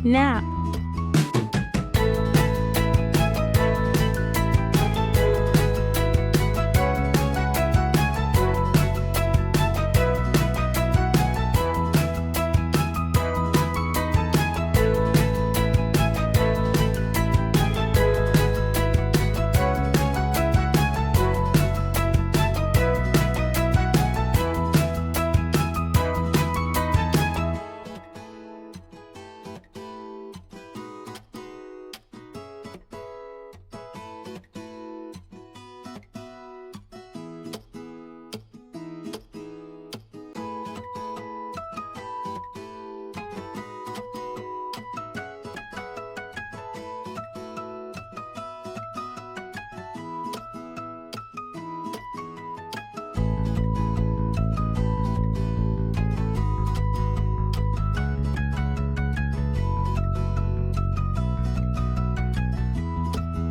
Now.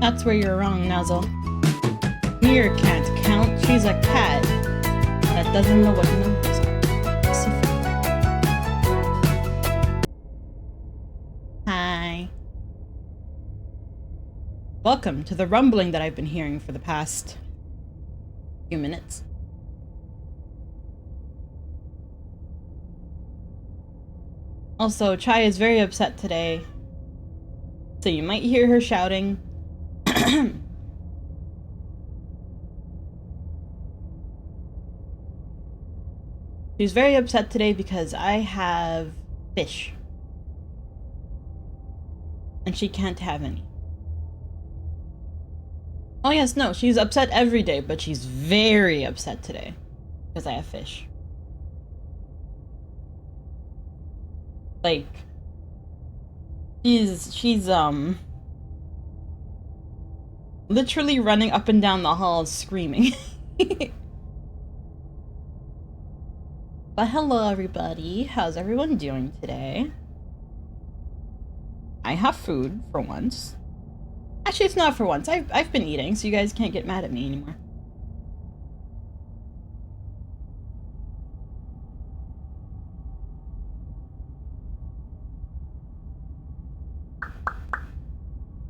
That's where you're wrong, Nuzzle. Mir can't count. She's a cat that doesn't know what numbers are. Hi. Welcome to the rumbling that I've been hearing for the past few minutes. Also, Chai is very upset today, so you might hear her shouting. She's very upset today because I have fish. And she can't have any. Oh yes, no, she's upset every day, but she's very upset today because I have fish. Like, she's literally running up and down the halls screaming. But hello everybody, how's everyone doing today? I have food for once. Actually, it's not for once. I've been eating, so you guys can't get mad at me anymore.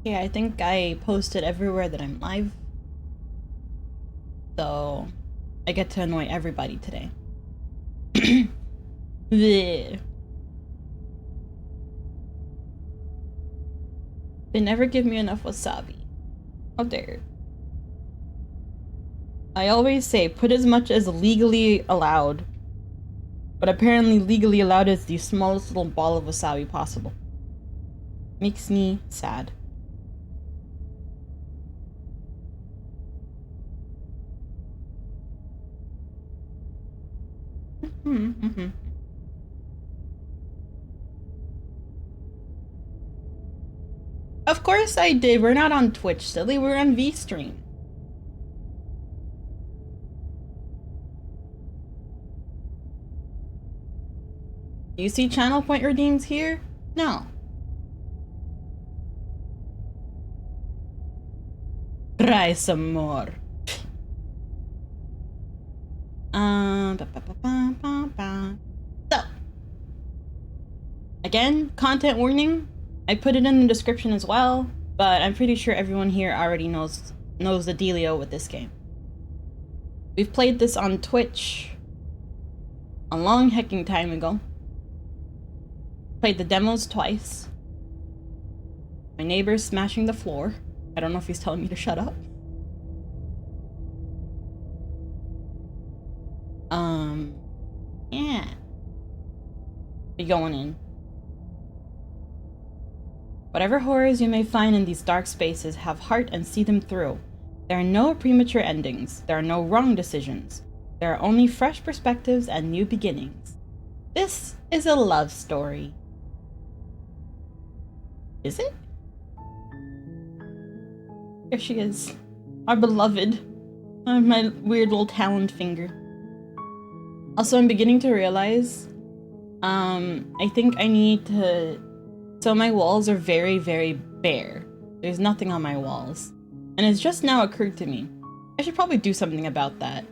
Yeah, I think I posted everywhere that I'm live. So, I get to annoy everybody today. Bleh. They never give me enough wasabi. How dare. I always say, put as much as legally allowed. But apparently legally allowed is the smallest little ball of wasabi possible. Makes me sad. Of course I did. We're not on Twitch, silly. We're on VStream. Do you see channel point redeems here? No. Try some more. So, again, content warning. I put it in the description as well, but I'm pretty sure everyone here already knows the dealio with this game. We've played this on Twitch a long hecking time ago. Played the demos twice. My neighbor's smashing the floor. I don't know if he's telling me to shut up. Yeah. Be going in. Whatever horrors you may find in these dark spaces, have heart and see them through. There are no premature endings. There are no wrong decisions. There are only fresh perspectives and new beginnings. This is a love story. Is it? Here she is. Our beloved. My weird little taloned finger. Also, I'm beginning to realize, I think I need to... So my walls are very, very bare. There's nothing on my walls. And it's just now occurred to me. I should probably do something about that.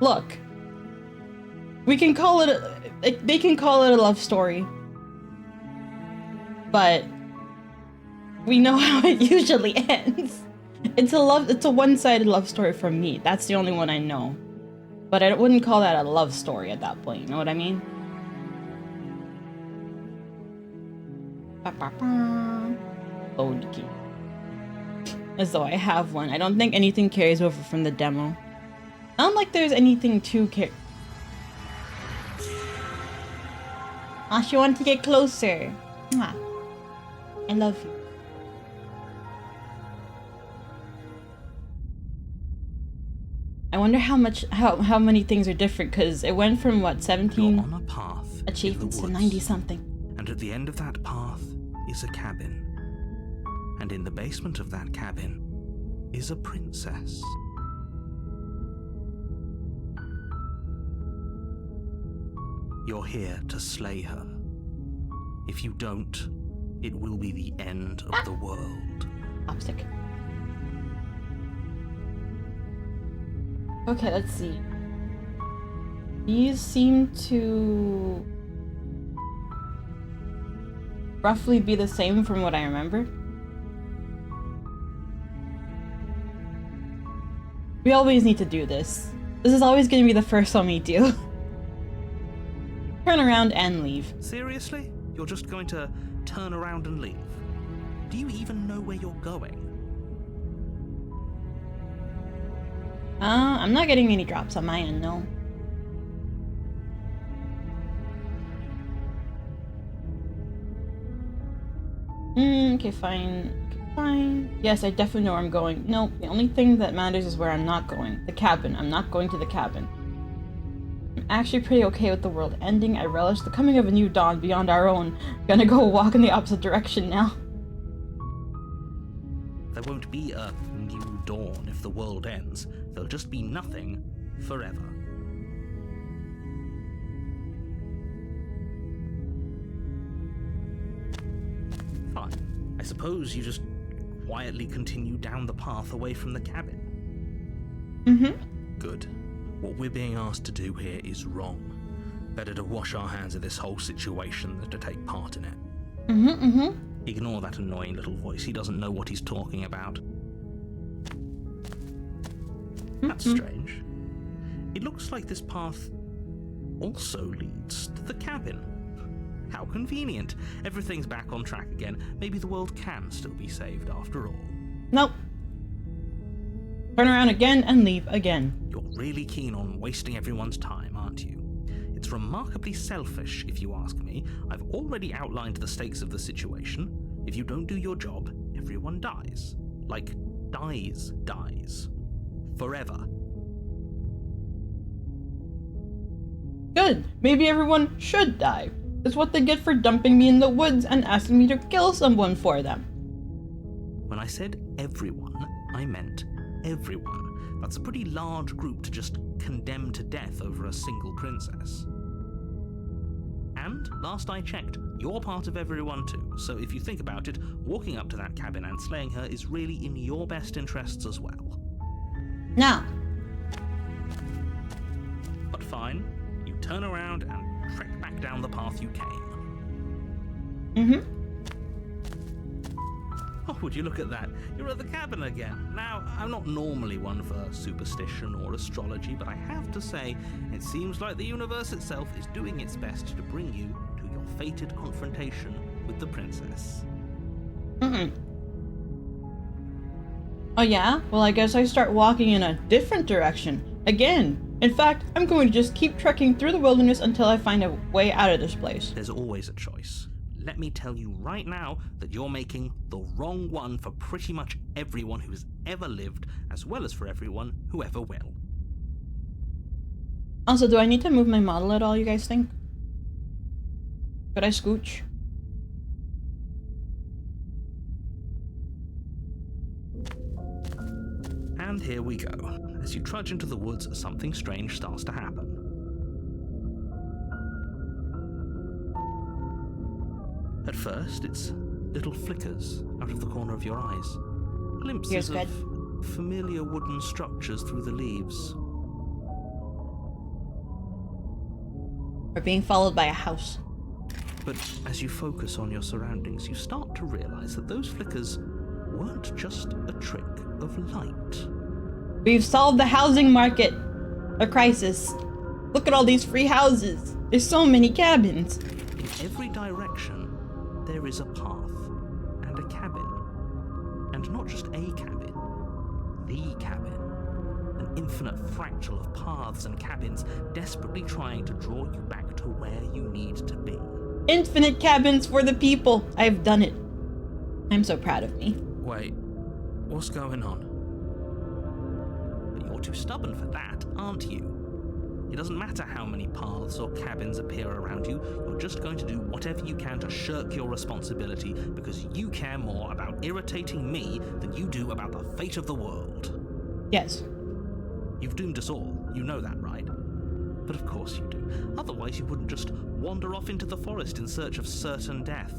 Look. We can call it they can call it a love story. But we know how it usually ends. It's a one-sided love story from me. That's the only one I know. But I wouldn't call that a love story at that point, you know what I mean? Load key. As though I have one. I don't think anything carries over from the demo. I don't like there's anything to carry. Ah, she wanted to get closer. Mwah. I love you. I wonder how many things are different, because it went from what, 17 on a path achievements to 90 something. And at the end of that path is a cabin. And in the basement of that cabin is a princess. You're here to slay her. If you don't, it will be the end of the world. Opstick. Okay, let's see. These seem to roughly be the same from what I remember. We always need to do this. This is always going to be the first one we do. Turn around and leave. Seriously? You're just going to turn around and leave? Do you even know where you're going? I'm not getting any drops on my end, no. Okay, fine. Fine. Yes, I definitely know where I'm going. No, the only thing that matters is where I'm not going. The cabin. I'm not going to the cabin. I'm actually pretty okay with the world ending. I relish the coming of a new dawn beyond our own. I'm gonna go walk in the opposite direction now. There won't be a new dawn if the world ends. There'll just be nothing forever. Fine. I suppose you just quietly continue down the path away from the cabin. Good. What we're being asked to do here is wrong. Better to wash our hands of this whole situation than to take part in it. Ignore that annoying little voice. He doesn't know what he's talking about. That's strange. It looks like this path also leads to the cabin. How convenient. Everything's back on track again. Maybe the world can still be saved after all. Nope. Turn around again and leave again. You're really keen on wasting everyone's time, aren't you? It's remarkably selfish, if you ask me. I've already outlined the stakes of the situation. If you don't do your job, everyone dies. Like, dies. Forever. Good. Maybe everyone should die. It's what they get for dumping me in the woods and asking me to kill someone for them. When I said everyone, I meant everyone. That's a pretty large group to just condemn to death over a single princess. And, last I checked, you're part of everyone too, so if you think about it, walking up to that cabin and slaying her is really in your best interests as well. Now. But fine, you turn around and trek back down the path you came. Oh, would you look at that? You're at the cabin again. Now, I'm not normally one for superstition or astrology, but I have to say, it seems like the universe itself is doing its best to bring you to your fated confrontation with the princess. Oh yeah? Well, I guess I start walking in a different direction. Again. In fact, I'm going to just keep trekking through the wilderness until I find a way out of this place. There's always a choice. Let me tell you right now that you're making the wrong one for pretty much everyone who has ever lived, as well as for everyone who ever will. Also, do I need to move my model at all, you guys think? Could I scooch? And here we go. As you trudge into the woods, something strange starts to happen. At first, it's little flickers out of the corner of your eyes. Glimpses of familiar wooden structures through the leaves. Or being followed by a house. But as you focus on your surroundings, you start to realize that those flickers weren't just a trick of light. We've solved the housing market. A crisis. Look at all these free houses. There's so many cabins. In every direction, there is a path and a cabin. And not just a cabin, the cabin. An infinite fractal of paths and cabins desperately trying to draw you back to where you need to be. Infinite cabins for the people. I've done it. I'm so proud of me. Wait, what's going on? But you're too stubborn for that, aren't you? It doesn't matter how many paths or cabins appear around you, you're just going to do whatever you can to shirk your responsibility because you care more about irritating me than you do about the fate of the world. Yes. You've doomed us all, you know that, right? But of course you do. Otherwise you wouldn't just wander off into the forest in search of certain death.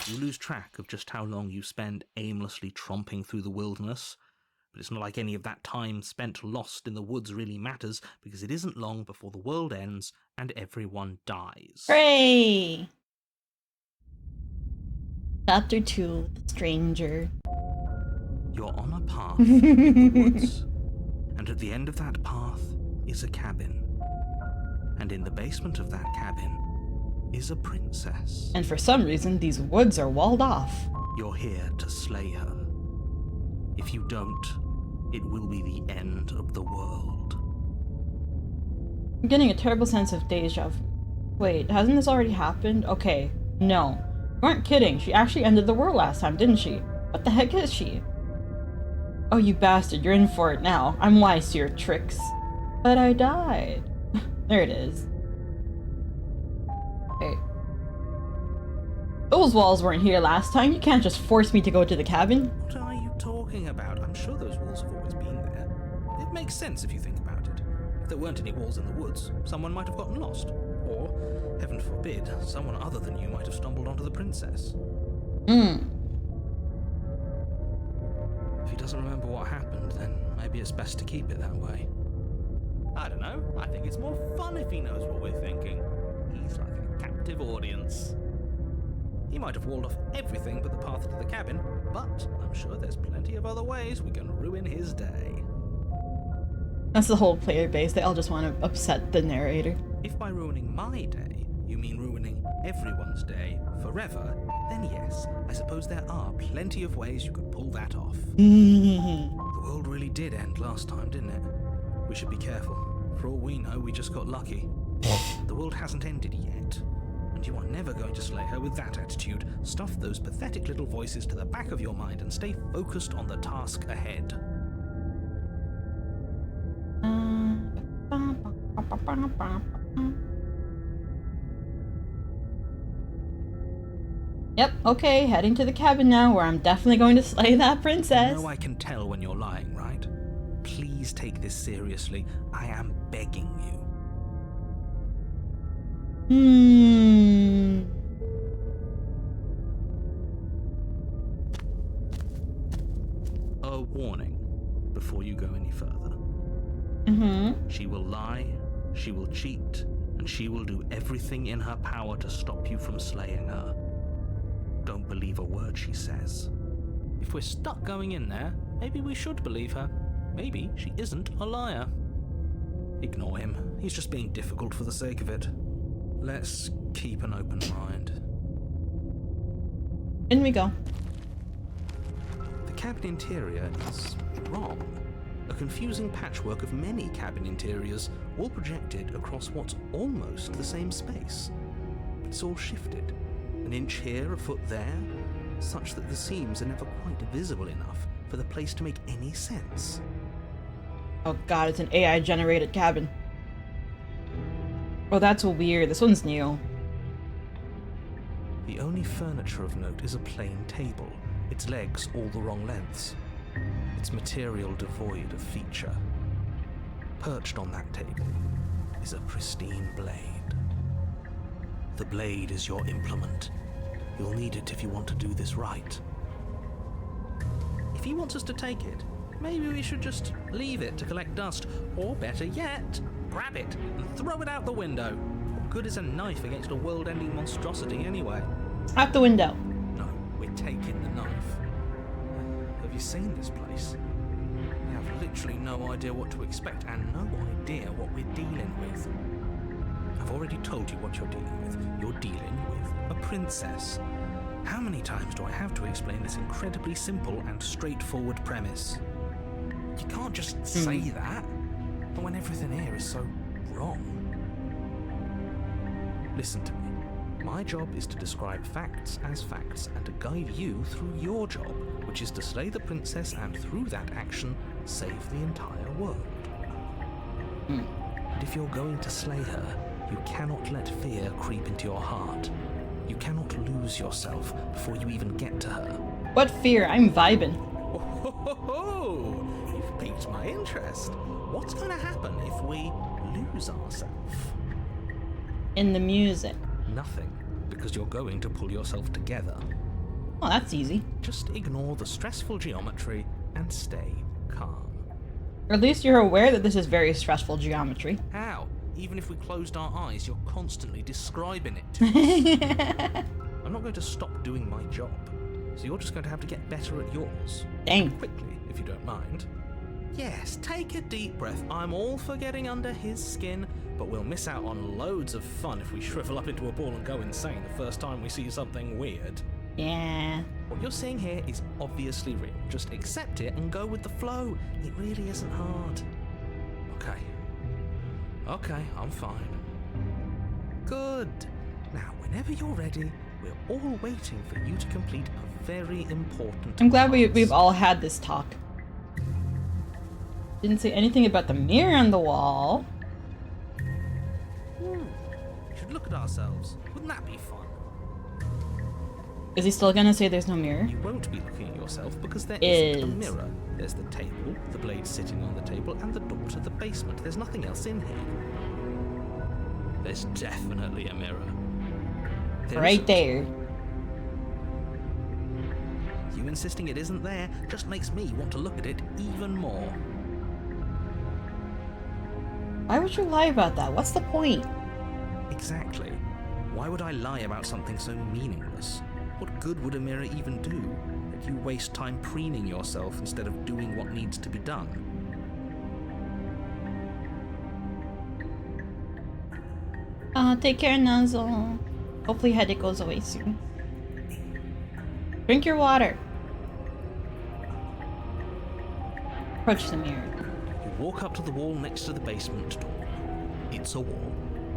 You lose track of just how long you spend aimlessly tromping through the wilderness. But it's not like any of that time spent lost in the woods really matters, because it isn't long before the world ends and everyone dies. Hooray! Chapter 2, The Stranger. You're on a path in the woods, and at the end of that path is a cabin. And in the basement of that cabin is a princess. And for some reason, these woods are walled off. You're here to slay her. If you don't, it will be the end of the world. I'm getting a terrible sense of deja vu. Wait, hasn't this already happened? Okay, no. You weren't kidding. She actually ended the world last time, didn't she? What the heck is she? Oh, you bastard, you're in for it now. I'm wise to your tricks. But I died. There it is. Wait. Those walls weren't here last time. You can't just force me to go to the cabin. What are you talking about? I'm sure those walls have always been there. It makes sense if you think about it. If there weren't any walls in the woods, someone might have gotten lost. Or, heaven forbid, someone other than you might have stumbled onto the princess. If he doesn't remember what happened, then maybe it's best to keep it that way. I don't know. I think it's more fun if he knows what we're thinking. He's like a captive audience. He might have walled off everything but the path to the cabin, but I'm sure there's plenty of other ways we can ruin his day. That's the whole player base. They all just want to upset the narrator. If by ruining my day, you mean ruining everyone's day forever, then yes, I suppose there are plenty of ways you could pull that off. The world really did end last time, didn't it? We should be careful. For all we know, we just got lucky. The world hasn't ended yet. And you are never going to slay her with that attitude. Stuff those pathetic little voices to the back of your mind and stay focused on the task ahead. Yep, okay, heading to the cabin now, where I'm definitely going to slay that princess. You know I can tell when you're lying, right? Please take this seriously. I am begging you. A warning before you go any further. She will lie, she will cheat, and she will do everything in her power to stop you from slaying her. Don't believe a word she says. If we're stuck going in there, maybe we should believe her. Maybe she isn't a liar. Ignore him. He's just being difficult for the sake of it. Let's keep an open mind. In we go. The cabin interior is wrong. A confusing patchwork of many cabin interiors, all projected across what's almost the same space. It's all shifted. An inch here, a foot there, such that the seams are never quite visible enough for the place to make any sense. Oh god, it's an AI-generated cabin. Oh, that's weird. This one's new. The only furniture of note is a plain table, its legs all the wrong lengths, its material devoid of feature. Perched on that table is a pristine blade. The blade is your implement. You'll need it if you want to do this right. If he wants us to take it, maybe we should just leave it to collect dust, or better yet, grab it and throw it out the window. What good is a knife against a world-ending monstrosity anyway? Out the window. No, we're taking the knife. Have you seen this place? We have literally no idea what to expect and no idea what we're dealing with. I've already told you what you're dealing with. You're dealing with a princess. How many times do I have to explain this incredibly simple and straightforward premise? You can't just say that, but when everything here is so wrong. Listen to me. My job is to describe facts as facts and to guide you through your job, which is to slay the princess and through that action, save the entire world. And if you're going to slay her, you cannot let fear creep into your heart. You cannot lose yourself before you even get to her. What fear? I'm vibing. Oh, you've piqued my interest. What's going to happen if we lose ourselves? In the music. Nothing, because you're going to pull yourself together. Oh, that's easy. Just ignore the stressful geometry and stay calm. Or at least you're aware that this is very stressful geometry. How? Even if we closed our eyes, you're constantly describing it to us. I'm not going to stop doing my job, so you're just going to have to get better at yours. Dang. Quickly, if you don't mind. Yes, take a deep breath. I'm all for getting under his skin, but we'll miss out on loads of fun if we shrivel up into a ball and go insane the first time we see something weird. Yeah. What you're seeing here is obviously real. Just accept it and go with the flow. It really isn't hard. Okay, I'm fine. Good. Now, whenever you're ready, we're all waiting for you to complete a very important I'm glad we've task. all had this talk. Didn't say anything about the mirror on the wall. We should look at ourselves. Wouldn't that be fun? Is he still gonna say there's no mirror? You won't be looking at yourself because there isn't a mirror. There's the table, the blade sitting on the table, and the door to the basement. There's nothing else in here. There's definitely a mirror. Right there. You insisting it isn't there just makes me want to look at it even more. Why would you lie about that? What's the point? Exactly. Why would I lie about something so meaningless? What good would a mirror even do? That you waste time preening yourself instead of doing what needs to be done. Take care, Nuzzle. Hopefully headache goes away soon. Drink your water. Approach the mirror. You walk up to the wall next to the basement door. It's a wall.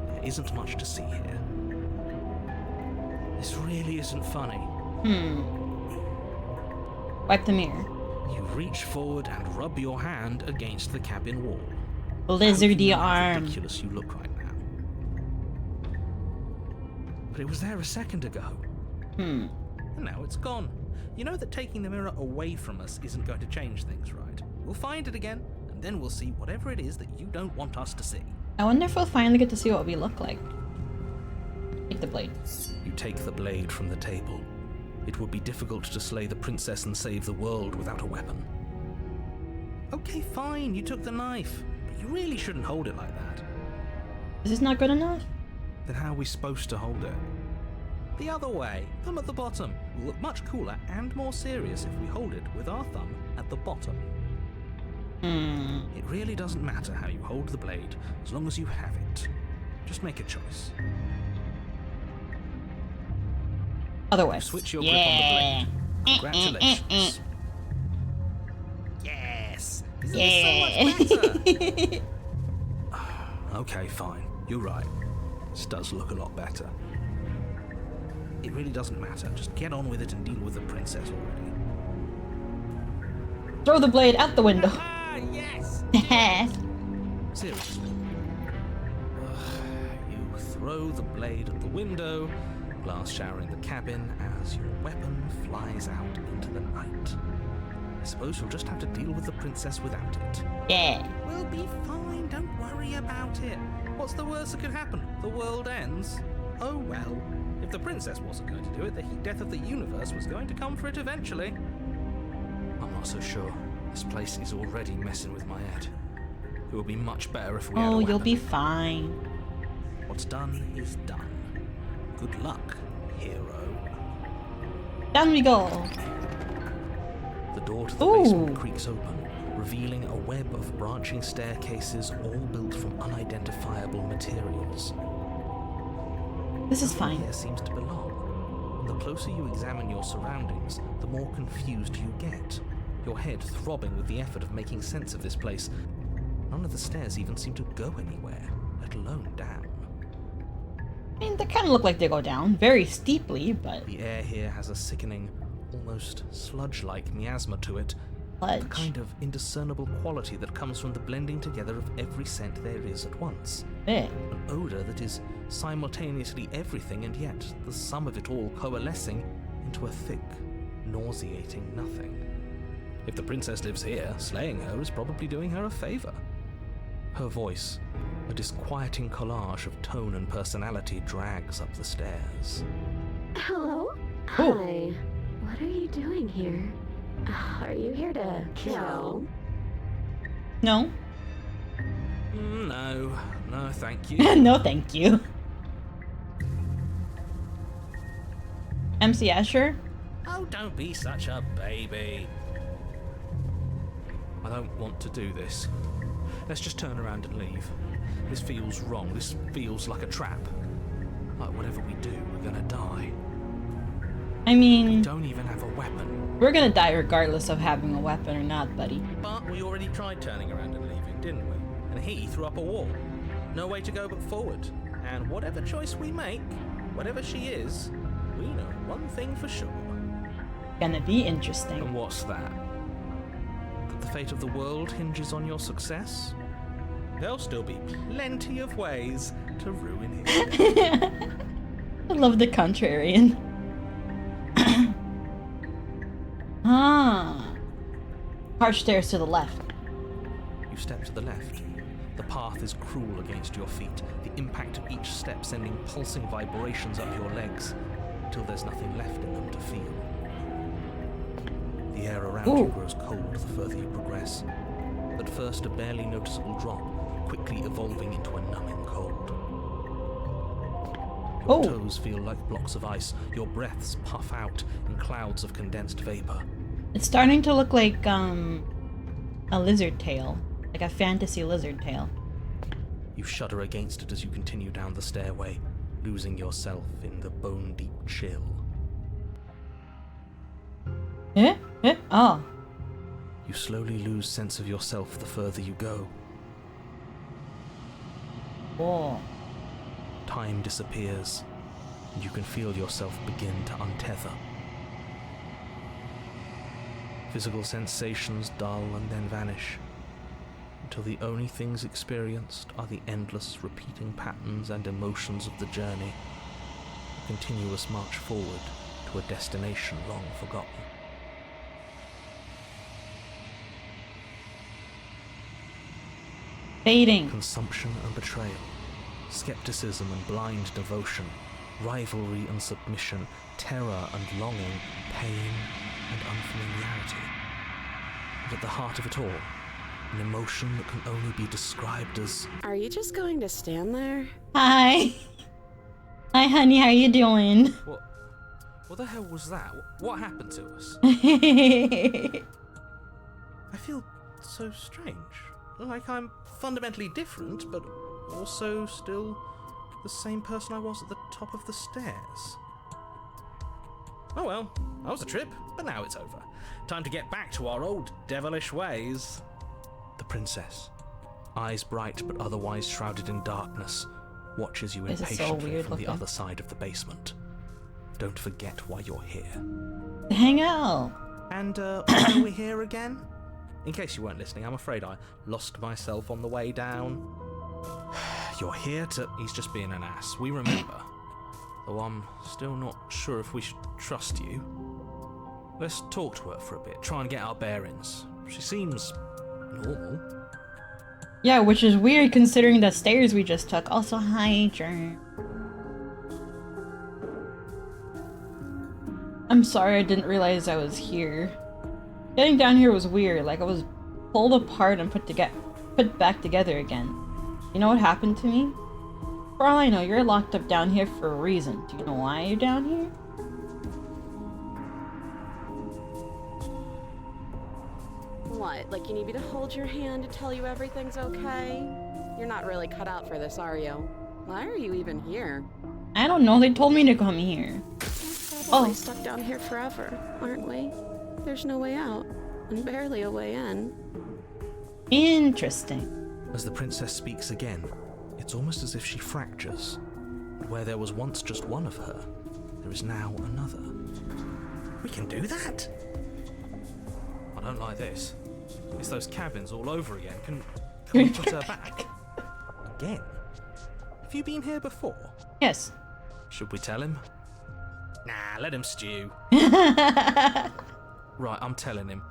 There isn't much to see here. This really isn't funny. Wipe the mirror. You reach forward and rub your hand against the cabin wall. Lizardy How arm. ridiculous you look right now. But it was there a second ago. And now it's gone. You know that taking the mirror away from us isn't going to change things, right? We'll find it again, and then we'll see whatever it is that you don't want us to see. I wonder if we'll finally get to see what we look like. Take the blade. You take the blade from the table. It would be difficult to slay the princess and save the world without a weapon. Okay, fine, you took the knife, but you really shouldn't hold it like that. Is this not good enough? Then how are we supposed to hold it? The other way, thumb at the bottom. Will look much cooler and more serious if we hold it with our thumb at the bottom. It really doesn't matter how you hold the blade, as long as you have it. Just make a choice. Otherwise. Switch your grip on the blade. Congratulations. Yes! Isn't this so much better? Okay, fine. You're right. This does look a lot better. It really doesn't matter. Just get on with it and deal with the princess already. Throw the blade out the window. Ah, yes! Seriously. You throw the blade at the window, glass showering the cabin as your weapon flies out into the night. I suppose you'll just have to deal with the princess without it. Yeah. We'll be fine, don't worry about it. What's the worst that could happen? The world ends? Oh well. If the princess wasn't going to do it, the heat death of the universe was going to come for it eventually. I'm not so sure. This place is already messing with my head. It would be much better if we had a Oh, weapon. you'll be fine. What's done is done. Good luck, hero. Down we go. The door to the Ooh. basement creaks open, revealing a web of branching staircases all built from unidentifiable materials. This is Nothing fine. here seems to belong. The closer you examine your surroundings, the more confused you get. Your head throbbing with the effort of making sense of this place. None of the stairs even seem to go anywhere, let alone down. I mean, they kind of look like they go down very steeply, but The air here has a sickening, almost sludge-like miasma to it. A sludge. kind of indiscernible quality that comes from the blending together of every scent there is at once. Eh. An odour that is simultaneously everything and yet the sum of it all coalescing into a thick, nauseating nothing. If the princess lives here, slaying her is probably doing her a favour. Her voice, a disquieting collage of tone and personality, drags up the stairs. Hello? Oh. Hi. What are you doing here? Are you here to kill? No. No, thank you. No, thank you. MC Asher? Oh, don't be such a baby. I don't want to do this. Let's just turn around and leave. This feels wrong. This feels like a trap. Like whatever we do, we're gonna die. I mean, Don't even have a weapon. we're gonna die regardless of having a weapon or not, buddy. But we already tried turning around and leaving, didn't we? And he threw up a wall. No way to go but forward. And whatever choice we make, whatever she is, we know one thing for sure. Gonna be interesting. And what's that? That the fate of the world hinges on your success? There'll still be plenty of ways to ruin it. I love the contrarian. Ah. Harsh stairs to the left. You step to the left. The path is cruel against your feet, the impact of each step sending pulsing vibrations up your legs, till there's nothing left in them to feel. The air around you Ooh. grows cold the further you progress. At first a barely noticeable drop, quickly evolving into a numbing cold. Your Oh. toes feel like blocks of ice, your breaths puff out in clouds of condensed vapor. It's starting to look like a lizard tail, like a fantasy lizard tail. You shudder against it as you continue down the stairway, losing yourself in the bone-deep chill. Eh? Eh? Oh. You slowly lose sense of yourself the further you go. Whoa. Time disappears, and you can feel yourself begin to untether. Physical sensations dull and then vanish, until the only things experienced are the endless repeating patterns and emotions of the journey, a continuous march forward to a destination long forgotten. Fading. Consumption and betrayal, skepticism and blind devotion, rivalry and submission, terror and longing, pain and unfamiliarity. And at the heart of it all, an emotion that can only be described as Are you just going to stand there? Hi. Hi, honey. How you doing? what the hell was that? What happened to us? I I feel so strange. Like I'm fundamentally different, but also still the same person I was at the top of the stairs. Oh well, that was a trip, but now it's over. Time to get back to our old devilish ways. The princess, eyes bright but otherwise shrouded in darkness, watches you This is so impatiently weird from the looking. other side of the basement. Don't forget why you're here. hang out. And why are we here again? In case you weren't listening, I'm afraid I lost myself on the way down. You're here to... He's just being an ass. We remember. Though I'm still not sure if we should trust you. Let's talk to her for a bit, try and get our bearings. She seems normal. Yeah, which is weird considering the stairs we just took. Also, hi, Germ. I'm sorry, I didn't realize I was here. Getting down here was weird. Like I was pulled apart and put put back together again. You know what happened to me? For all I know, you're locked up down here for a reason. Do you know why you're down here? What, like you need me to hold your hand to tell you everything's okay? You're not really cut out for this, are you? Why are you even here? I don't know, they told me to come here. Probably stuck down here forever, aren't we? There's no way out, and barely a way in. Interesting. As the princess speaks again, it's almost as if she fractures. Where there was once just one of her, there is now another. We can do that? I don't like this. It's those cabins all over again. Can we put her back? Again? Have you been here before? Yes. Should we tell him? Nah, let him stew. Right, I'm telling him.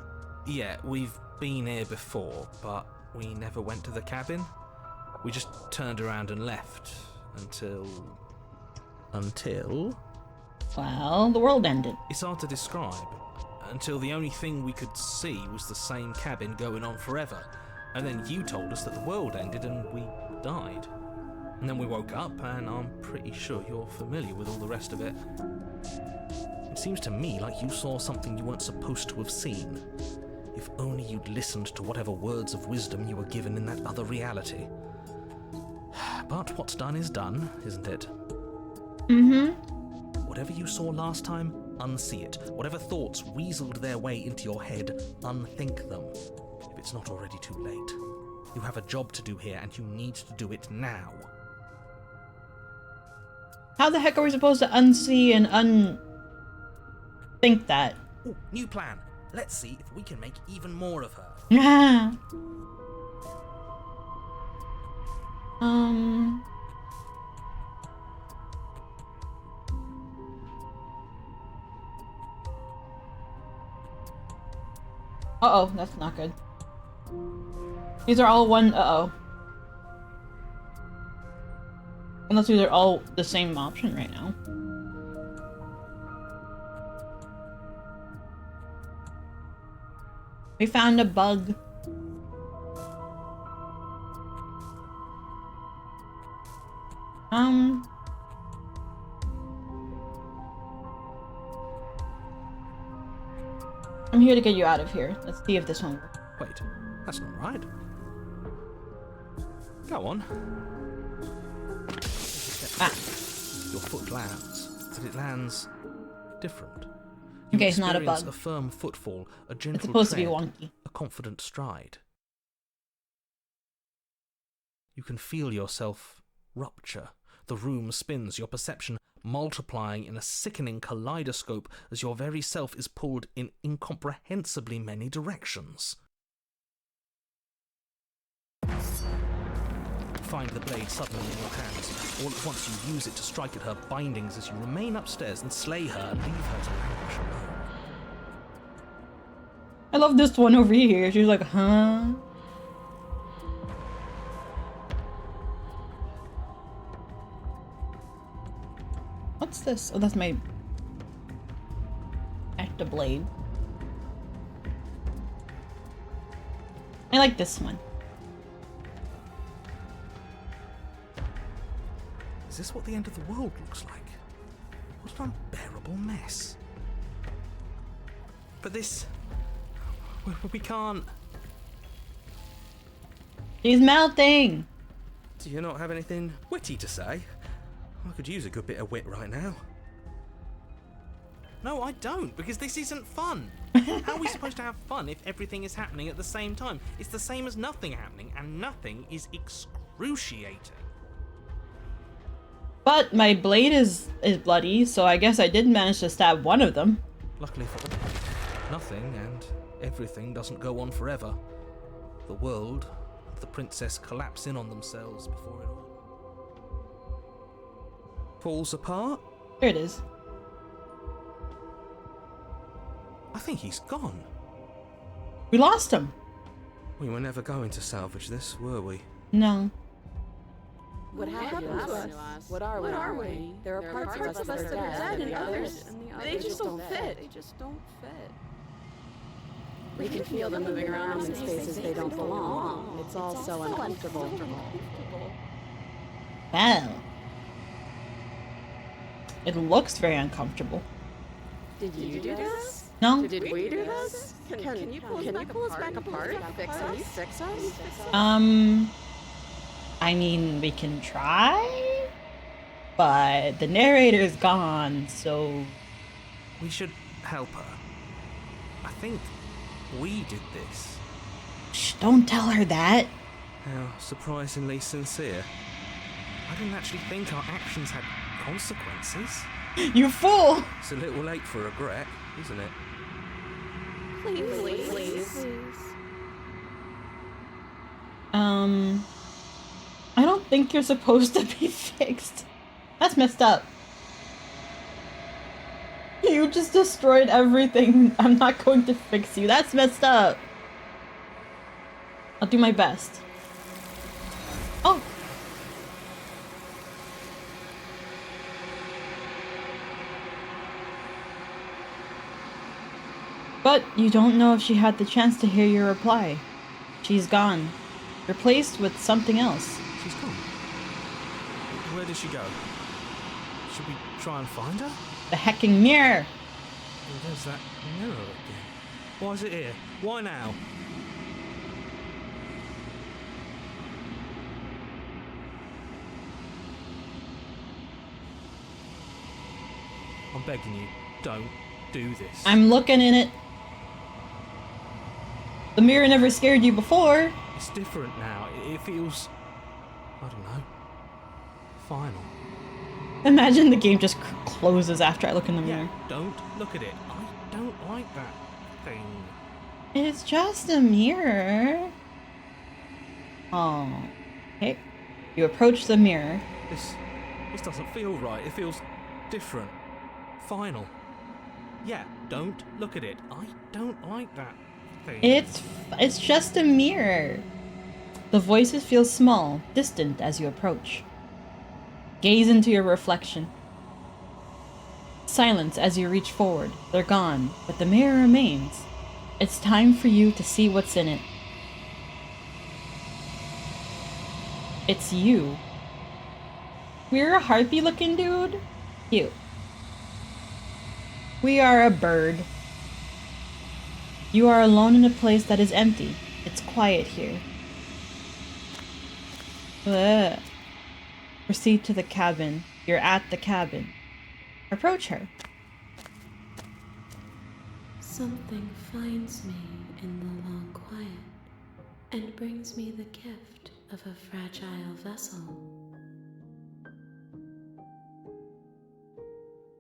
Yeah, we've been here before, but we never went to the cabin. We just turned around and left until... Well, the world ended. It's hard to describe. Until the only thing we could see was the same cabin going on forever. And then you told us that the world ended and we died. And then we woke up, and I'm pretty sure you're familiar with all the rest of it. It seems to me like you saw something you weren't supposed to have seen. If only you'd listened to whatever words of wisdom you were given in that other reality. But what's done is done, isn't it? Mm-hmm. Whatever you saw last time, unsee it. Whatever thoughts weaseled their way into your head, unthink them. If it's not already too late. You have a job to do here, and you need to do it now. How the heck are we supposed to unsee and think that? Ooh, new plan. Let's see if we can make even more of her. Uh-oh, that's not good. These are all one... Uh-oh. Unless these are all the same option right now. We found a bug. I'm here to get you out of here. Let's see if this one works. Wait, that's not right. Go on. Ah. Your foot lands, but it lands different. Okay, it's not a experience bug. A firm footfall, a gentle It's supposed to tread, be wonky. a confident stride. You can feel yourself rupture. The room spins, your perception multiplying in a sickening kaleidoscope as your very self is pulled in incomprehensibly many directions. Find the blade suddenly in your hands. All at once you use it to strike at her bindings as you remain upstairs and slay her and leave her to languish alone. I love this one over here. She's like, huh? What's this? Oh, that's my active blade. I like this one. Is this what the end of the world looks like? What an unbearable mess. But this... we can't... She's melting! Do you not have anything witty to say? I could use a good bit of wit right now. No, I don't, because this isn't fun. How are we supposed to have fun if everything is happening at the same time? It's the same as nothing happening, and nothing is excruciating. But my blade is bloody, so I guess I did manage to stab one of them. Luckily for all, nothing and everything doesn't go on forever. The world and the princess collapse in on themselves before it all falls apart. Here it is. I think he's gone. We lost him. We were never going to salvage this, were we? No. What happened to us? What are we? There are parts of us that are dead, and others, they just don't fit. We can feel them moving around in spaces they don't belong. It's all so uncomfortable. Well. It looks very uncomfortable. Did you do this? No? Did we do this? Can you pull us back apart? Fix us? I mean, we can try, but the narrator's gone, so... We should help her. I think we did this. Shh, don't tell her that. How surprisingly sincere. I didn't actually think our actions had consequences. You fool! It's a little late for regret, isn't it? Please. I don't think you're supposed to be fixed. That's messed up. You just destroyed everything. I'm not going to fix you. That's messed up. I'll do my best. Oh. But you don't know if she had the chance to hear your reply. She's gone. Replaced with something else. She's gone. Where did she go? Should we try and find her? The hecking mirror! Oh, there's that mirror again. Why is it here? Why now? I'm begging you, don't do this. I'm looking in it. The mirror never scared you before. It's different now. It feels... I don't know. Final. Imagine the game just closes after I look in the mirror. Yeah, don't look at it. I don't like that thing. It's just a mirror. Oh. Okay. You approach the mirror. This doesn't feel right. It feels different. Final. Yeah, don't look at it. I don't like that thing. It's just a mirror. The voices feel small, distant as you approach. Gaze into your reflection. Silence as you reach forward. They're gone, but the mirror remains. It's time for you to see what's in it. It's you. We're a harpy-looking dude. Cute. We are a bird. You are alone in a place that is empty. It's quiet here. Ugh. Proceed to the cabin. You're at the cabin. Approach her. Something finds me in the long quiet and brings me the gift of a fragile vessel.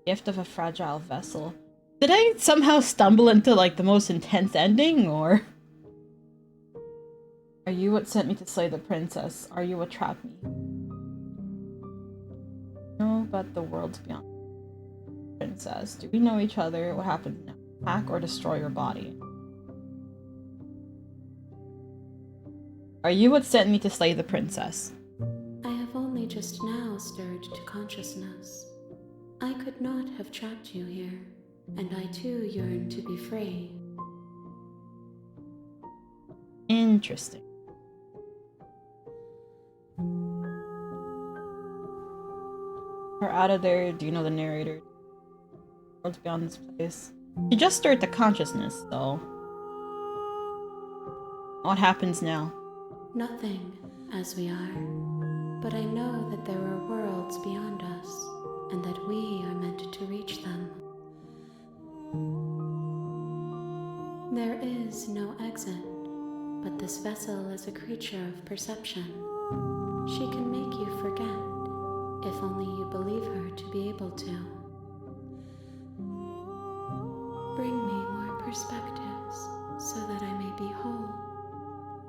Gift of a fragile vessel. Did I somehow stumble into like the most intense ending, or? Are you what sent me to slay the princess? Are you what trapped me? No, but the world's beyond. Princess, do we know each other? What happened now? Hack or destroy your body? Are you what sent me to slay the princess? I have only just now stirred to consciousness. I could not have trapped you here, and I too yearn to be free. Interesting. We're out of there. Do you know the narrator? World's beyond this place. You just stirred the consciousness, though. What happens now? Nothing, as we are, but I know that there are worlds beyond us, and that we are meant to reach them. There is no exit, but this vessel is a creature of perception. She can make you forget, if only you believe her to be able to. Bring me more perspectives, so that I may be whole,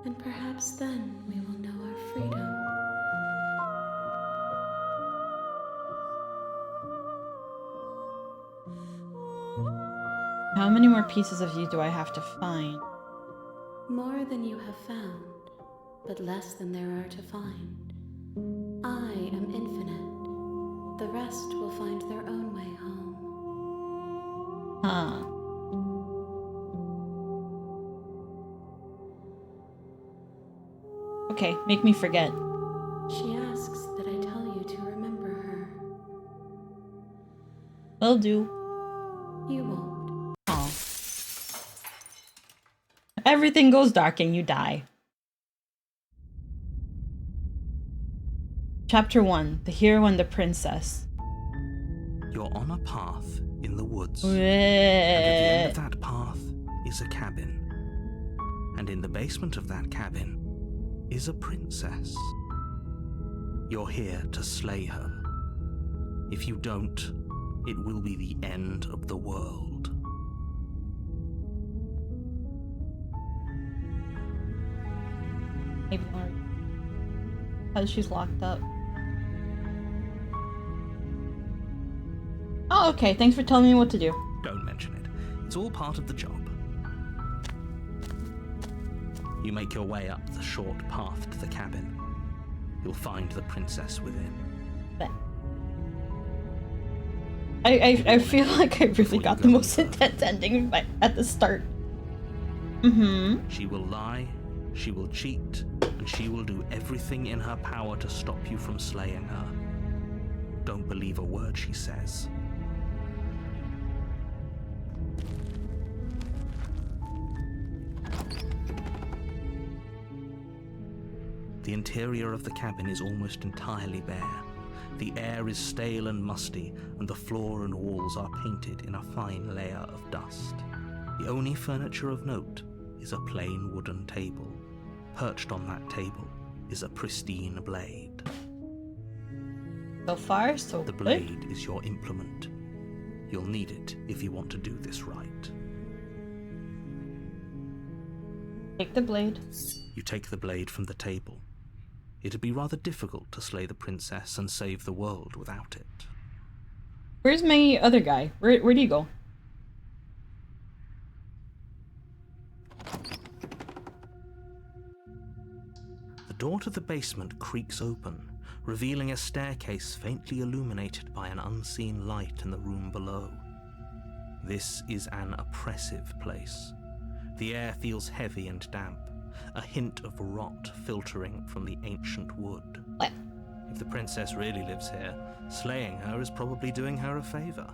and perhaps then we will know our freedom. How many more pieces of you do I have to find? More than you have found, but less than there are to find. I am infinite. The rest will find their own way home. Huh. Okay, make me forget. She asks that I tell you to remember her. Will do. You won't. Oh. Everything goes dark and you die. Chapter 1. The Hero and the Princess. You're on a path in the woods. And at the end of that path is a cabin. And in the basement of that cabin is a princess. You're here to slay her. If you don't, it will be the end of the world. Maybe not. Because she's locked up. Oh, okay. Thanks for telling me what to do. Don't mention it. It's all part of the job. You make your way up the short path to the cabin. You'll find the princess within. But I feel like I really got the most intense ending at the start. Mm-hmm. She will lie, she will cheat, and she will do everything in her power to stop you from slaying her. Don't believe a word she says. The interior of the cabin is almost entirely bare. The air is stale and musty, and the floor and walls are painted in a fine layer of dust. The only furniture of note is a plain wooden table. Perched on that table is a pristine blade. So far, so The good. blade is your implement. You'll need it if you want to do this right. Take the blade. You take the blade from the table. It'd be rather difficult to slay the princess and save the world without it. Where's my other guy? Where do you go? The door to the basement creaks open, revealing a staircase faintly illuminated by an unseen light in the room below. This is an oppressive place. The air feels heavy and damp, a hint of rot filtering from the ancient wood. What? If the princess really lives here, slaying her is probably doing her a favor.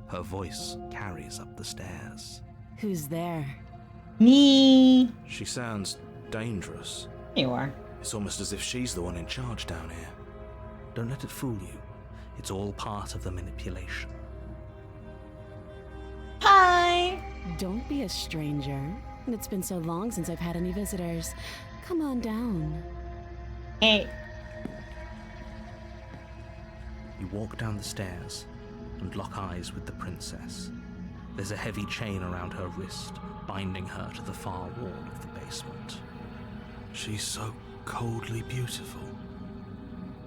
Her voice carries up the stairs. Who's there? Me. She sounds dangerous. You are. It's almost as if she's the one in charge down here. Don't let it fool you. It's all part of the manipulation. Hi. Don't be a stranger. It's been so long since I've had any visitors. Come on down. Hey. You walk down the stairs and lock eyes with the princess. There's a heavy chain around her wrist, binding her to the far wall of the basement. She's so coldly beautiful.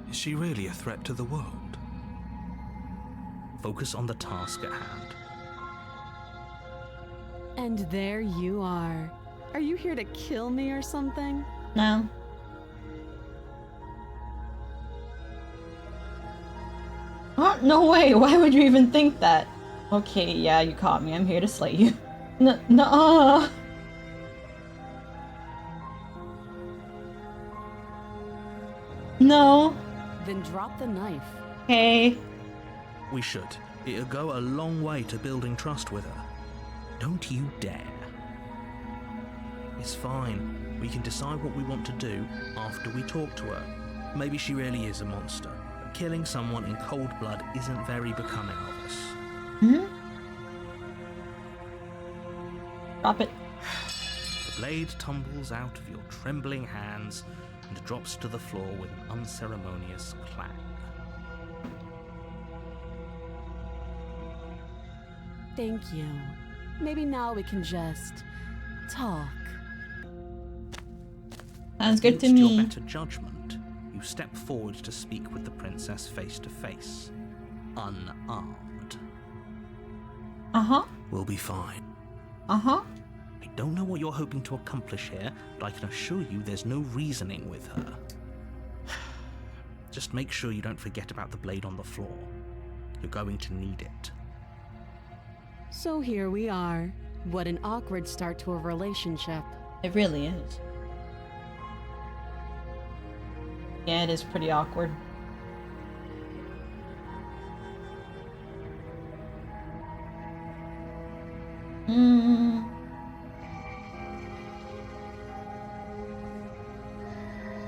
Is she really a threat to the world? Focus on the task at hand. And there you are. Are you here to kill me or something? No. Oh, no way. Why would you even think that? Okay, yeah, you caught me. I'm here to slay you. Nuh-uh. No. Then drop the knife. Hey. We should. It'll go a long way to building trust with her. Don't you dare. It's fine. We can decide what we want to do after we talk to her. Maybe she really is a monster. But killing someone in cold blood isn't very becoming of us. Hmm? Drop it. The blade tumbles out of your trembling hands and drops to the floor with an unceremonious clang. Thank you. Maybe now we can just talk. Sounds good to Against your me. better judgment, you step forward to speak with the princess face to face, unarmed. Uh-huh. We'll be fine. Uh-huh. I don't know what you're hoping to accomplish here, but I can assure you there's no reasoning with her. Just make sure you don't forget about the blade on the floor. You're going to need it. So here we are. What an awkward start to a relationship. It really is. Yeah, it is pretty awkward.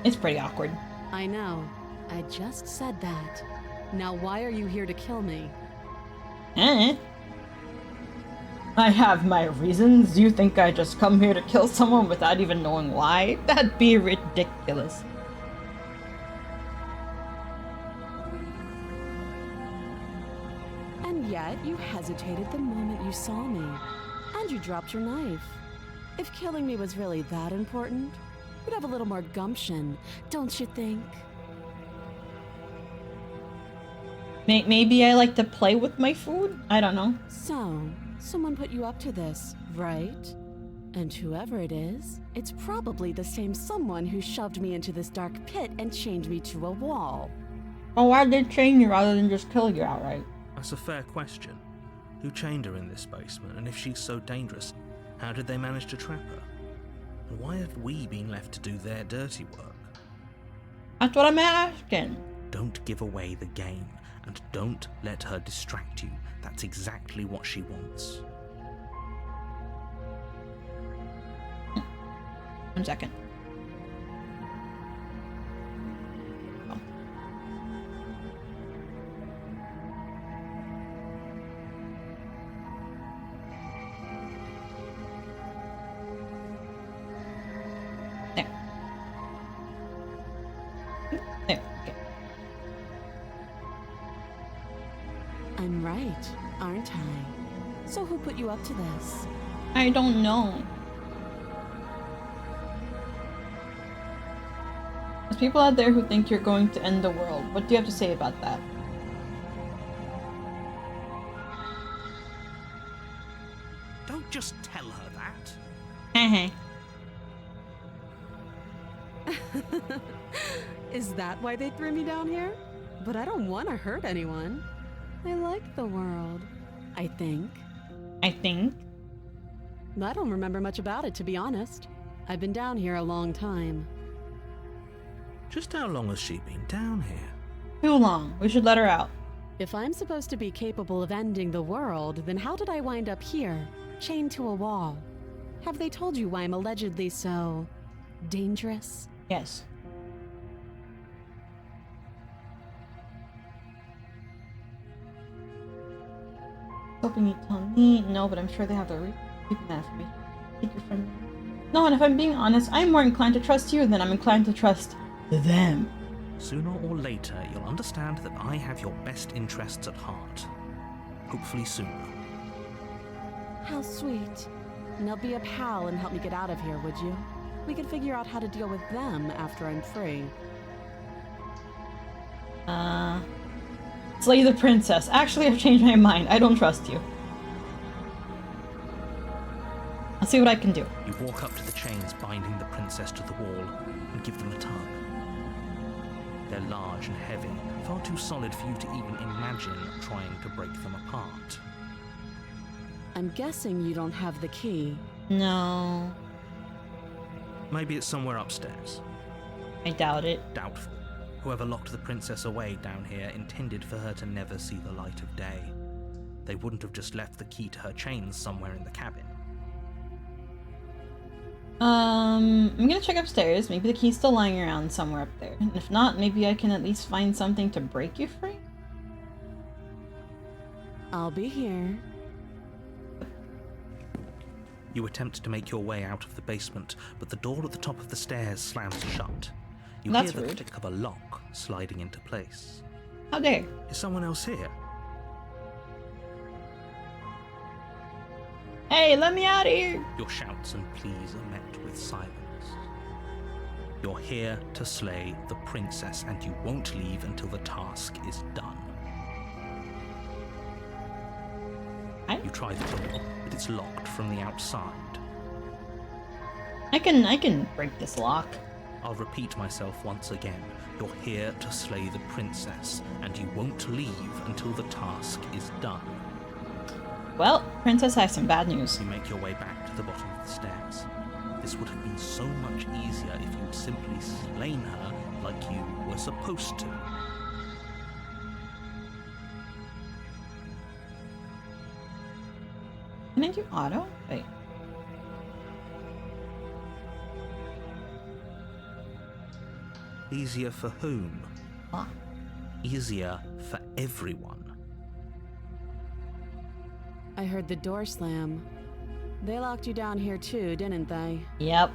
It's pretty awkward. I know. I just said that. Now why are you here to kill me? I have my reasons. You think I just come here to kill someone without even knowing why? That'd be ridiculous. And yet you hesitated the moment you saw me. And you dropped your knife. If killing me was really that important, you'd have a little more gumption, don't you think? Maybe I like to play with my food? I don't know. So, someone put you up to this, right? And whoever it is, it's probably the same someone who shoved me into this dark pit and chained me to a wall. Well, why'd they chain you rather than just kill you outright? That's a fair question. Who chained her in this basement, and if she's so dangerous, how did they manage to trap her? And why have we been left to do their dirty work? That's what I'm asking. Don't give away the game, and don't let her distract you. That's exactly what she wants. 1 second. Oh. There. There, okay. I'm right, aren't I? So who put you up to this? I don't know. There's people out there who think you're going to end the world. What do you have to say about that? Don't just tell her that. Is that why they threw me down here? But I don't want to hurt anyone. I like the world, I think. I think. I don't remember much about it, to be honest. I've been down here a long time. Just how long has she been down here? Too long. We should let her out. If I'm supposed to be capable of ending the world, then how did I wind up here, chained to a wall? Have they told you why I'm allegedly so dangerous? Yes. Hoping you'd tell me. No, but I'm sure they have the keeping that information. Take your friend. No, and if I'm being honest, I'm more inclined to trust you than I'm inclined to trust them. Sooner or later, you'll understand that I have your best interests at heart. Hopefully sooner. How sweet. Now be a pal and help me get out of here, would you? We could figure out how to deal with them after I'm free. Slay the princess. Actually, I've changed my mind. I don't trust you. I'll see what I can do. You walk up to the chains binding the princess to the wall and give them a tug. They're large and heavy, far too solid for you to even imagine trying to break them apart. I'm guessing you don't have the key. No. Maybe it's somewhere upstairs. I doubt it. Doubtful. Whoever locked the princess away down here intended for her to never see the light of day. They wouldn't have just left the key to her chains somewhere in the cabin. I'm gonna check upstairs. Maybe the key's still lying around somewhere up there. And if not, maybe I can at least find something to break you free? I'll be here. You attempt to make your way out of the basement, but the door at the top of the stairs slams shut. You That's hear the rude. click of a lock sliding into place. How dare. Is someone else here? Hey, let me out of here! Your shouts and pleas are met with silence. You're here to slay the princess, and you won't leave until the task is done. You try the door, but it's locked from the outside. I can break this lock. I'll repeat myself once again. You're here to slay the princess, and you won't leave until the task is done. Well, princess, I have some bad news. You make your way back to the bottom of the stairs. This would have been so much easier if you'd simply slain her like you were supposed to. Can I do auto? Wait. Easier for whom? Ah. Easier for everyone. I heard the door slam. They locked you down here too, didn't they? Yep.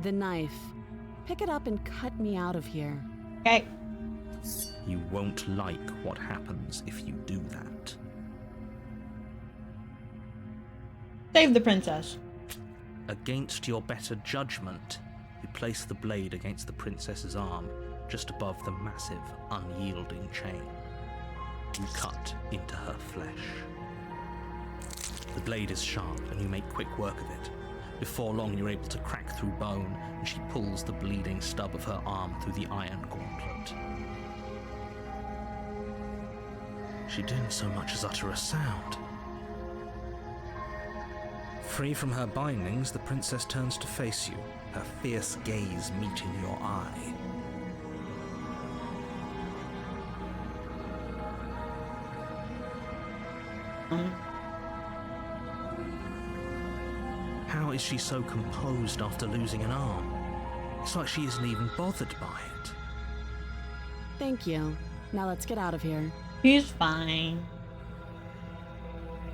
The knife. Pick it up and cut me out of here. Okay. You won't like what happens if you do that. Save the princess. Against your better judgment, you place the blade against the princess's arm, just above the massive, unyielding chain. You cut into her flesh. The blade is sharp, and you make quick work of it. Before long, you're able to crack through bone, and she pulls the bleeding stub of her arm through the iron gauntlet. She didn't so much as utter a sound. Free from her bindings, the princess turns to face you, her fierce gaze meeting your eye. How is she so composed after losing an arm? It's like she isn't even bothered by it. Thank you. Now let's get out of here. She's fine.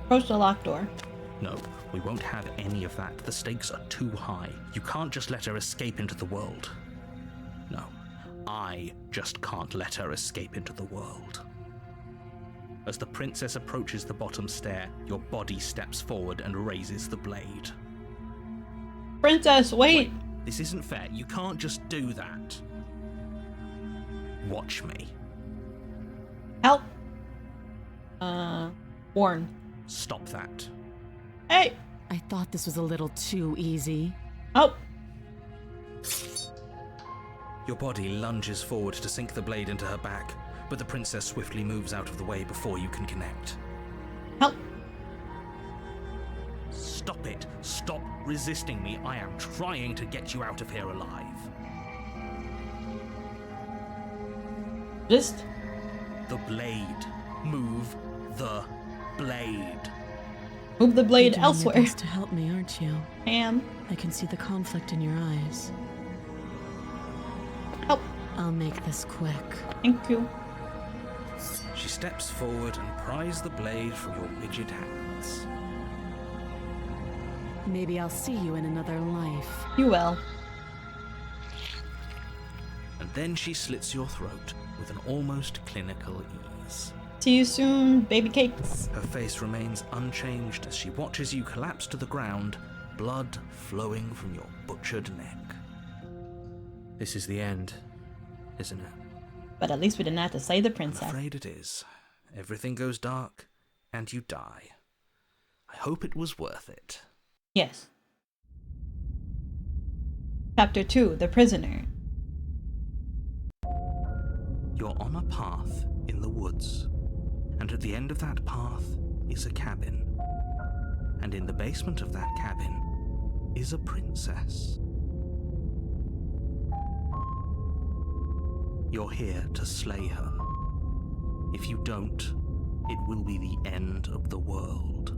Approach the locked door. No, we won't have any of that. The stakes are too high. You can't just let her escape into the world. No, I just can't let her escape into the world. As the princess approaches the bottom stair, your body steps forward and raises the blade. Princess, wait! This isn't fair. You can't just do that. Watch me. Help! Warn. Stop that. Hey! I thought this was a little too easy. Help! Your body lunges forward to sink the blade into her back, but the princess swiftly moves out of the way before you can connect. Help! Stop it. Stop resisting me. I am trying to get you out of here alive. Just... The blade. Move the blade. move the blade You're doing elsewhere. your best to help me, aren't you? I am. I can see the conflict in your eyes. Help! I'll make this quick. Thank you. She steps forward and pries the blade from your rigid hands. Maybe I'll see you in another life. You will. And then she slits your throat with an almost clinical ease. See you soon, baby cakes. Her face remains unchanged as she watches you collapse to the ground, blood flowing from your butchered neck. This is the end, isn't it? But at least we didn't have to save the I'm princess. afraid it is. Everything goes dark, and you die. I hope it was worth it. Yes. Chapter 2, The Prisoner. You're on a path in the woods, and at the end of that path is a cabin. And in the basement of that cabin is a princess. You're here to slay her. If you don't, it will be the end of the world.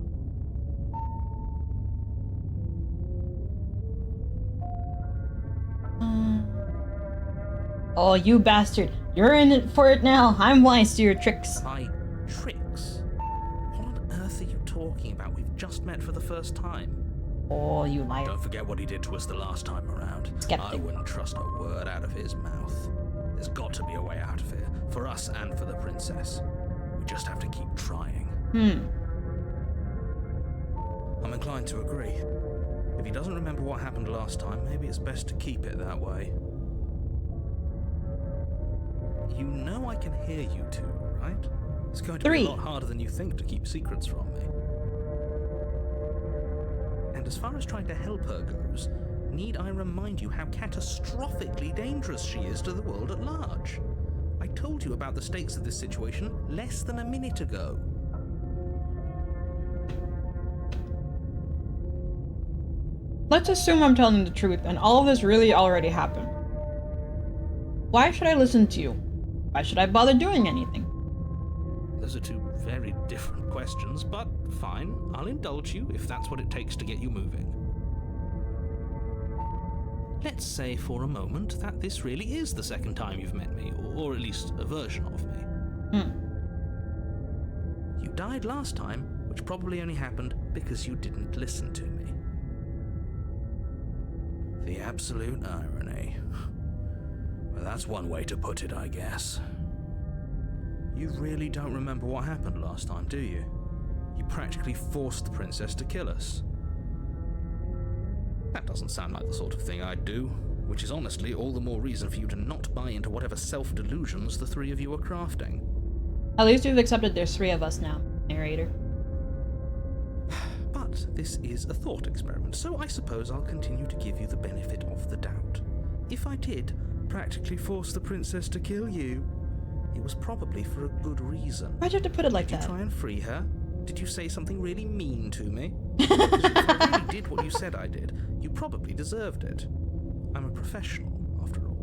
Oh, you bastard. You're in it for it now. I'm wise to your tricks. My tricks? What on earth are you talking about? We've just met for the first time. Oh, you liar. Don't forget what he did to us the last time around. Skeptic. I wouldn't trust a word out of his mouth. There's got to be a way out of here, for us and for the princess. We just have to keep trying. I'm inclined to agree. If he doesn't remember what happened last time, maybe it's best to keep it that way. You know I can hear you two, right? It's going to be a lot harder than you think to keep secrets from me. And as far as trying to help her goes, need I remind you how catastrophically dangerous she is to the world at large? I told you about the stakes of this situation less than a minute ago. Let's assume I'm telling the truth and all of this really already happened. Why should I listen to you? Why should I bother doing anything? Those are two very different questions, but fine, I'll indulge you if that's what it takes to get you moving. Let's say for a moment that this really is the second time you've met me, or at least a version of me. You died last time, which probably only happened because you didn't listen to me. The absolute irony. Well, that's one way to put it, I guess. You really don't remember what happened last time, do you? You practically forced the princess to kill us. That doesn't sound like the sort of thing I'd do, which is honestly all the more reason for you to not buy into whatever self-delusions the three of you are crafting. At least we've accepted there's 3 of us now, narrator. But this is a thought experiment, so I suppose I'll continue to give you the benefit of the doubt. If I did practically force the princess to kill you, it was probably for a good reason. Why'd you have to put it like that? Did you try and free her? Did you say something really mean to me? Because if I really did what you said I did, you probably deserved it. I'm a professional, after all.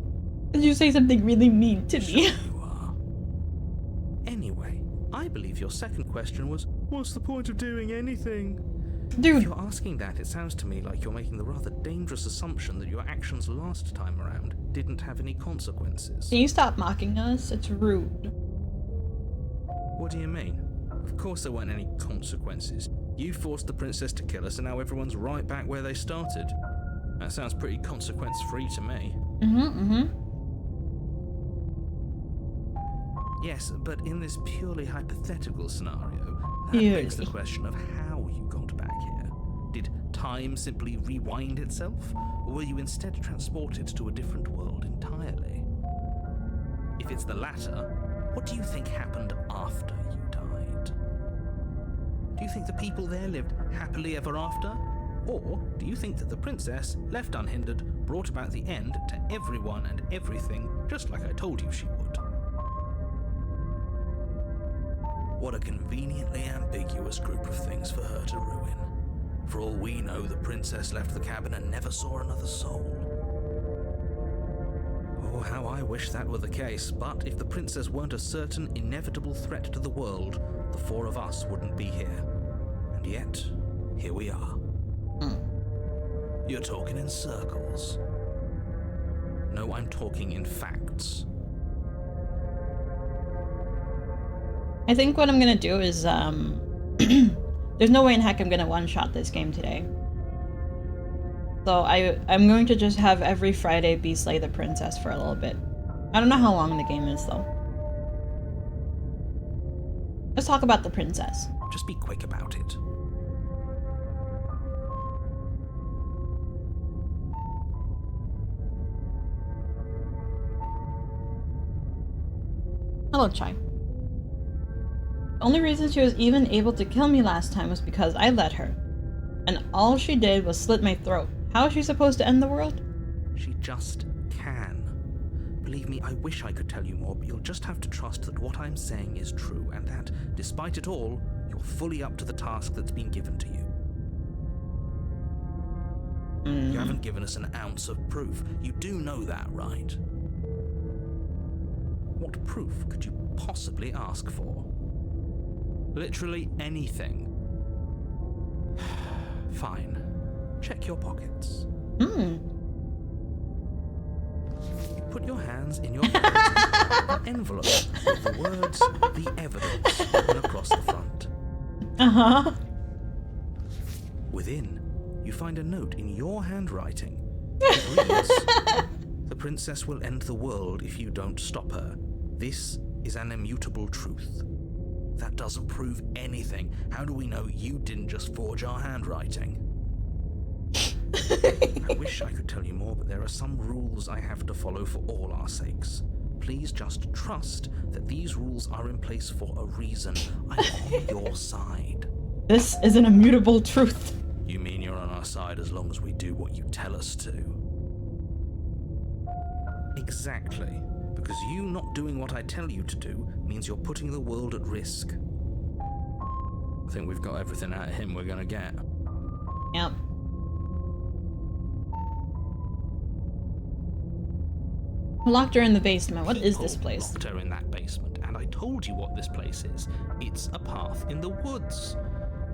Did you say something really mean to me? Sure you are. Anyway, I believe your second question was, what's the point of doing anything? Dude. If you're asking that, it sounds to me like you're making the rather dangerous assumption that your actions last time around didn't have any consequences. Can you stop mocking us? It's rude. What do you mean? Of course there weren't any consequences. You forced the princess to kill us and now everyone's right back where they started. That sounds pretty consequence-free to me. Yes, but in this purely hypothetical scenario, that begs the question of how you got back here. Did time simply rewind itself, or were you instead transported to a different world entirely? If it's the latter, what do you think happened after you died? Do you think the people there lived happily ever after? Or do you think that the princess, left unhindered, brought about the end to everyone and everything, just like I told you she would? What a conveniently ambiguous group of things for her to ruin. For all we know, the princess left the cabin and never saw another soul. Oh, how I wish that were the case, but if the princess weren't a certain, inevitable threat to the world, the 4 of us wouldn't be here. And yet, here we are. You're talking in circles. No, I'm talking in facts. I think what I'm gonna do is, there's no way in heck I'm gonna one-shot this game today. So I'm going to just have every Friday be Slay the Princess for a little bit. I don't know how long the game is, though. Let's talk about the princess. Just be quick about it. Hello, Chai. The only reason she was even able to kill me last time was because I let her. And all she did was slit my throat. How is she supposed to end the world? She just can. Believe me, I wish I could tell you more, but you'll just have to trust that what I'm saying is true, and that, despite it all, you're fully up to the task that's been given to you. You haven't given us an ounce of proof. You do know that, right? What proof could you possibly ask for? Literally anything. Fine. Check your pockets. You put your hands in your pockets, an envelope with the words, the evidence, written across the front. Within, you find a note in your handwriting. It reads, "The princess will end the world if you don't stop her. This is an immutable truth." That doesn't prove anything. How do we know you didn't just forge our handwriting? I wish I could tell you more, but there are some rules I have to follow for all our sakes. Please just trust that these rules are in place for a reason. I'm on your side. This is an immutable truth. You mean you're on our side as long as we do what you tell us to? Exactly. Because you not doing what I tell you to do means you're putting the world at risk. I think we've got everything out of him we're gonna get. Yep. Locked her in the basement. What is this People place? Locked her in that basement, and I told you what this place is. It's a path in the woods.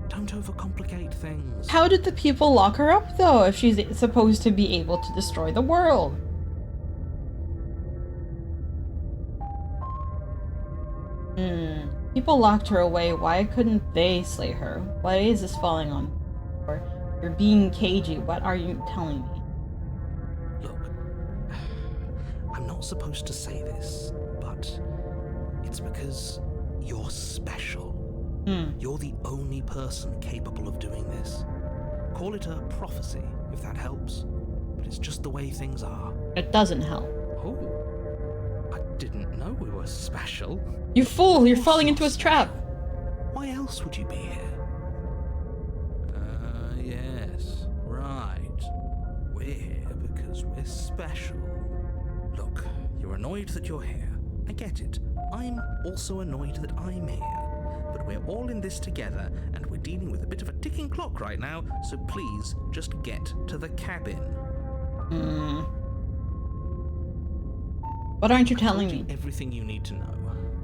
Don't overcomplicate things. How did the people lock her up, though, if she's supposed to be able to destroy the world? People locked her away. Why couldn't they slay her? Why is this falling on me? Or you're being cagey. What are you telling me? Look, I'm not supposed to say this, but it's because you're special. You're the only person capable of doing this. Call it a prophecy, if that helps. But it's just the way things are. It doesn't help. Oh, I didn't know we were special. You fool! You're falling into his trap! Why else would you be here? Yes, right. We're here because we're special. Look, you're annoyed that you're here. I get it. I'm also annoyed that I'm here. But we're all in this together, and we're dealing with a bit of a ticking clock right now, so please just get to the cabin. What aren't you telling me? Everything you need to know.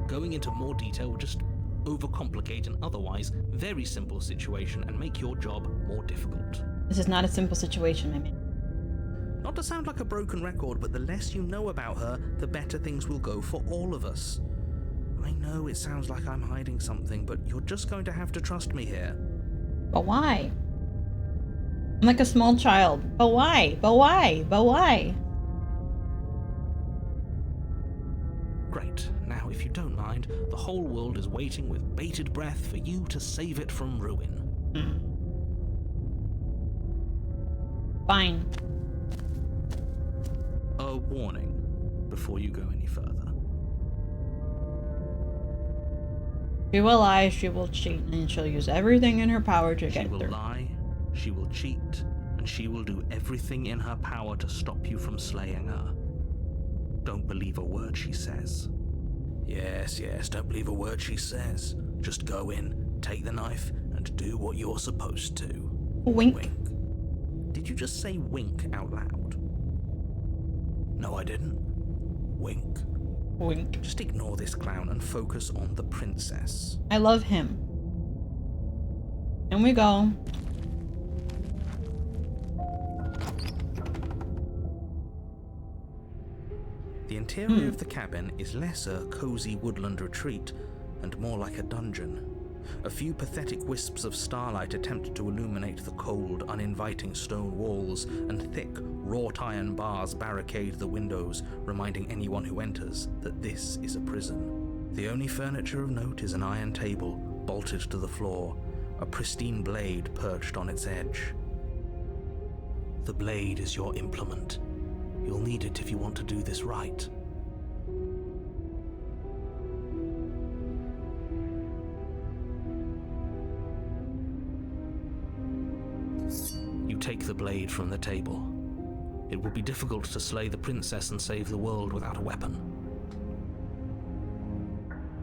Going into more detail would just overcomplicate an otherwise very simple situation and make your job more difficult. This is not a simple situation, my man. Not to sound like a broken record, but the less you know about her, the better things will go for all of us. I know it sounds like I'm hiding something, but you're just going to have to trust me here. But why? I'm like a small child. But why? But why? But why? Great. Now, if you don't mind, the whole world is waiting with bated breath for you to save it from ruin. Fine. A warning before you go any further. She will lie, she will cheat, and she'll use everything in her power to get She will through. lie, she will cheat, and she will do everything in her power to stop you from slaying her. Don't believe a word she says. Yes, don't believe a word she says. Just go in, take the knife, and do what you're supposed to. Wink. Wink. Did you just say wink out loud? No, I didn't. Wink. Wink. Just ignore this clown and focus on the princess. I love him. And we go. The interior of the cabin is less a cozy woodland retreat and more like a dungeon. A few pathetic wisps of starlight attempt to illuminate the cold, uninviting stone walls, and thick, wrought iron bars barricade the windows, reminding anyone who enters that this is a prison. The only furniture of note is an iron table, bolted to the floor, a pristine blade perched on its edge. The blade is your implement. You'll need it if you want to do this right. You take the blade from the table. It will be difficult to slay the princess and save the world without a weapon.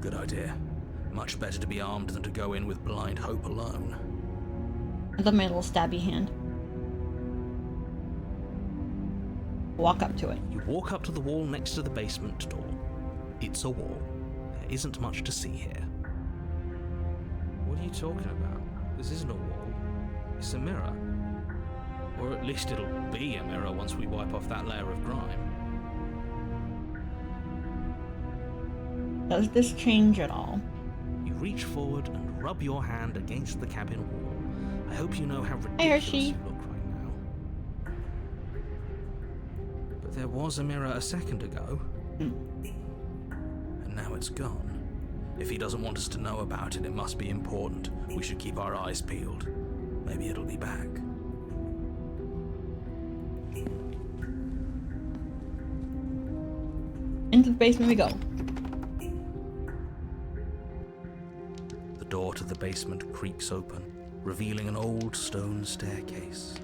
Good idea. Much better to be armed than to go in with blind hope alone. I love my little stabby hand. Walk up to it. You walk up to the wall next to the basement door. It's a wall. There isn't much to see here. What are you talking about? This isn't a wall. It's a mirror. Or at least it'll be a mirror once we wipe off that layer of grime. Does this change at all? You reach forward and rub your hand against the cabin wall. I hope you know how Hey, ridiculous Hershey. you look right now. But there was a mirror a second ago. And now it's gone. If he doesn't want us to know about it, it must be important. We should keep our eyes peeled. Maybe it'll be back. Into the basement we go. The door to the basement creaks open, revealing an old stone staircase.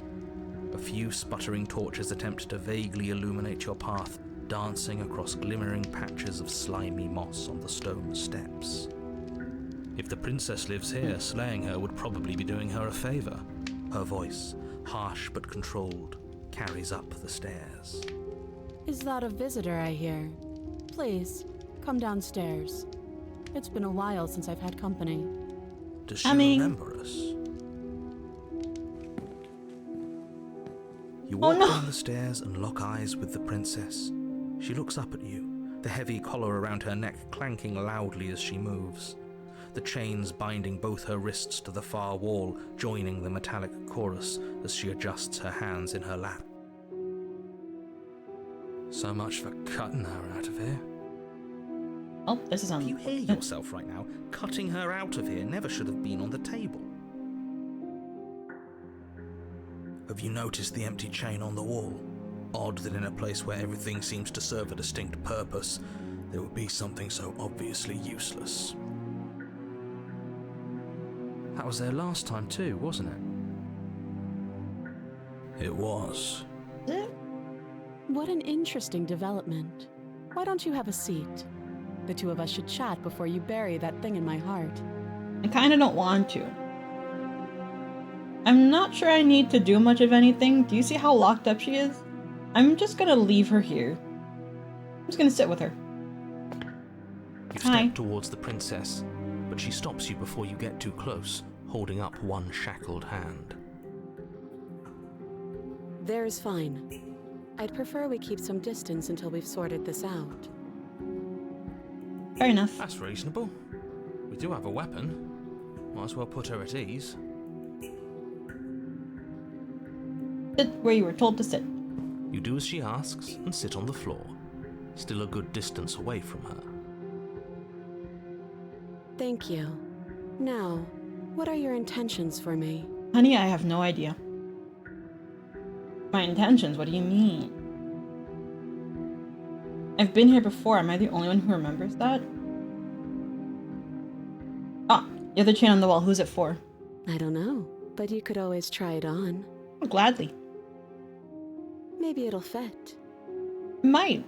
A few sputtering torches attempt to vaguely illuminate your path, dancing across glimmering patches of slimy moss on the stone steps. If the princess lives here, slaying her would probably be doing her a favor. Her voice, harsh but controlled, carries up the stairs. Is that a visitor I hear? Please, come downstairs. It's been a while since I've had company. Does she Coming. remember us? You Oh, walk no. down the stairs and lock eyes with the princess. She looks up at you, the heavy collar around her neck clanking loudly as she moves. The chains binding both her wrists to the far wall, joining the metallic chorus as she adjusts her hands in her lap. So much for cutting her out of here. Oh, this is Do on. you hear yourself right now? Cutting her out of here never should have been on the table. Have you noticed the empty chain on the wall? Odd that in a place where everything seems to serve a distinct purpose, there would be something so obviously useless. That was there last time too, wasn't it? It was. What an interesting development. Why don't you have a seat? The two of us should chat before you bury that thing in my heart. I kind of don't want to. I'm not sure I need to do much of anything. Do you see how locked up she is? I'm just gonna leave her here. I'm just gonna sit with her. You Hi. step towards the princess, but she stops you before you get too close, holding up one shackled hand. There's fine. I'd prefer we keep some distance until we've sorted this out. Fair enough. That's reasonable. We do have a weapon. Might as well put her at ease. Sit where you were told to sit. You do as she asks and sit on the floor, still a good distance away from her. Thank you. Now, what are your intentions for me? Honey, I have no idea. My intentions? What do you mean? I've been here before. Am I the only one who remembers that? Ah, the other chain on the wall. Who's it for? I don't know, but you could always try it on. Oh, gladly. Maybe it'll fit. Might.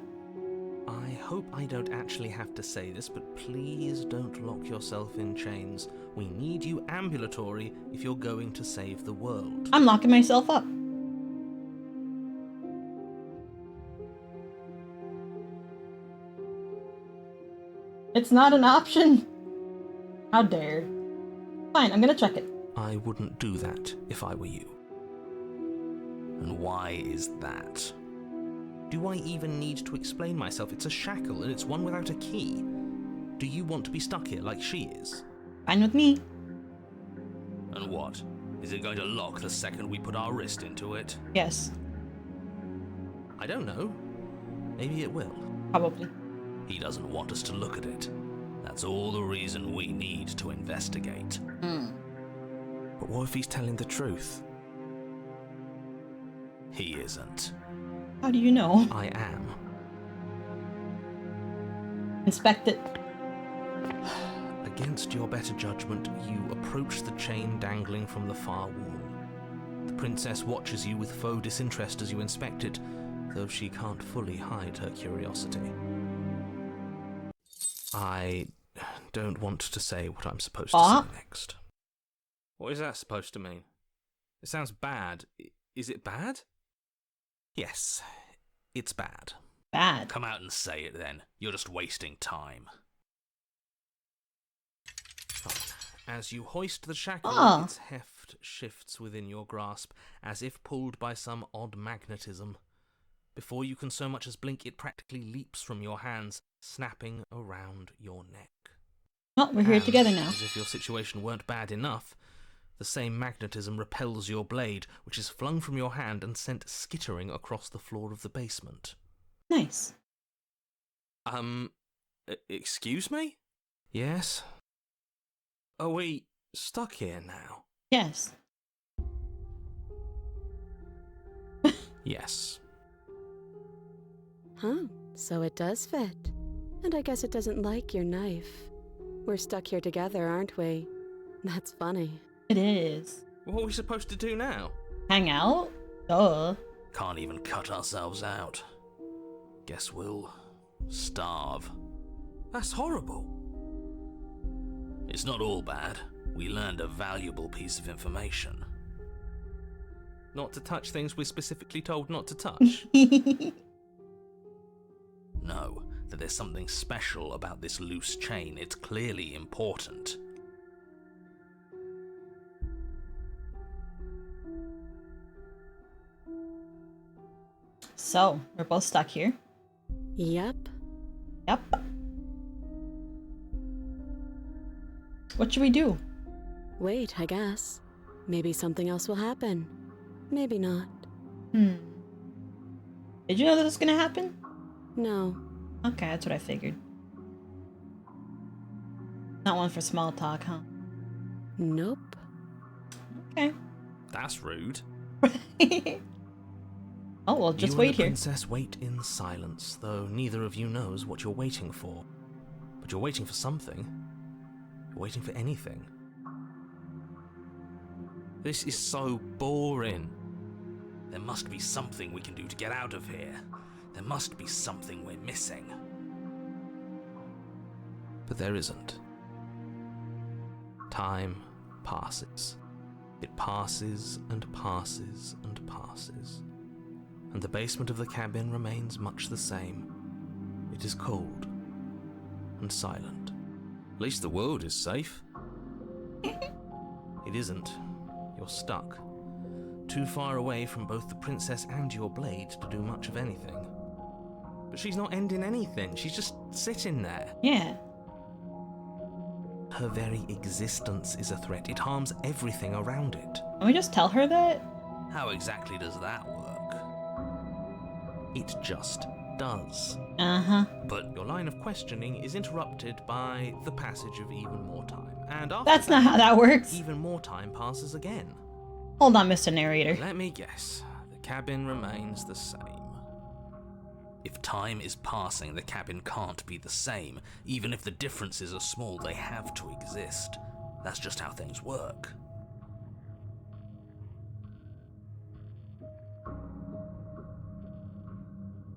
I hope I don't actually have to say this, but please don't lock yourself in chains. We need you ambulatory if you're going to save the world. I'm locking myself up. It's not an option. How dare. Fine, I'm gonna check it. I wouldn't do that if I were you. And why is that? Do I even need to explain myself? It's a shackle and it's one without a key. Do you want to be stuck here like she is? Fine with me. And what? Is it going to lock the second we put our wrist into it? Yes, I don't know. Maybe it will. probably. He doesn't want us to look at it. That's all the reason we need to investigate. But what if he's telling the truth? He isn't. How do you know? I am. Inspect it. Against your better judgment, you approach the chain dangling from the far wall. The princess watches you with faux disinterest as you inspect it, though she can't fully hide her curiosity. I don't want to say what I'm supposed to say next. What is that supposed to mean? It sounds bad. Is it bad? Yes, it's bad. Bad. Come out and say it then. You're just wasting time. As you hoist the shackle, its heft shifts within your grasp, as if pulled by some odd magnetism. Before you can so much as blink, it practically leaps from your hands, snapping around your neck. Well, we're here And, together now. as if your situation weren't bad enough, the same magnetism repels your blade, which is flung from your hand and sent skittering across the floor of the basement. Nice. Excuse me? Yes? Are we stuck here now? Yes. Yes. Huh, so it does fit. And I guess it doesn't like your knife. We're stuck here together, aren't we? That's funny. It is. What are we supposed to do now? Hang out? Duh. Can't even cut ourselves out. Guess we'll starve. That's horrible. It's not all bad. We learned a valuable piece of information. Not to touch things we're specifically told not to touch. know that there's something special about this loose chain. It's clearly important. So, we're both stuck here. Yep. Yep. What should we do? Wait, I guess. Maybe something else will happen. Maybe not. Did you know this was gonna happen? No. Okay, that's what I figured. Not one for small talk, huh? Nope. Okay. That's rude. Oh, well, just you wait and the here. princess wait in silence, though neither of you knows what you're waiting for. But you're waiting for something. You're waiting for anything. This is so boring. There must be something we can do to get out of here. There must be something we're missing. But there isn't. Time passes. It passes and passes and passes. And the basement of the cabin remains much the same. It is cold and silent. At least the world is safe. It isn't. You're stuck. Too far away from both the princess and your blade to do much of anything. But she's not ending anything. She's just sitting there. Yeah. Her very existence is a threat. It harms everything around it. Can we just tell her that? How exactly does that work? It just does. Uh-huh. But your line of questioning is interrupted by the passage of even more time. And after That's not how that works. even more time passes again. Hold on, Mr. Narrator. Let me guess. The cabin remains the same. If time is passing, the cabin can't be the same. Even if the differences are small, they have to exist. That's just how things work.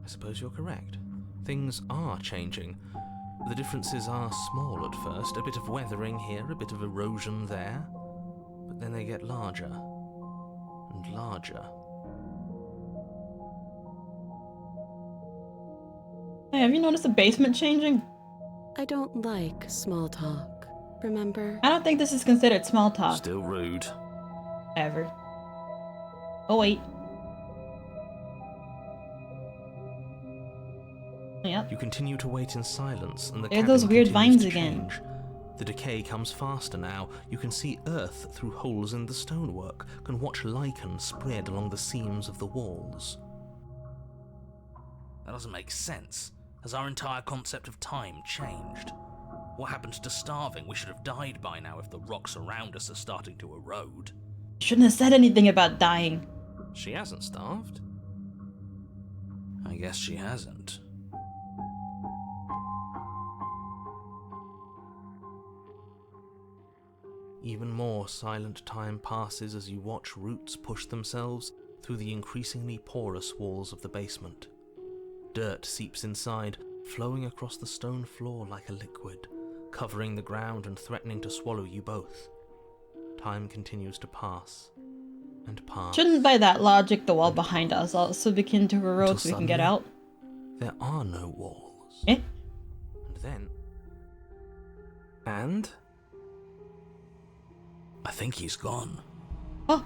I suppose you're correct. Things are changing. The differences are small at first. A bit of weathering here, a bit of erosion there. But then they get larger and larger. Hey, have you noticed the basement changing? I don't like small talk, remember? I don't think this is considered small talk. Still rude. Ever. Oh, wait. Yep. You continue to wait in silence, and the There are cabin those weird continues vines to again. change. The decay comes faster now. You can see earth through holes in the stonework, can watch lichen spread along the seams of the walls. That doesn't make sense. Has our entire concept of time changed? What happened to starving? We should have died by now if the rocks around us are starting to erode. Shouldn't have said anything about dying. She hasn't starved. I guess she hasn't. Even more silent time passes as you watch roots push themselves through the increasingly porous walls of the basement. Dirt seeps inside, flowing across the stone floor like a liquid, covering the ground and threatening to swallow you both. Time continues to pass and pass. Shouldn't by that logic the wall behind us also begin to erode Until so we can get out? There are no walls. Eh? And then... And... I think he's gone. Oh,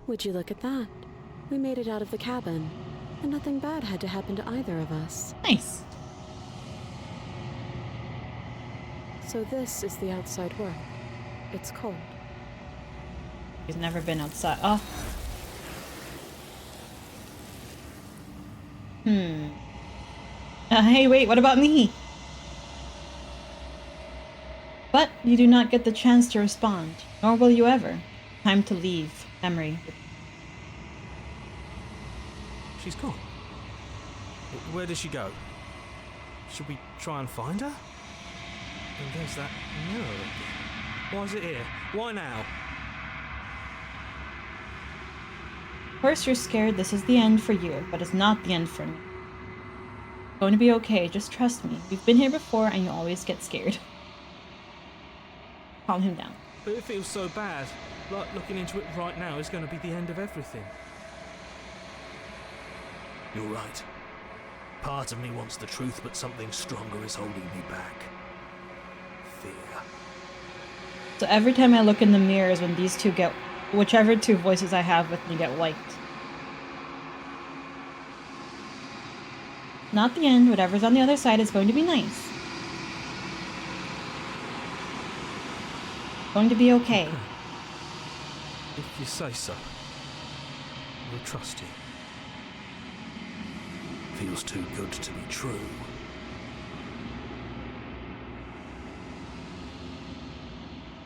Would you look at that? We made it out of the cabin, and nothing bad had to happen to either of us. nice. So this is the outside world. It's cold. He's never been outside. Oh. Hey, wait, what about me? But you do not get the chance to respond, nor will you ever. Time to leave. Memory. She's gone. Where did she go? Should we try and find her? And there's that mirror again. Why is it here? Why now? Of course you're scared this is the end for you, but it's not the end for me. It's going to be okay, just trust me. We've been here before and you always get scared. Calm him down. But it feels so bad. Like looking into it right now is going to be the end of everything. You're right. Part of me wants the truth, but something stronger is holding me back. Fear. So every time I look in the mirror is when these two get, whichever two voices I have with me get wiped. Not the end, whatever's on the other side is going to be nice. Going to be okay. If you say so, we'll trust you. Feels too good to be true.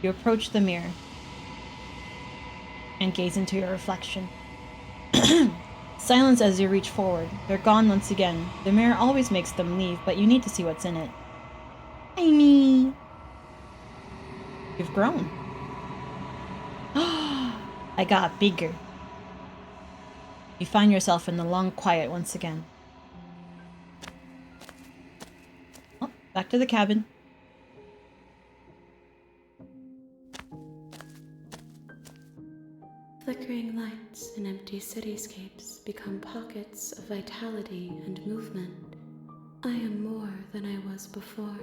You approach the mirror and gaze into your reflection. Silence as you reach forward. They're gone once again. The mirror always makes them leave, but you need to see what's in it. Amy! You've grown. I got bigger. You find yourself in the long quiet once again. Oh, back to the cabin. Flickering lights in empty cityscapes become pockets of vitality and movement. I am more than I was before.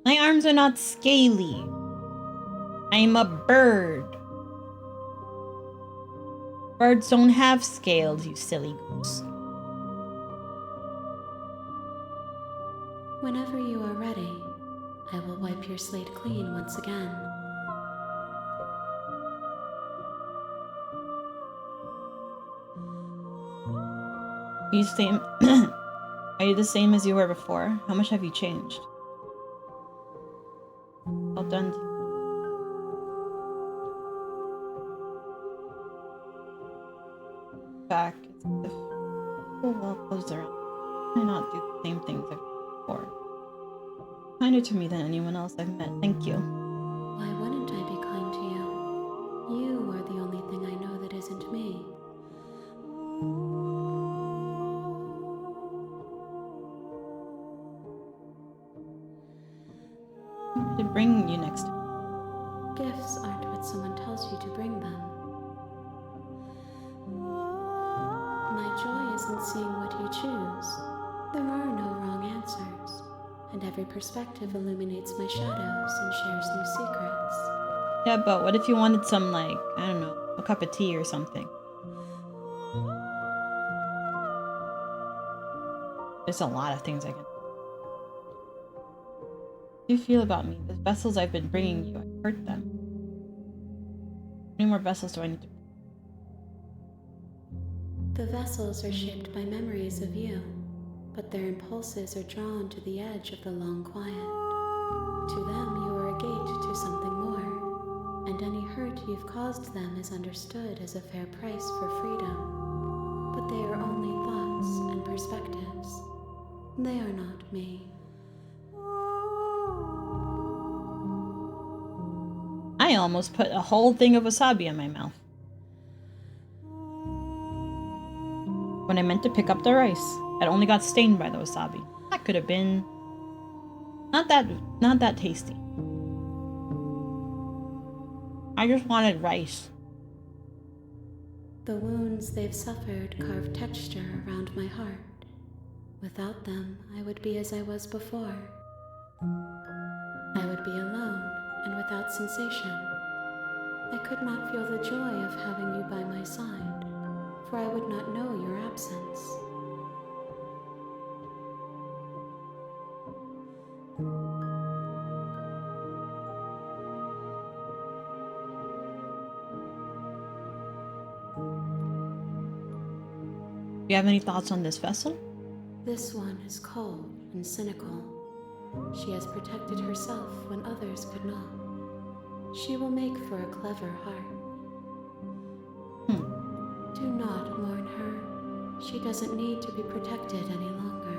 My arms are not scaly. I'm a bird. Birds don't have scales, you silly goose. Whenever you are ready, I will wipe your slate clean once again. You same Are you the same as you were before? How much have you changed? Well done. Back. It's as if oh well closed around. Why not do the same things I've done before? Kinder to me than anyone else I've met. Thank you. Why wouldn't I be kind to you? You are the only thing I know that isn't me. To bring you next time. Gifts aren't what someone tells you to bring them. My joy isn't seeing what you choose. There are no wrong answers, and every perspective illuminates my shadows and shares new secrets. Yeah, but what if you wanted some, like, I don't know, a cup of tea or something? There's a lot of things I can. How do you feel about me? The vessels I've been bringing you, I hurt them. How many more vessels do I need to? The vessels are shaped by memories of you, but their impulses are drawn to the edge of the long quiet. To them, you are a gate to something more, and any hurt you've caused them is understood as a fair price for freedom. But they are only thoughts and perspectives. They are not me. I almost put a whole thing of wasabi in my mouth. When I meant to pick up the rice, it only got stained by the wasabi. That could have been not that tasty. I just wanted rice. The wounds they've suffered carve texture around my heart. Without them, I would be as I was before. I would be alone and without sensation. I could not feel the joy of having you by my side, for I would not know your absence. Do you have any thoughts on this vessel? This one is cold and cynical. She has protected herself when others could not. She will make for a clever heart. Do not mourn her. She doesn't need to be protected any longer.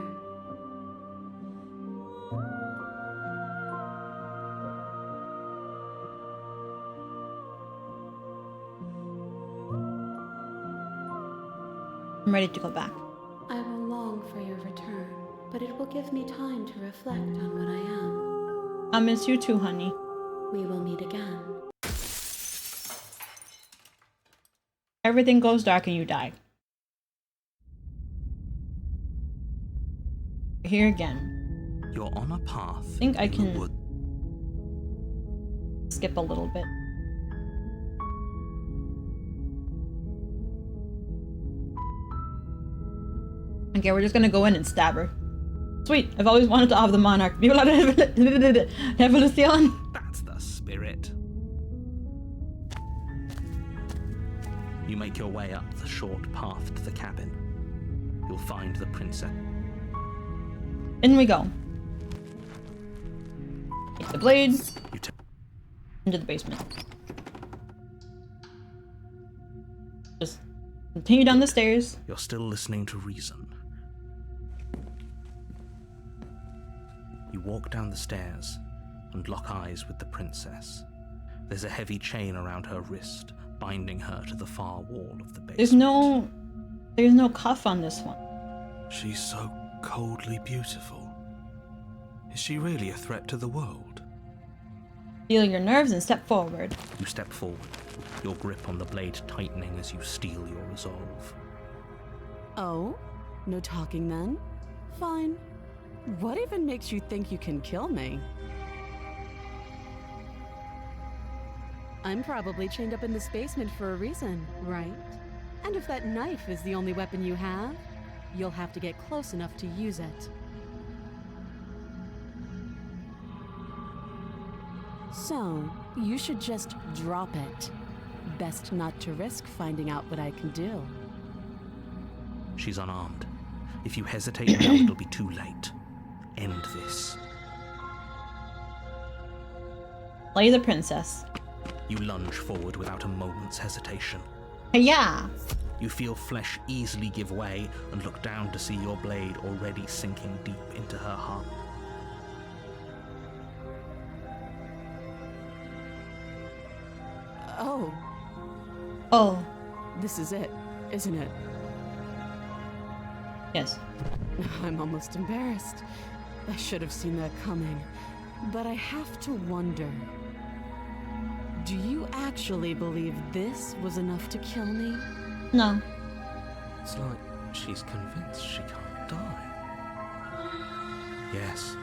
I'm ready to go back. I will long for your return, but it will give me time to reflect on what I am. I miss you too, honey. We will meet again. Everything goes dark and you die. here again. You're on a path. I think I in the can wood. skip a little bit. Okay, we're just gonna go in and stab her. Sweet, I've always wanted to have the monarch. Viva la revolución! That's the spirit. You make your way up the short path to the cabin. You'll find the princess. In we go. Take the blades. You Into the basement. Just continue down the stairs. You're still listening to reason. You walk down the stairs and lock eyes with the princess. There's a heavy chain around her wrist, binding her to the far wall of the basement. There's no cuff on this one. She's so coldly beautiful. Is she really a threat to the world? Feel your nerves and step forward. You step forward, your grip on the blade tightening as you steel your resolve. Oh? No talking then? Fine. What even makes you think you can kill me? I'm probably chained up in this basement for a reason, right? And if that knife is the only weapon you have, you'll have to get close enough to use it. So, you should just drop it. Best not to risk finding out what I can do. She's unarmed. If you hesitate now, it'll be too late. End this. Play the princess. You lunge forward without a moment's hesitation. Yeah. You feel flesh easily give way and look down to see your blade already sinking deep into her heart. Oh. Oh. This is it, isn't it? Yes. I'm almost embarrassed. I should have seen that coming. But I have to wonder. Do you actually believe this was enough to kill me? No. It's like she's convinced she can't die. Yes,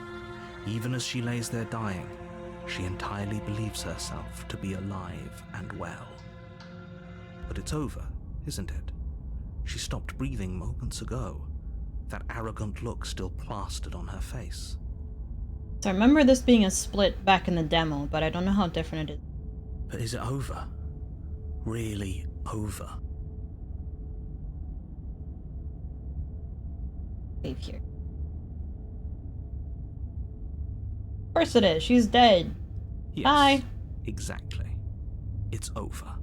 even as she lays there dying, she entirely believes herself to be alive and well. But it's over, isn't it? She stopped breathing moments ago. That arrogant look still plastered on her face. So I remember this being a split back in the demo, but I don't know how different it is. But is it over? Really over? Save here. Of course it is. She's dead. Yes, Bye. exactly. It's over.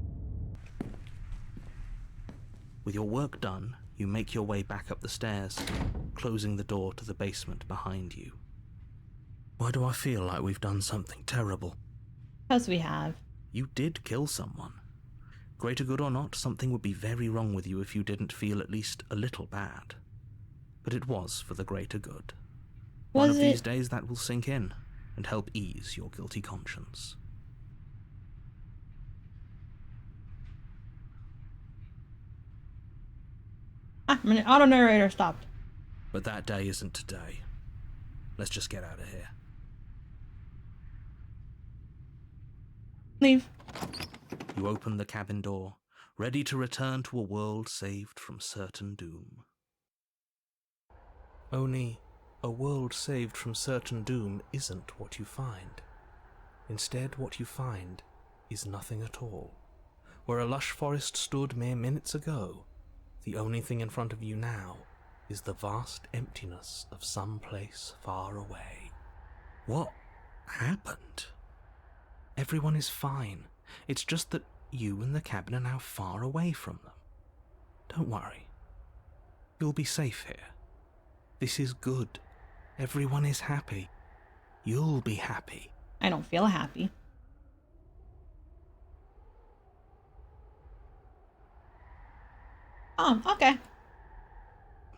With your work done, you make your way back up the stairs, closing the door to the basement behind you. Why do I feel like we've done something terrible? Because we have. You did kill someone. Greater good or not, something would be very wrong with you if you didn't feel at least a little bad. But it was for the greater good. One of these days that will sink in and help ease your guilty conscience. Ah, my auto narrator stopped. But that day isn't today. Let's just get out of here. Leave. You open the cabin door, ready to return to a world saved from certain doom. Only, a world saved from certain doom isn't what you find. Instead, what you find is nothing at all. Where a lush forest stood mere minutes ago, the only thing in front of you now is the vast emptiness of some place far away. What happened? Everyone is fine. It's just that you and the cabin are now far away from them. Don't worry. You'll be safe here. This is good. Everyone is happy. You'll be happy. I don't feel happy. Oh, okay. I'm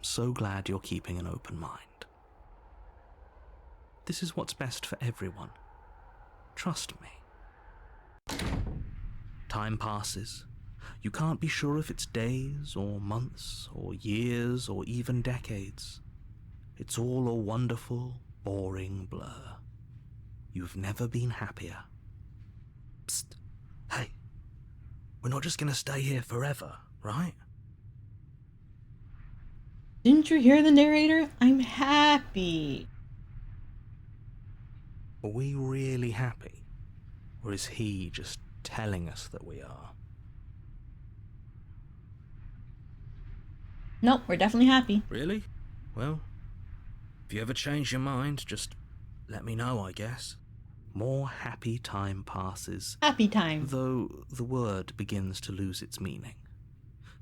so glad you're keeping an open mind. This is what's best for everyone. Trust me. Time passes. You can't be sure if it's days or months or years or even decades. It's all a wonderful, boring blur. You've never been happier. Psst. Hey, we're not just gonna stay here forever, right? Didn't you hear the narrator? I'm happy. Are we really happy? Or is he just telling us that we are? Nope, we're definitely happy. Really? Well, if you ever change your mind, just let me know, I guess. More happy time passes, Happy time. though the word begins to lose its meaning.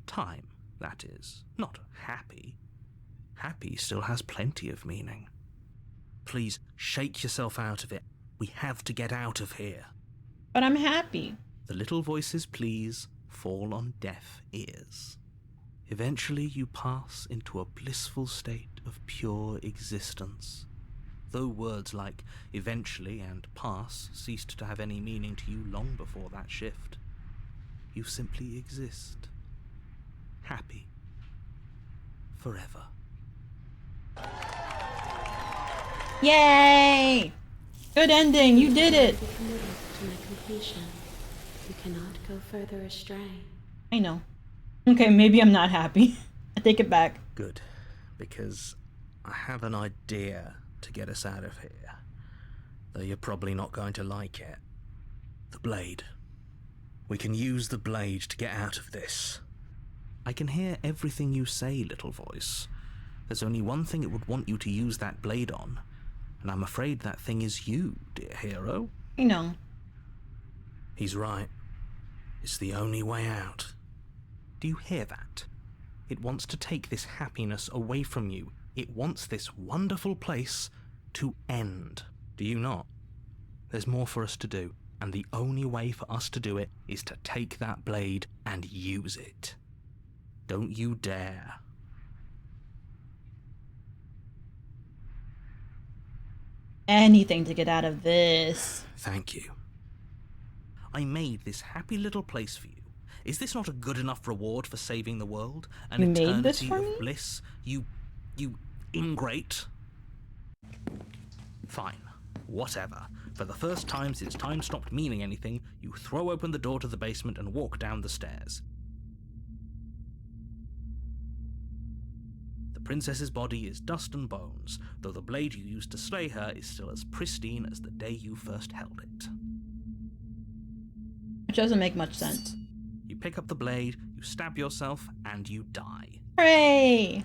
Time, that is, not happy. Happy still has plenty of meaning. Please, shake yourself out of it. We have to get out of here. But I'm happy. The little voices' pleas fall on deaf ears. Eventually you pass into a blissful state of pure existence. Though words like eventually and pass ceased to have any meaning to you long before that shift, you simply exist. Happy. Forever. Yay! Good ending, you did it! Be committed to my completion. You cannot go further astray. I know. Okay, maybe I'm not happy. I take it back. Good, because I have an idea to get us out of here, though you're probably not going to like it. The blade. We can use the blade to get out of this. I can hear everything you say, little voice. There's only one thing it would want you to use that blade on, and I'm afraid that thing is you, dear hero. I know. He's right. It's the only way out. Do you hear that? It wants to take this happiness away from you. It wants this wonderful place to end. Do you not? There's more for us to do, and the only way for us to do it is to take that blade and use it. Don't you dare. Anything to get out of this. Thank you. I made this happy little place for you. Is this not a good enough reward for saving the world? An You made this eternity for of me? bliss? You ingrate? Fine. Whatever. For the first time since time stopped meaning anything, you throw open the door to the basement and walk down the stairs. The princess's body is dust and bones, though the blade you used to slay her is still as pristine as the day you first held it. Which doesn't make much sense. You pick up the blade, you stab yourself, and you die. Hooray!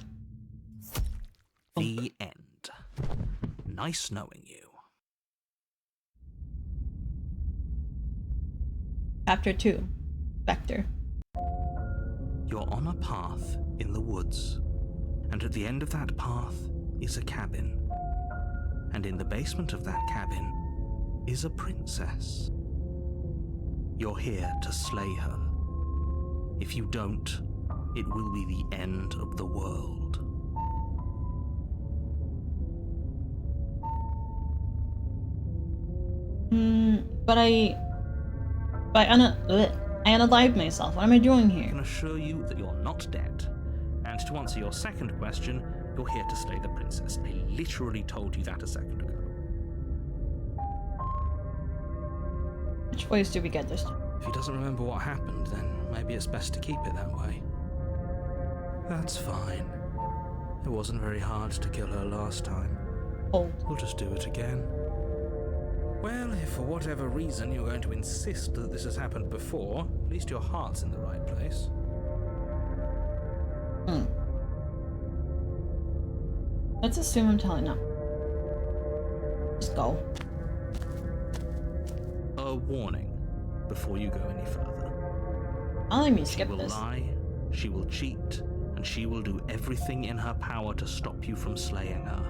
The end. Nice knowing you. Chapter 2. Vector. You're on a path in the woods, and at the end of that path is a cabin. And in the basement of that cabin is a princess. You're here to slay her. If you don't, it will be the end of the world. But I unalived myself. What am I doing I here? can assure you that you're not dead. And to answer your second question, you're here to slay the princess. I literally told you that a second ago. Which voice did we get this time? If he doesn't remember what happened, then maybe it's best to keep it that way. That's fine. It wasn't very hard to kill her last time. Oh. We'll just do it again. Well, if for whatever reason you're going to insist that this has happened before, at least your heart's in the right place. Let's assume I'm telling no. Just go. A warning before you go any further. I'll let me She skip will this. lie, she will cheat, and she will do everything in her power to stop you from slaying her.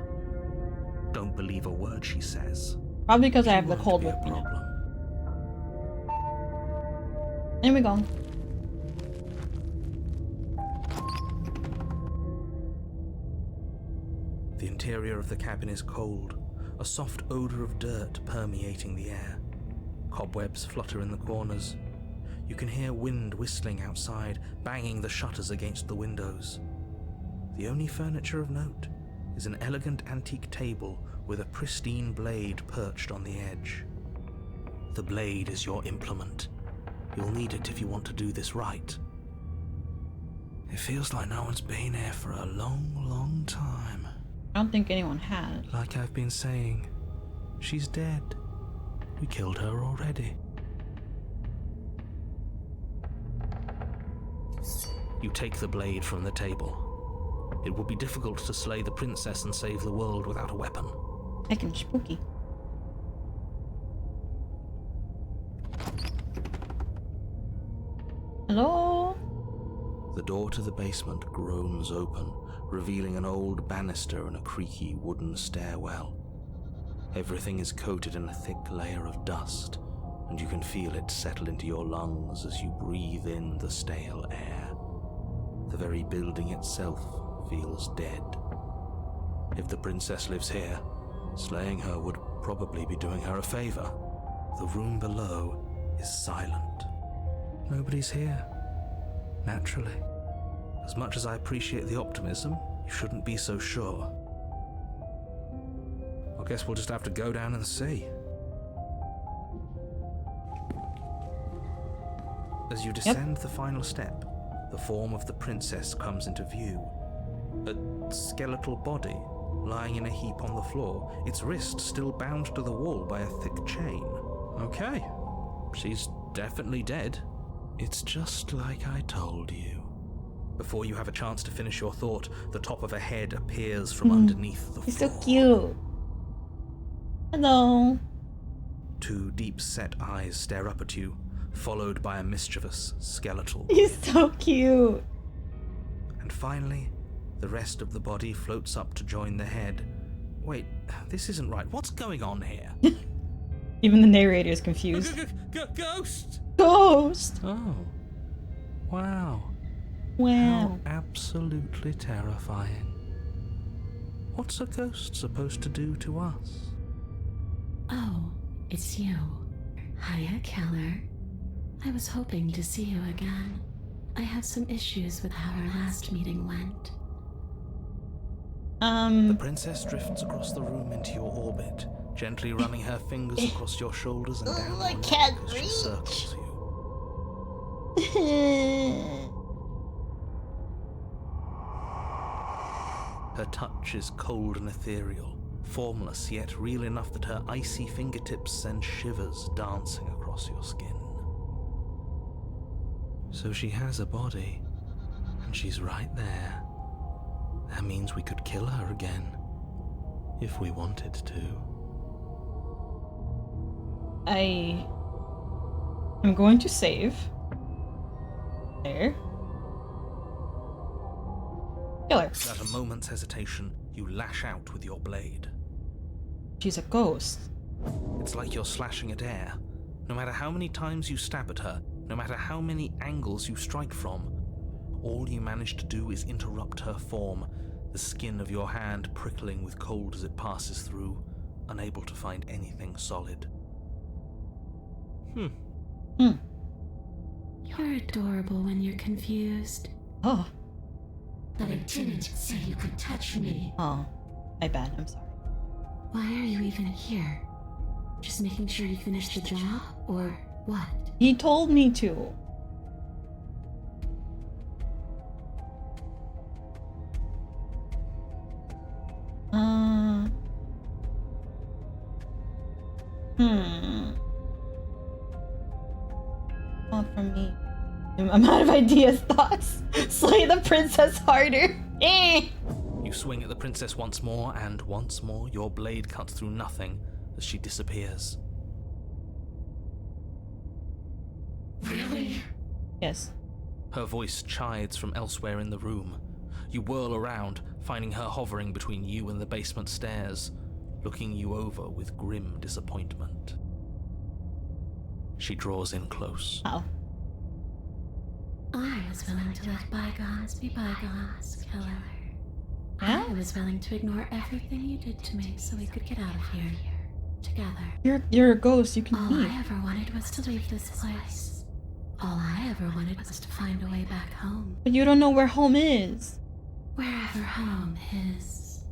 Don't believe a word she says. Probably because I She have the won't cold be a with me now. problem. There we go. The interior of the cabin is cold, a soft odor of dirt permeating the air. Cobwebs flutter in the corners. You can hear wind whistling outside, banging the shutters against the windows. The only furniture of note is an elegant antique table with a pristine blade perched on the edge. The blade is your implement. You'll need it if you want to do this right. It feels like no one's been here for a long, long time. I don't think anyone had. Like I've been saying, she's dead. We killed her already. You take the blade from the table. It would be difficult to slay the princess and save the world without a weapon. Heckin' spooky. Hello? The door to the basement groans open, revealing an old banister and a creaky wooden stairwell. Everything is coated in a thick layer of dust, and you can feel it settle into your lungs as you breathe in the stale air. The very building itself feels dead. If the princess lives here, slaying her would probably be doing her a favor. The room below is silent. Nobody's here. Naturally. As much as I appreciate the optimism, you shouldn't be so sure. I guess we'll just have to go down and see. As you descend the final step, the form of the princess comes into view. A skeletal body, lying in a heap on the floor, its wrist still bound to the wall by a thick chain. Okay, she's definitely dead. It's just like I told you. Before you have a chance to finish your thought, the top of a head appears from underneath the He's floor. so cute. Hello. Two deep-set eyes stare up at you, followed by a mischievous skeletal. He's so cute. And finally, the rest of the body floats up to join the head. Wait, this isn't right. What's going on here? Even the narrator is confused. Ghost! Ghost! Oh. Wow. Wow. How absolutely terrifying. What's a ghost supposed to do to us? Oh, it's you. Hiya, Keller. I was hoping to see you again. I have some issues with how our last meeting went. The princess drifts across the room into your orbit, gently running her fingers across your shoulders and down I your can't neck as she reach. circles you. Her touch is cold and ethereal, formless yet real enough that her icy fingertips send shivers dancing across your skin. So she has a body, and she's right there. That means we could kill her again, if we wanted to. I'm going to save. There. Kill her. Without a moment's hesitation, you lash out with your blade. She's a ghost. It's like you're slashing at air. No matter how many times you stab at her, no matter how many angles you strike from, all you manage to do is interrupt her form, the skin of your hand prickling with cold as it passes through, unable to find anything solid. You're adorable when you're confused. Oh. But I didn't say you could touch me. Oh. My bad. I'm sorry. Why are you even here? Just making sure you finish the job, or what? He told me to. Not from me. I'm out of ideas. Thoughts. Slay the princess harder. You swing at the princess once more, and once more your blade cuts through nothing as she disappears. Really? Yes. Her voice chides from elsewhere in the room. You whirl around, finding her hovering between you and the basement stairs, looking you over with grim disappointment. She draws in close. Oh. I was willing to let bygones be bygones, Keller. Yeah? I was willing to ignore everything you did to me so we could get out of here together. You're a ghost. You can All leave. I ever wanted was to leave this place. All I ever wanted was to find a way back home. But you don't know where home is. Wherever home is.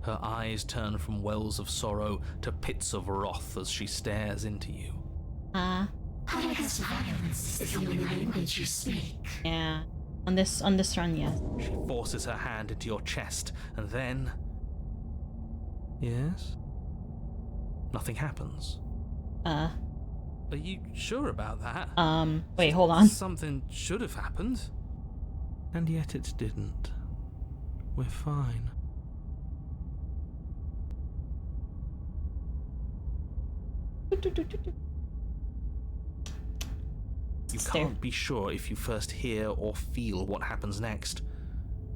Her eyes turn from wells of sorrow to pits of wrath as she stares into you. Paragus violence is the only language you speak. Yeah. On this run, yes. She forces her hand into your chest, and then... Yes? Nothing happens. Are you sure about that? Wait, hold on. Something should have happened. And yet it didn't. We're fine. You can't be sure if you first hear or feel what happens next,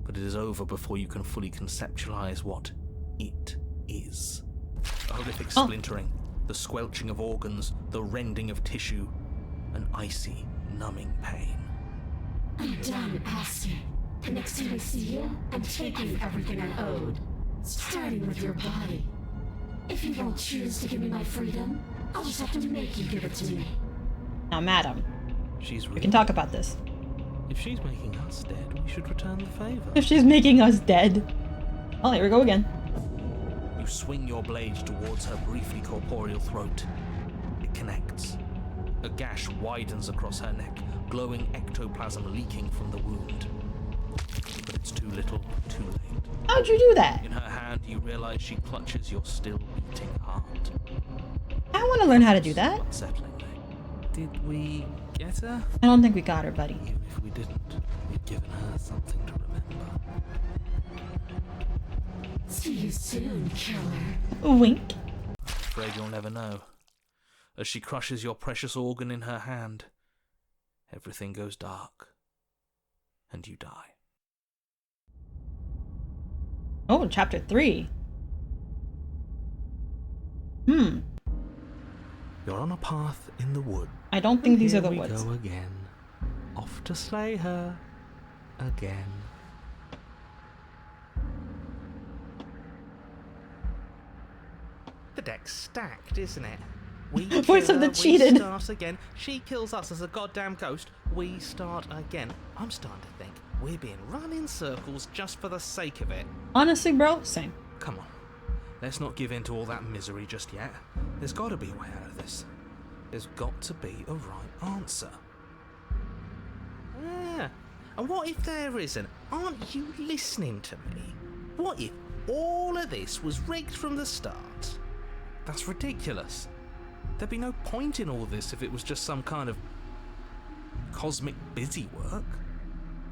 but it is over before you can fully conceptualize what it is. A horrific splintering, the squelching of organs, the rending of tissue, an icy, numbing pain. I'm done asking. The next time I see you, I'm taking everything I owed, starting with your body. If you won't choose to give me my freedom, I'll just have to make you give it to me. Now, madam, She's we can talk about this. If she's making us dead, we should return the favor. If she's making us dead. Oh, here we go again. You swing your blade towards her briefly corporeal throat. It connects. A gash widens across her neck, glowing ectoplasm leaking from the wound. But it's too little, too late. How'd you do that? In her hand, you realize she clutches your still beating heart. I want to learn how to do that. Unsettlingly. Did we get her? I don't think we got her, buddy. Even if we didn't, we'd given her something to remember. See you soon, killer. Wink. Afraid you'll never know. As she crushes your precious organ in her hand, everything goes dark, and you die. Oh, chapter 3. You're on a path in the wood. I don't think these are the Here woods. we go again. Off to slay her. Again. The deck's stacked, isn't it? We Voice kill of the her, cheated. We start again. She kills us as a goddamn ghost. We start again. I'm starting to think we're being run in circles just for the sake of it. Honestly, bro, same. Come on. Let's not give in to all that misery just yet. There's got to be a way out of this. There's got to be a right answer. Yeah. And what if there isn't? Aren't you listening to me? What if all of this was rigged from the start? That's ridiculous. There'd be no point in all this if it was just some kind of cosmic busy work.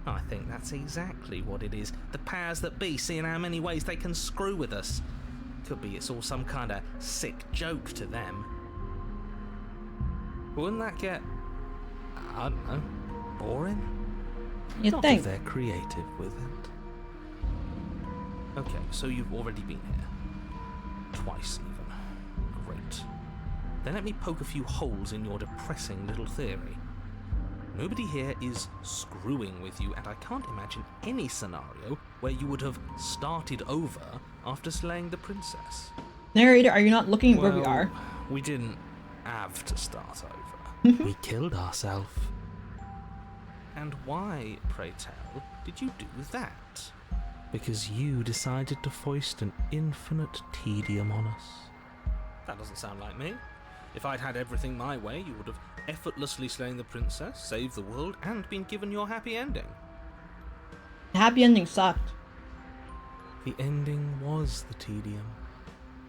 I think that's exactly what it is. The powers that be seeing how many ways they can screw with us. Could be it's all some kind of sick joke to them. Wouldn't that get, I don't know, boring? You'd Not think. if they're creative with it. Okay, so you've already been here. Twice even. Great. Then let me poke a few holes in your depressing little theory. Nobody here is screwing with you, and I can't imagine any scenario where you would have started over after slaying the princess. Narrator, are you not looking at where we are? We didn't have to start over. We killed ourselves. And why, pray tell, did you do that? Because you decided to foist an infinite tedium on us. That doesn't sound like me. If I'd had everything my way, you would have effortlessly slain the princess, saved the world, and been given your happy ending. The happy ending sucked. The ending was the tedium.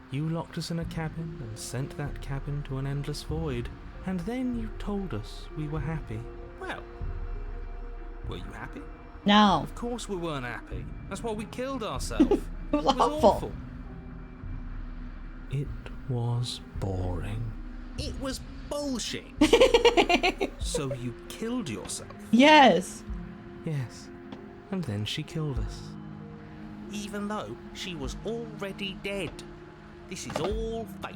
You locked us in a cabin and sent that cabin to an endless void, and then you told us we were happy. Well, were you happy? No. Of course we weren't happy. That's why we killed ourselves. It was awful. It was boring. It was bullshit. So you killed yourself? Yes. Yes. And then she killed us. Even though she was already dead. This is all fake.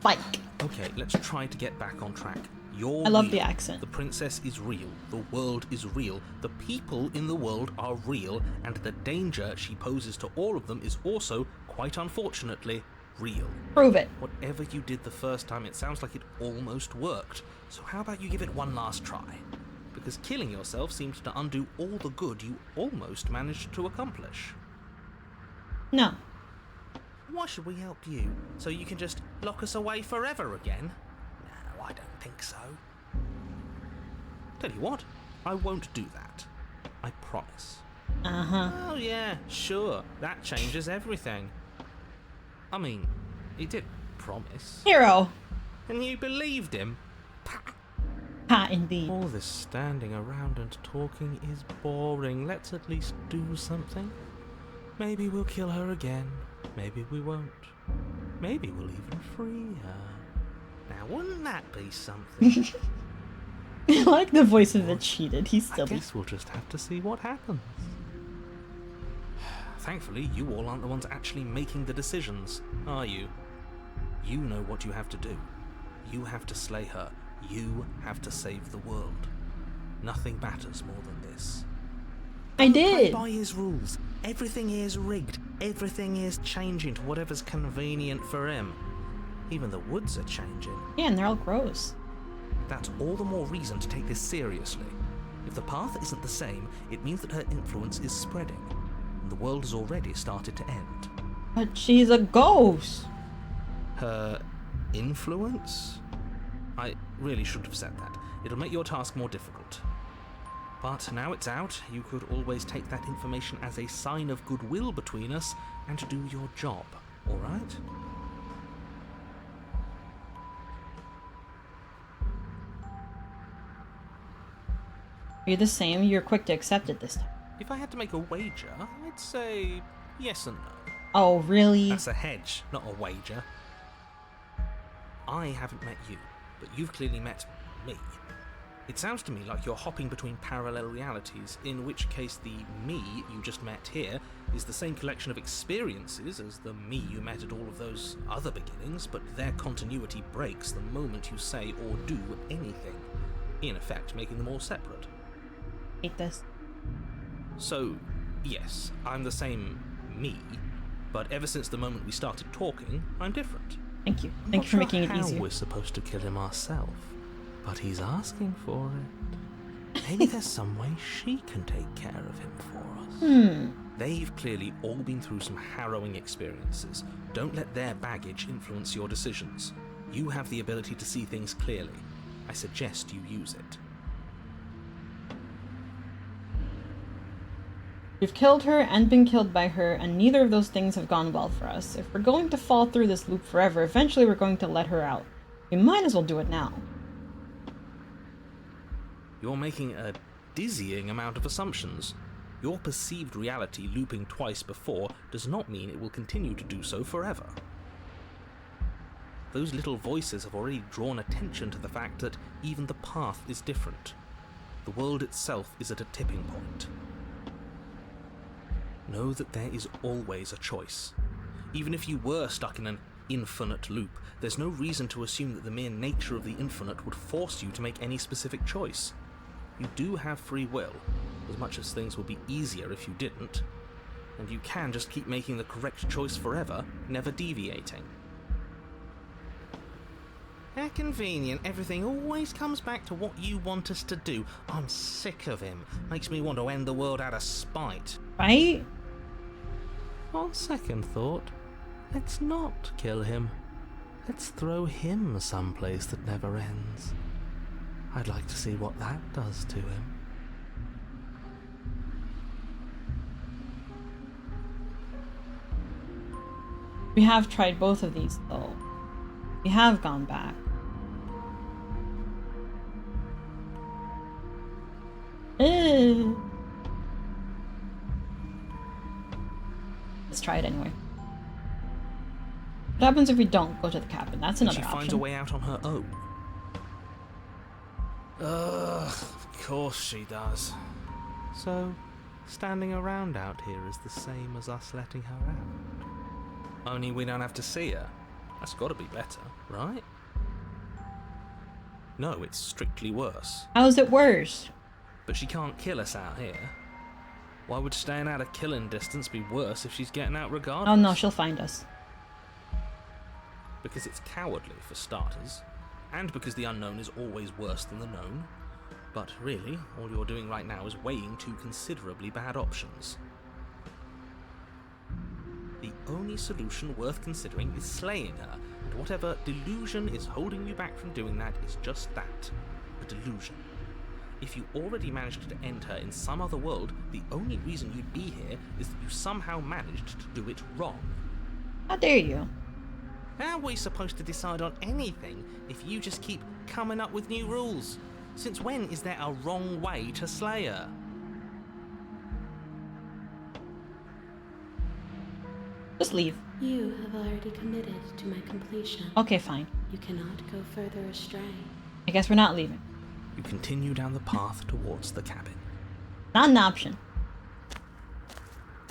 Fake. Okay, let's try to get back on track. You're I love real. the accent. The princess is real. The world is real. The people in the world are real. And the danger she poses to all of them is also, quite unfortunately, real. Prove it. Whatever you did the first time, it sounds like it almost worked. So how about you give it one last try? Because killing yourself seems to undo all the good you almost managed to accomplish. No. Why should we help you? So you can just lock us away forever again? No, I don't think so. Tell you what, I won't do that. I promise. Uh-huh. Oh yeah, sure. That changes everything. I mean, he did promise. Hero. And you believed him? Ha, indeed. All this standing around and talking is boring. Let's at least do something. Maybe we'll kill her again. Maybe we won't. Maybe we'll even free her. Now, wouldn't that be something? I like the voice of the cheated. He's I still. guess we'll just have to see what happens. Thankfully, you all aren't the ones actually making the decisions, are you? You know what you have to do. You have to slay her. You have to save the world. Nothing matters more than this. I did. Play by his rules. Everything is rigged. Everything is changing to whatever's convenient for him. Even the woods are changing. Yeah, and they're all gross. That's all the more reason to take this seriously. If the path isn't the same, it means that her influence is spreading, and the world has already started to end. But she's a ghost. Her influence? I really shouldn't have said that. It'll make your task more difficult. But now it's out, you could always take that information as a sign of goodwill between us and do your job, alright? You're the same. You're quick to accept it this time. If I had to make a wager, I'd say yes and no. Oh, really? That's a hedge, not a wager. I haven't met you, but you've clearly met me. It sounds to me like you're hopping between parallel realities, in which case the me you just met here is the same collection of experiences as the me you met at all of those other beginnings, but their continuity breaks the moment you say or do anything, in effect making them all separate. Hate this. So, yes, I'm the same me, but ever since the moment we started talking, I'm different. Thank you. I'm Thank not you for sure making it how easier. we're supposed to kill him ourselves, but he's asking for it. Maybe there's some way she can take care of him for us. They've clearly all been through some harrowing experiences. Don't let their baggage influence your decisions. You have the ability to see things clearly. I suggest you use it. We've killed her and been killed by her, and neither of those things have gone well for us. If we're going to fall through this loop forever, eventually we're going to let her out. We might as well do it now. You're making a dizzying amount of assumptions. Your perceived reality looping twice before does not mean it will continue to do so forever. Those little voices have already drawn attention to the fact that even the path is different. The world itself is at a tipping point. Know that there is always a choice. Even if you were stuck in an infinite loop, there's no reason to assume that the mere nature of the infinite would force you to make any specific choice. You do have free will, as much as things would be easier if you didn't, and you can just keep making the correct choice forever, never deviating. How convenient, everything always comes back to what you want us to do. I'm sick of him. Makes me want to end the world out of spite. Right? On second thought, let's not kill him. Let's throw him someplace that never ends. I'd like to see what that does to him. We have tried both of these, though. We have gone back. Ew. Let's try it anyway. What happens if we don't go to the cabin? That's another She option. finds a way out on her own. Ugh, of course she does. So, standing around out here is the same as us letting her out. Only we don't have to see her. That's gotta be better, right? No, it's strictly worse. How's it worse? But she can't kill us out here. Why would staying out of killing distance be worse if she's getting out regardless? Oh no, she'll find us. Because it's cowardly, for starters, and because the unknown is always worse than the known. But really, all you're doing right now is weighing two considerably bad options. The only solution worth considering is slaying her, and whatever delusion is holding you back from doing that is just that, a delusion. If you already managed to end her in some other world, the only reason you'd be here is that you somehow managed to do it wrong. How dare you? How are we supposed to decide on anything if you just keep coming up with new rules? Since when is there a wrong way to slay her? Just leave. You have already committed to my completion. Okay, fine. You cannot go further astray. I guess we're not leaving. You continue down the path towards the cabin. Not an option.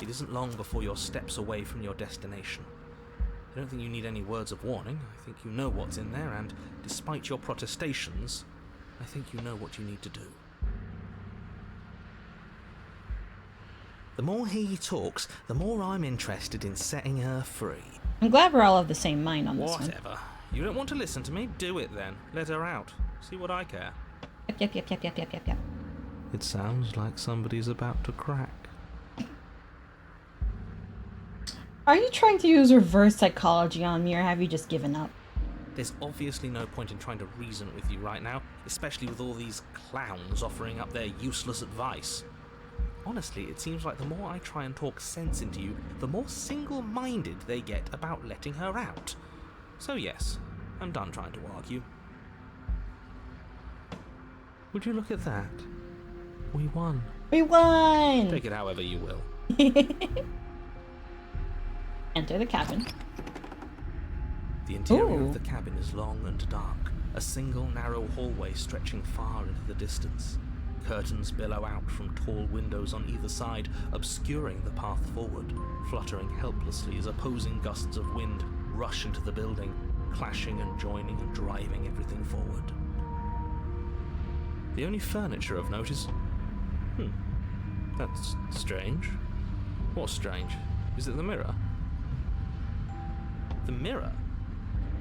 It isn't long before you're steps away from your destination. I don't think you need any words of warning. I think you know what's in there, and despite your protestations, I think you know what you need to do. The more he talks, the more I'm interested in setting her free. I'm glad we're all of the same mind on this one. Whatever. You don't want to listen to me? Do it then. Let her out. See what I care. Yep. It sounds like somebody's about to crack. Are you trying to use reverse psychology on me, or have you just given up? There's obviously no point in trying to reason with you right now, especially with all these clowns offering up their useless advice. Honestly, it seems like the more I try and talk sense into you, the more single-minded they get about letting her out. So yes, I'm done trying to argue. Would you look at that? We won. We won! Take it however you will. Enter the cabin. The interior Ooh. of the cabin is long and dark, a single narrow hallway stretching far into the distance. Curtains billow out from tall windows on either side, obscuring the path forward, fluttering helplessly as opposing gusts of wind rush into the building, clashing and joining and driving everything forward. The only furniture of note is... that's strange. What's strange? Is it the mirror? The mirror?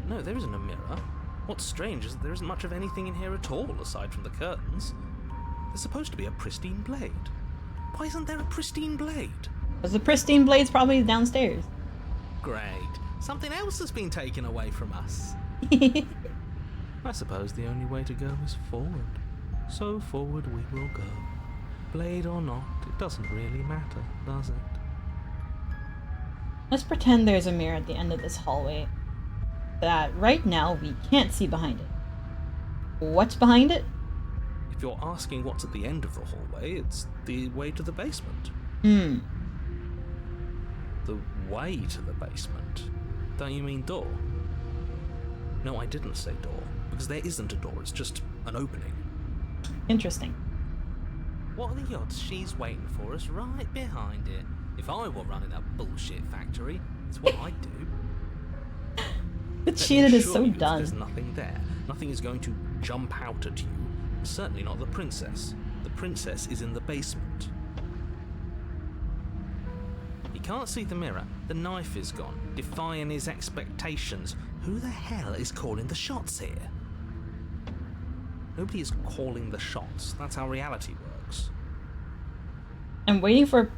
No, there isn't a mirror. What's strange is that there isn't much of anything in here at all, aside from the curtains. There's supposed to be a pristine blade. Why isn't there a pristine blade? Because the pristine blade's probably downstairs. Great. Something else has been taken away from us. I suppose the only way to go is forward. So forward we will go. Blade or not, it doesn't really matter, does it? Let's pretend there's a mirror at the end of this hallway that right now we can't see behind it. What's behind it? If you're asking what's at the end of the hallway, it's the way to the basement. The way to the basement? Don't you mean door? No, I didn't say door, because there isn't a door, it's just an opening. Interesting. What are the odds she's waiting for us right behind it? If I were running a bullshit factory, it's what I'd do. The cheated is so Let me assure you that done. There's nothing there. Nothing is going to jump out at you. Certainly not the princess. The princess is in the basement. He can't see the mirror. The knife is gone, defying his expectations. Who the hell is calling the shots here? Nobody is calling the shots. That's how reality works. I'm waiting for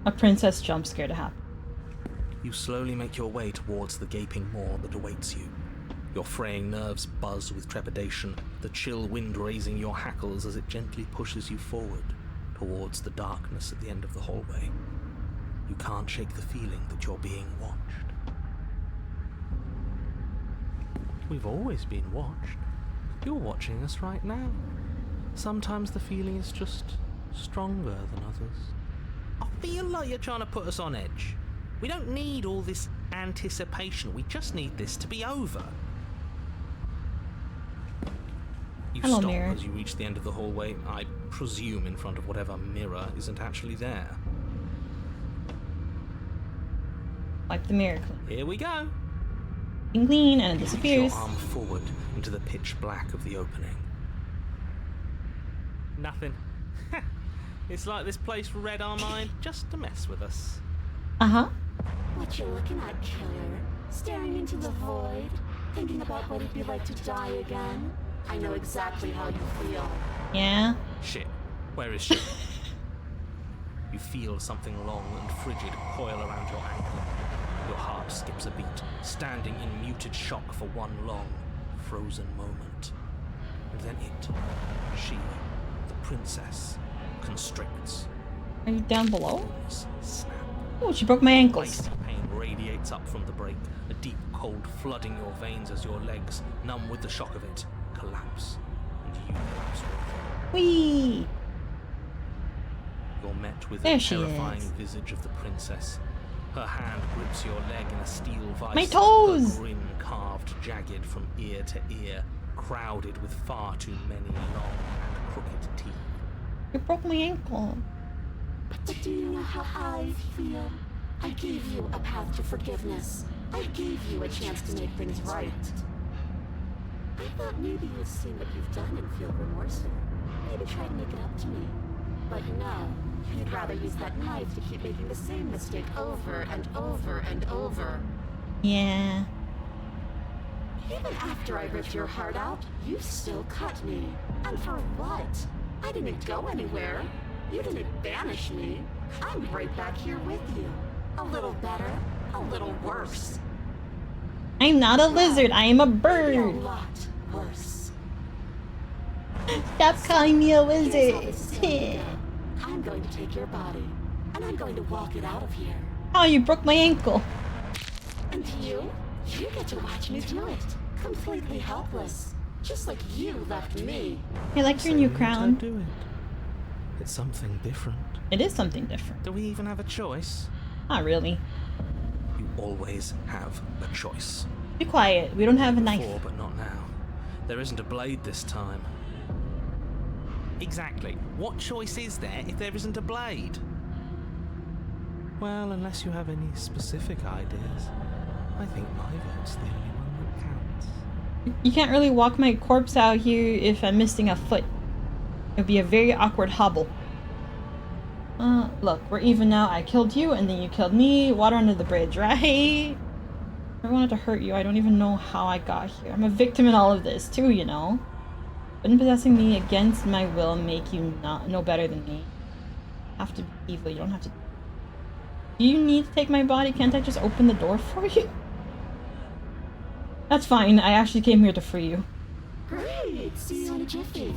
a princess jump scare to happen. You slowly make your way towards the gaping maw that awaits you. Your fraying nerves buzz with trepidation, the chill wind raising your hackles as it gently pushes you forward, towards the darkness at the end of the hallway. You can't shake the feeling that you're being watched. We've always been watched. You're watching us right now. Sometimes the feeling is just stronger than others. I feel like you're trying to put us on edge. We don't need all this anticipation. We just need this to be over. You Hello, stop mirror. as you reach the end of the hallway, I presume in front of whatever mirror isn't actually there. Wipe the mirror clean. Here we go. Clean, and it You reach disappears. your arm forward into the pitch black of the opening. Nothing. It's like this place read our mind just to mess with us. Uh-huh. What you looking at, killer? Staring into the void? Thinking about what it'd be like to die again? I know exactly how you feel. Yeah. Shit. Where is she? You feel something long and frigid coil around your ankle. Your heart skips a beat, standing in muted shock for one long, frozen moment. And then she, the princess, constricts. Are you down below? Bones snap. Oh, she broke my ankles. Icy pain radiates up from the break, a deep cold flooding your veins as your legs, numb with the shock of it, collapse. And you collapse with them. Whee! You're met with There the she terrifying is. visage of the princess. Her hand grips your leg in a steel vice. My toes! Her grin carved jagged from ear to ear, crowded with far too many long and crooked teeth. You broke my ankle. But do you know how I feel? I gave you a path to forgiveness. I gave you a chance to make things right. I thought maybe you'd see what you've done and feel remorseful. Maybe try to make it up to me. But no, you'd rather use that knife to keep making the same mistake over and over and over. Yeah. Even after I ripped your heart out, you still cut me. And for what? I didn't go anywhere. You didn't banish me. I'm right back here with you. A little better, a little worse. I'm not a lizard, I am a Maybe a bird. lot worse. Stop calling me a Here's how wizard. this is going to go. I'm going to take your body, and I'm going to walk it out of here. Oh, you broke my ankle. And you get to watch me do it. Completely helpless. Just like you left me. I like your new Don't crown. do it. It's something different. It is something different. Do we even have a choice? Not really. You always have a choice. Be quiet. We don't have a knife. Before, but not now. There isn't a blade this time. Exactly. What choice is there if there isn't a blade? Well, unless you have any specific ideas, I think my vote's the only one that counts. You can't really walk my corpse out here if I'm missing a foot. It would be a very awkward hobble. Look, we're even now. I killed you, and then you killed me. Water under the bridge, right? I wanted to hurt you. I don't even know how I got here. I'm a victim in all of this, too, you know? Wouldn't possessing me against my will make you not no better than me? You have to be evil. You don't have to... Do you need to take my body? Can't I just open the door for you? That's fine. I actually came here to free you. Great! See you in a jiffy.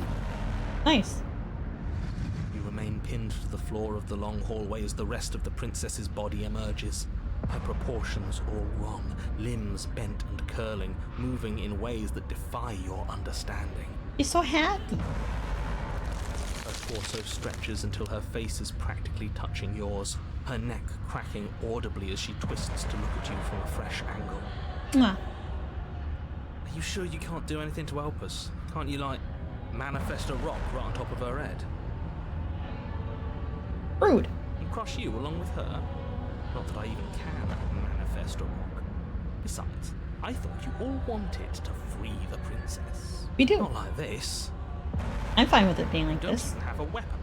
Nice. You remain pinned to the floor of the long hallway as the rest of the princess's body emerges. Her proportions all wrong, limbs bent and curling, moving in ways that defy your understanding. She's so happy. Her torso stretches until her face is practically touching yours, her neck cracking audibly as she twists to look at you from a fresh angle. Mwah. Are you sure you can't do anything to help us? Can't you, like, manifest a rock right on top of her head? Rude. And crush you along with her? Not that I even can manifest a rock. Besides, I thought you all wanted to free the princess. We do. Not like this. I'm fine with it being like You don't this. even have a weapon,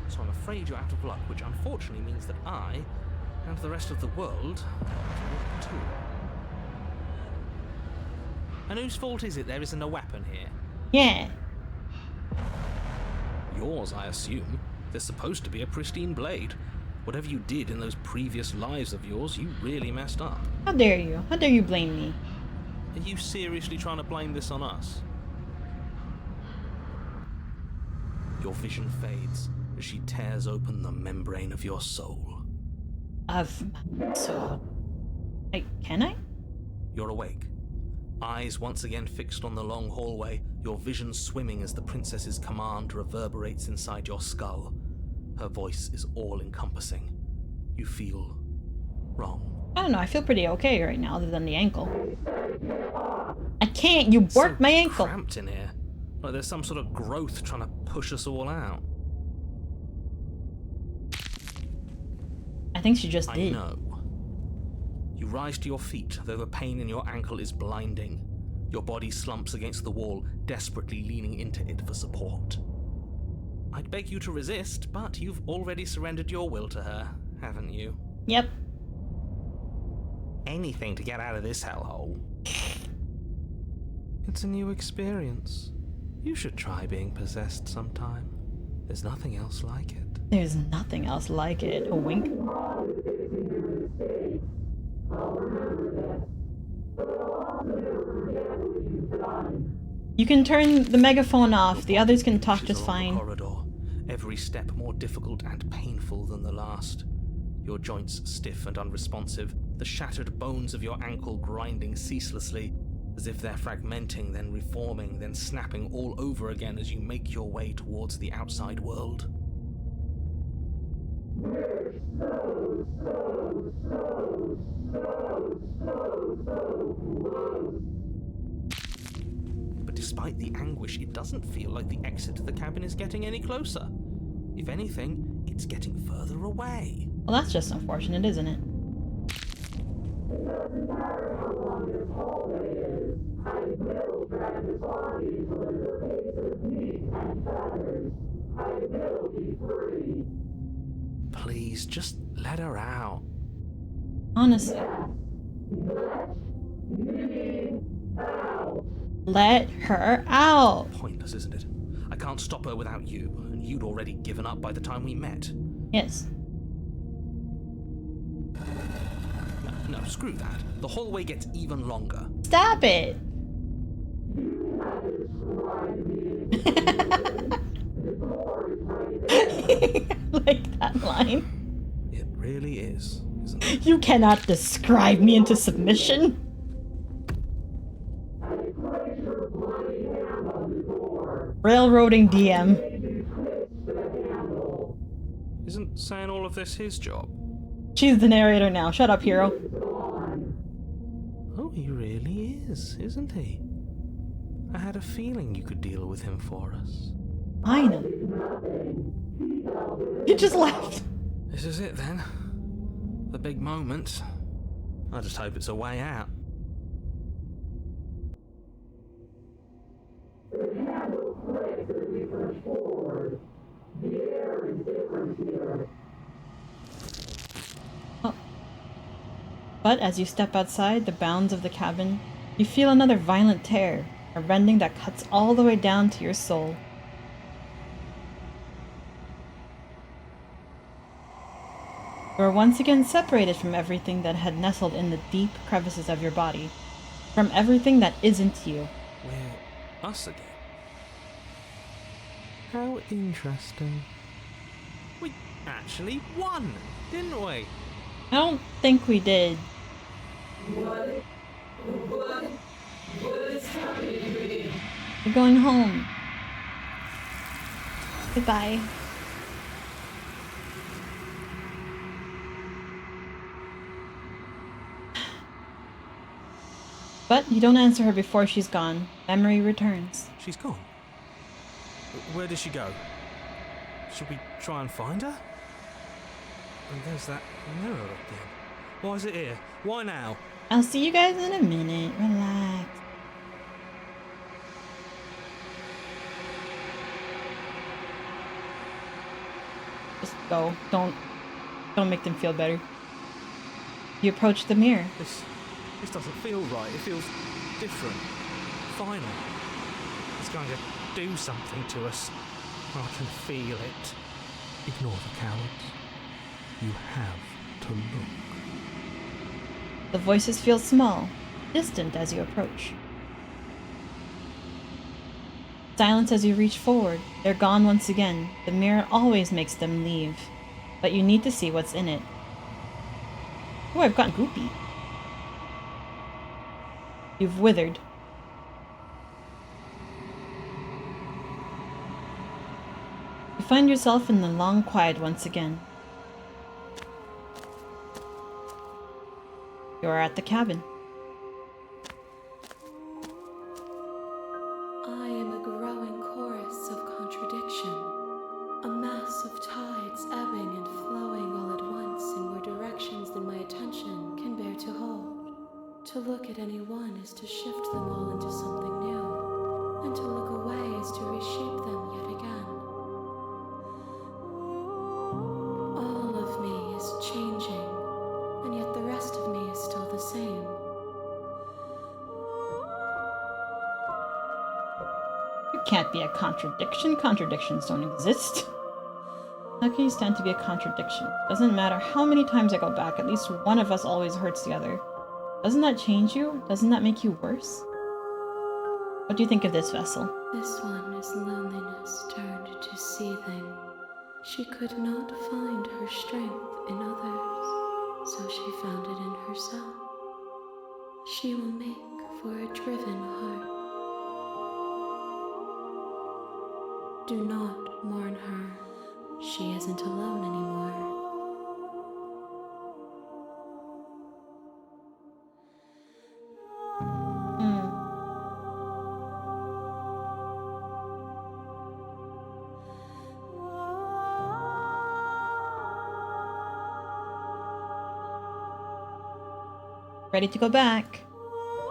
so I'm afraid you're out of luck, which unfortunately means that I, and the rest of the world, are out of luck too. And whose fault is it there isn't a weapon here? Yeah. Yours, I assume. There's supposed to be a pristine blade. Whatever you did in those previous lives of yours, you really messed up. How dare you? How dare you blame me? Are you seriously trying to blame this on us? Your vision fades as she tears open the membrane of your soul. So... can I? You're awake. Eyes once again fixed on the long hallway, your vision swimming as the princess's command reverberates inside your skull. Her voice is all-encompassing. You feel wrong. I don't know, I feel pretty okay right now, other than the ankle. I can't! You broke my ankle! Cramped in here. Like there's some sort of growth trying to push us all out. I think she just I did. know. You rise to your feet, though the pain in your ankle is blinding. Your body slumps against the wall, desperately leaning into it for support. I'd beg you to resist, but you've already surrendered your will to her, haven't you? Yep. Anything to get out of this hellhole. It's a new experience. You should try being possessed sometime. There's nothing else like it. There's nothing else like it. A wink. You can turn the megaphone off. The others can talk just Along the fine. corridor, every step more difficult and painful than the last. Your joints stiff and unresponsive, the shattered bones of your ankle grinding ceaselessly, as if they're fragmenting, then reforming, then snapping all over again as you make your way towards the outside world. But despite the anguish, it doesn't feel like the exit to the cabin is getting any closer. If anything, it's getting further away. Well, that's just unfortunate, isn't it? Please, just let her out. Honestly. Let her out. Pointless, isn't it? I can't stop her without you, and you'd already given up by the time we met. Yes. No, screw that. The hallway gets even longer. Stop it. Like that line. It really is, isn't it? You cannot describe me into submission. Railroading DM. Isn't saying all of this his job? She's the narrator now. Shut up, hero. Oh, he really is, isn't he? I had a feeling you could deal with him for us. I know. You just left. This is it then. The big moment. I just hope it's a way out. Oh. But as you step outside the bounds of the cabin, you feel another violent tear, a rending that cuts all the way down to your soul. You are once again separated from everything that had nestled in the deep crevices of your body, from everything that isn't you. We're us again. How interesting. We actually won, didn't we? I don't think we did. What is happening to me? We're going home. Goodbye. But you don't answer her before she's gone. Memory returns. She's gone. Where did she go? Should we try and find her? And there's that mirror again. Why is it here? Why now? I'll see you guys in a minute. Relax. Just go. Don't make them feel better. You approach the mirror. This doesn't feel right. It feels different. Final. It's going to do something to us. I can feel it. Ignore the cowards. You have to look. The voices feel small, distant as you approach. Silence as you reach forward. They're gone once again. The mirror always makes them leave. But you need to see what's in it. Oh, I've gotten goopy. You've withered. You find yourself in the long quiet once again. You are at the cabin. I am a growing chorus of contradiction, a mass of tides ebbing and flowing all at once in more directions than my attention can bear to hold. To look at any one is to shift them all into something new, and to look away is to reshape them yet again. All of me is changing, and yet the rest of me is still the same. It can't be a contradiction. Contradictions don't exist. How can you stand to be a contradiction? Doesn't matter how many times I go back, at least one of us always hurts the other. Doesn't that change you? Doesn't that make you worse? What do you think of this vessel? This one is loneliness turned to seething. She could not find her strength in others, so she found it in herself. She will make for a driven heart. Do not mourn her. She isn't alone anymore. Ready to go back.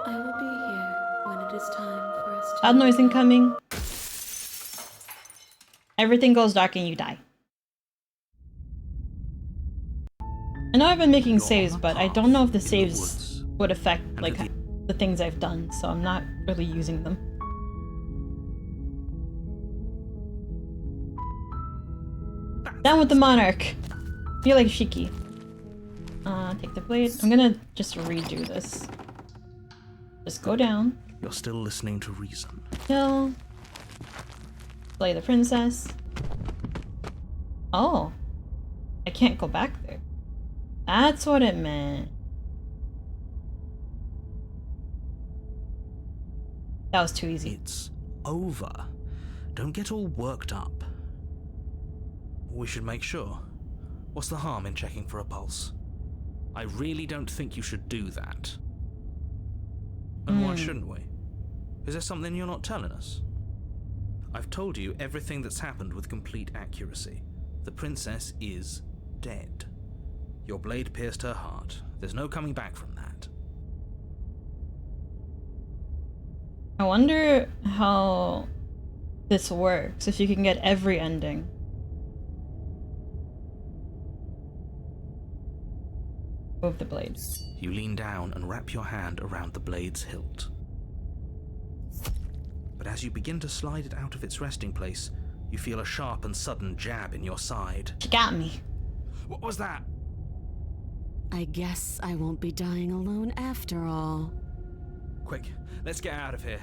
I will be here when it is time for us to... Loud noise incoming. Everything goes dark and you die. I know I've been making saves, but I don't know if the saves would affect like the things I've done, so I'm not really using them. Down with the monarch. Feel like Shiki. Take the blade. I'm gonna just redo this. Just go down. You're still listening to reason. Kill. Slay the princess. Oh. I can't go back there. That's what it meant. That was too easy. It's over. Don't get all worked up. We should make sure. What's the harm in checking for a pulse? I really don't think you should do that. And why shouldn't we? Is there something you're not telling us? I've told you everything that's happened with complete accuracy. The princess is dead. Your blade pierced her heart. There's no coming back from that. I wonder how this works, if you can get every ending. Move the blade. You lean down and wrap your hand around the blade's hilt. But as you begin to slide it out of its resting place, you feel a sharp and sudden jab in your side. She got me. What was that? I guess I won't be dying alone after all. Quick, let's get out of here.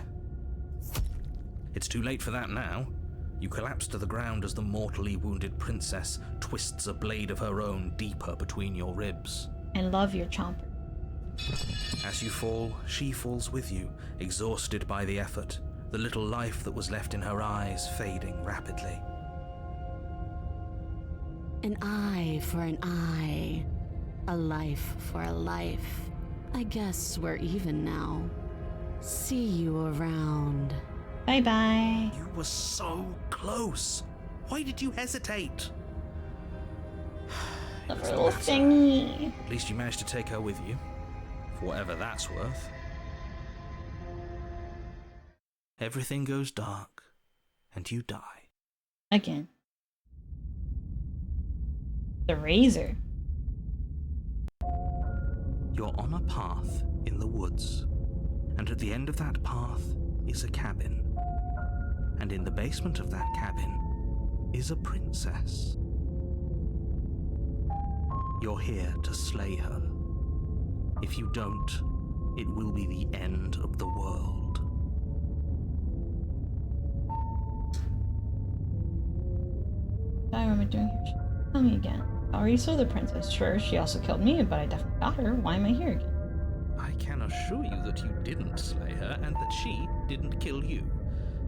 It's too late for that now. You collapse to the ground as the mortally wounded princess twists a blade of her own deeper between your ribs. I love your chomper. As you fall, she falls with you, exhausted by the effort, the little life that was left in her eyes fading rapidly. An eye for an eye. A life for a life. I guess we're even now. See you around. Bye-bye. You were so close. Why did you hesitate? The little thingy. At least you managed to take her with you, for whatever that's worth. Everything goes dark, and you die. Again. The razor. You're on a path in the woods, and at the end of that path is a cabin. And in the basement of that cabin is a princess. You're here to slay her. If you don't, it will be the end of the world. What am I doing here? Tell me again. I already saw the princess. Sure, she also killed me, but I definitely got her. Why am I here again? I can assure you that you didn't slay her and that she didn't kill you.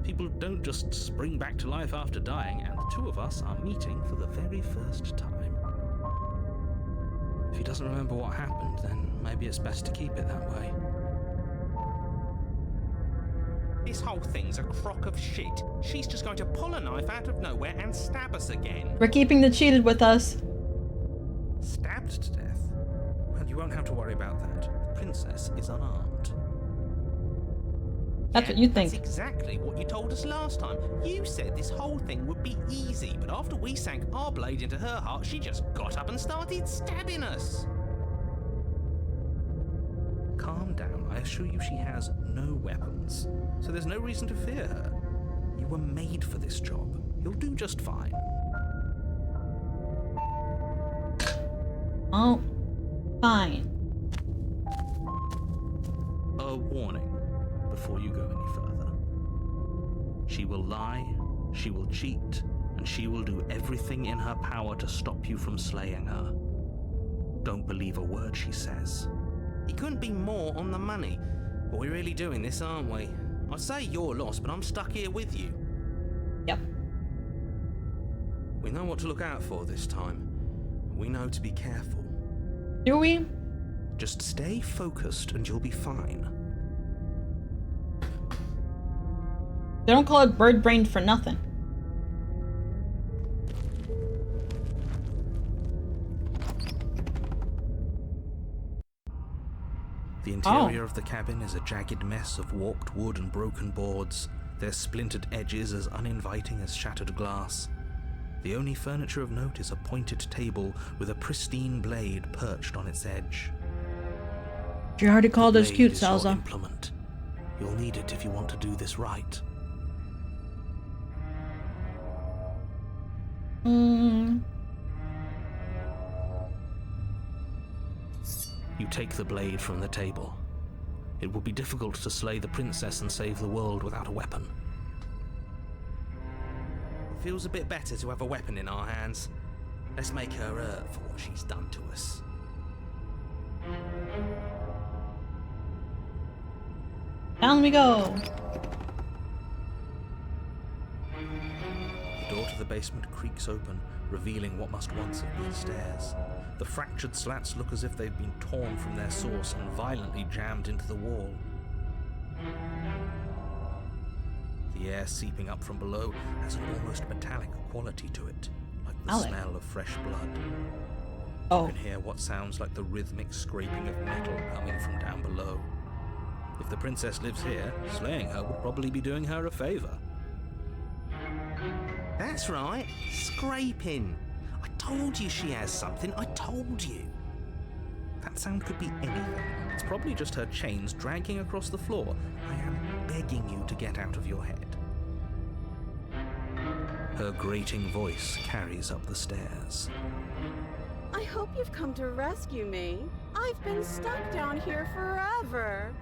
People don't just spring back to life after dying, and the two of us are meeting for the very first time. If he doesn't remember what happened, then maybe it's best to keep it that way. This whole thing's a crock of shit. She's just going to pull a knife out of nowhere and stab us again. We're keeping the cheated with us. Stabbed to death? Well, you won't have to worry about that. The princess is unarmed. That's what you think. That's exactly what you told us last time. You said this whole thing would be easy, but after we sank our blade into her heart, she just got up and started stabbing us. Calm down. I assure you she has no weapons, so there's no reason to fear her. You were made for this job. You'll do just fine. Oh, fine. A warning before you go any further. She will lie, she will cheat, and she will do everything in her power to stop you from slaying her. Don't believe a word she says. He couldn't be more on the money. But we're really doing this, aren't we? I'd say you're lost, but I'm stuck here with you. Yep. We know what to look out for this time. We know to be careful. Do we? Just stay focused and you'll be fine. They don't call it bird-brained for nothing. The interior of the cabin is a jagged mess of warped wood and broken boards, their splintered edges as uninviting as shattered glass. The only furniture of note is a pointed table with a pristine blade perched on its edge. She already called us cute, Is your Salza. implement. You'll need it if you want to do this right. You take the blade from the table. It would be difficult to slay the princess and save the world without a weapon. It feels a bit better to have a weapon in our hands. Let's make her hurt for what she's done to us. Down we go. The door to the basement creaks open, revealing what must once have been stairs. The fractured slats look as if they've been torn from their source and violently jammed into the wall. The air seeping up from below has an almost metallic quality to it, like the smell of fresh blood. Oh. You can hear what sounds like the rhythmic scraping of metal coming from down below. If the princess lives here, slaying her would probably be doing her a favor. That's right, scraping. I told you she has something, I told you. That sound could be anything. It's probably just her chains dragging across the floor. I am begging you to get out of your head. Her grating voice carries up the stairs. I hope you've come to rescue me. I've been stuck down here forever.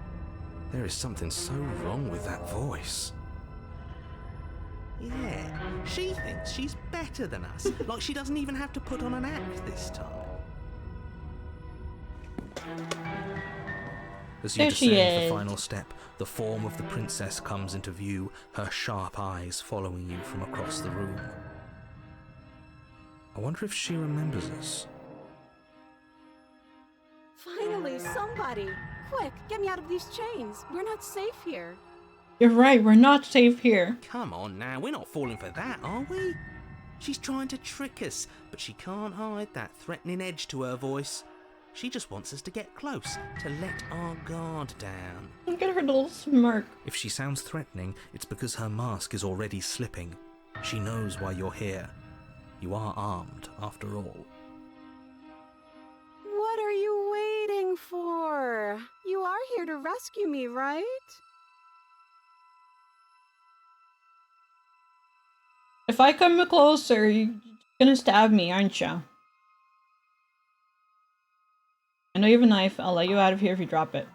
There is something so wrong with that voice. Yeah, she thinks she's better than us, like she doesn't even have to put on an act this time. As you There she descend is. the final step, the form of the princess comes into view, her sharp eyes following you from across the room. I wonder if she remembers us. Finally, somebody! Quick, get me out of these chains. We're not safe here. You're right, we're not safe here. Come on now, we're not falling for that, are we? She's trying to trick us, but she can't hide that threatening edge to her voice. She just wants us to get close, to let our guard down. Look at her little smirk. If she sounds threatening, it's because her mask is already slipping. She knows why you're here. You are armed, after all. What are you waiting for? You are here to rescue me, right? If I come closer, you're gonna stab me, aren't you? I know you have a knife. I'll let you out of here if you drop it.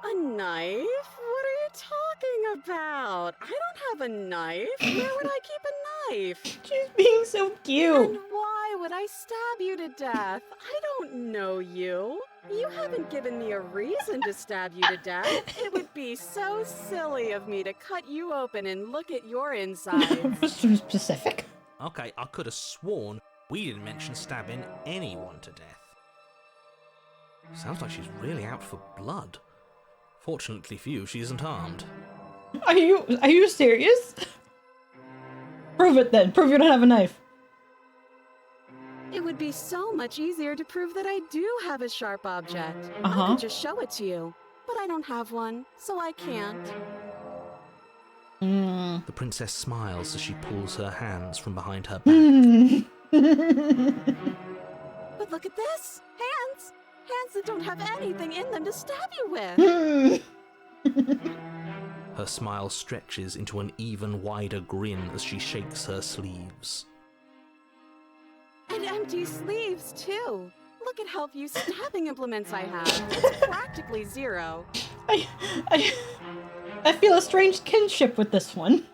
A knife? What are you talking about? I don't have a knife. Where would I keep a knife? She's being so cute. And why would I stab you to death? I don't know you. You haven't given me a reason to stab you to death. It would be so silly of me to cut you open and look at your insides. So specific. Okay, I could have sworn we didn't mention stabbing anyone to death. Sounds like she's really out for blood. Fortunately for you, she isn't armed. Are you serious? Prove it then. Prove you don't have a knife. It would be so much easier to prove that I do have a sharp object. I Uh-huh. could just show it to you. But I don't have one, so I can't. The princess smiles as she pulls her hands from behind her back. But look at this! Hands! Hands that don't have anything in them to stab you with! Her smile stretches into an even wider grin as she shakes her sleeves. And empty sleeves, too! Look at how few stabbing implements I have. It's practically zero. I feel a strange kinship with this one.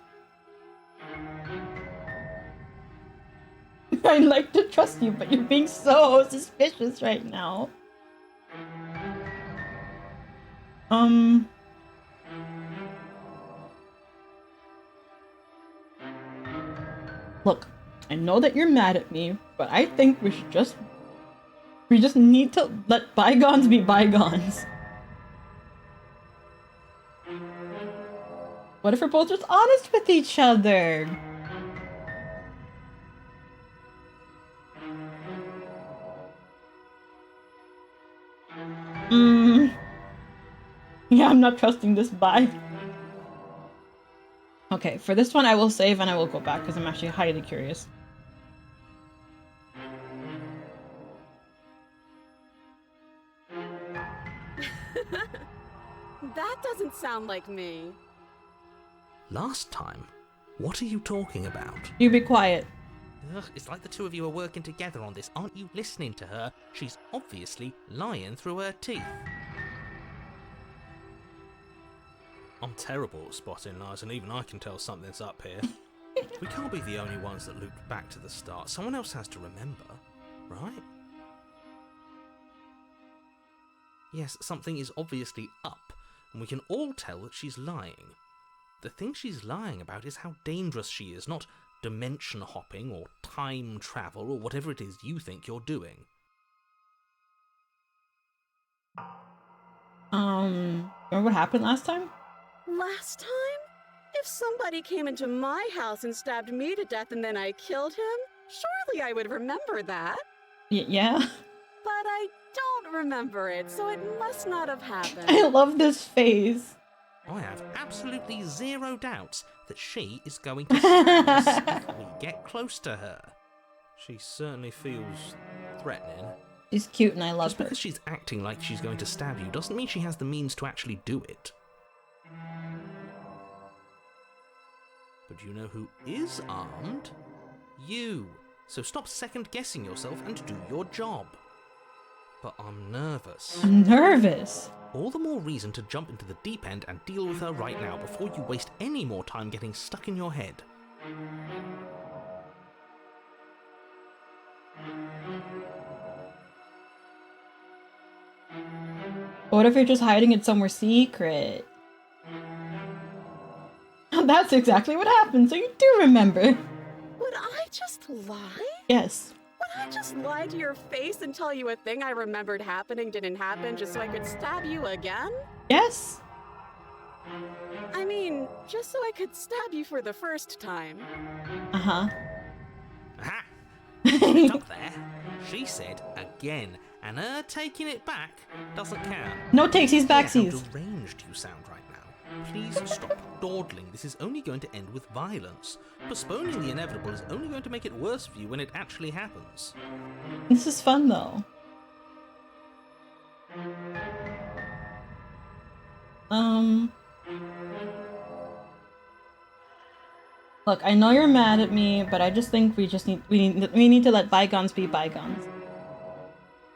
I'd like to trust you, but you're being so suspicious right now. Look, I know that you're mad at me, but I think we just need to let bygones be bygones. What if we're both just honest with each other? Yeah, I'm not trusting this bye. Okay, for this one I will save and I will go back because I'm actually highly curious. That doesn't sound like me. Last time? What are you talking about? You be quiet. Ugh, it's like the two of you are working together on this. Aren't you listening to her? She's obviously lying through her teeth. I'm terrible at spotting lies, and even I can tell something's up here. We can't be the only ones that looped back to the start. Someone else has to remember, right? Yes, something is obviously up, and we can all tell that she's lying. The thing she's lying about is how dangerous she is, not dimension hopping or time travel or whatever it is you think you're doing. Remember what happened last time? Last time? If somebody came into my house and stabbed me to death and then I killed him, surely I would remember that. Yeah. But I don't remember it, so it must not have happened. I love this face. I have absolutely zero doubts that she is going to stab us if we get close to her. She certainly feels threatening. She's cute and I love Just her. because she's acting like she's going to stab you doesn't mean she has the means to actually do it. But you know who is armed? You. So stop second-guessing yourself and do your job. But I'm nervous. I'm nervous. All the more reason to jump into the deep end and deal with her right now before you waste any more time getting stuck in your head. What if you're just hiding it somewhere secret? That's exactly what happened, so you do remember. Would I just lie? Yes. Would I just lie to your face and tell you a thing I remembered happening didn't happen just so I could stab you again? Yes. I mean, just so I could stab you for the first time. Uh-huh. Aha! It's up there. She said again, and her taking it back doesn't count. No takesies, How backsies. deranged you sound right now. Please stop dawdling. This is only going to end with violence. Postponing the inevitable is only going to make it worse for you when it actually happens. This is fun, though. Look, I know you're mad at me, but I just think we need to let bygones be bygones.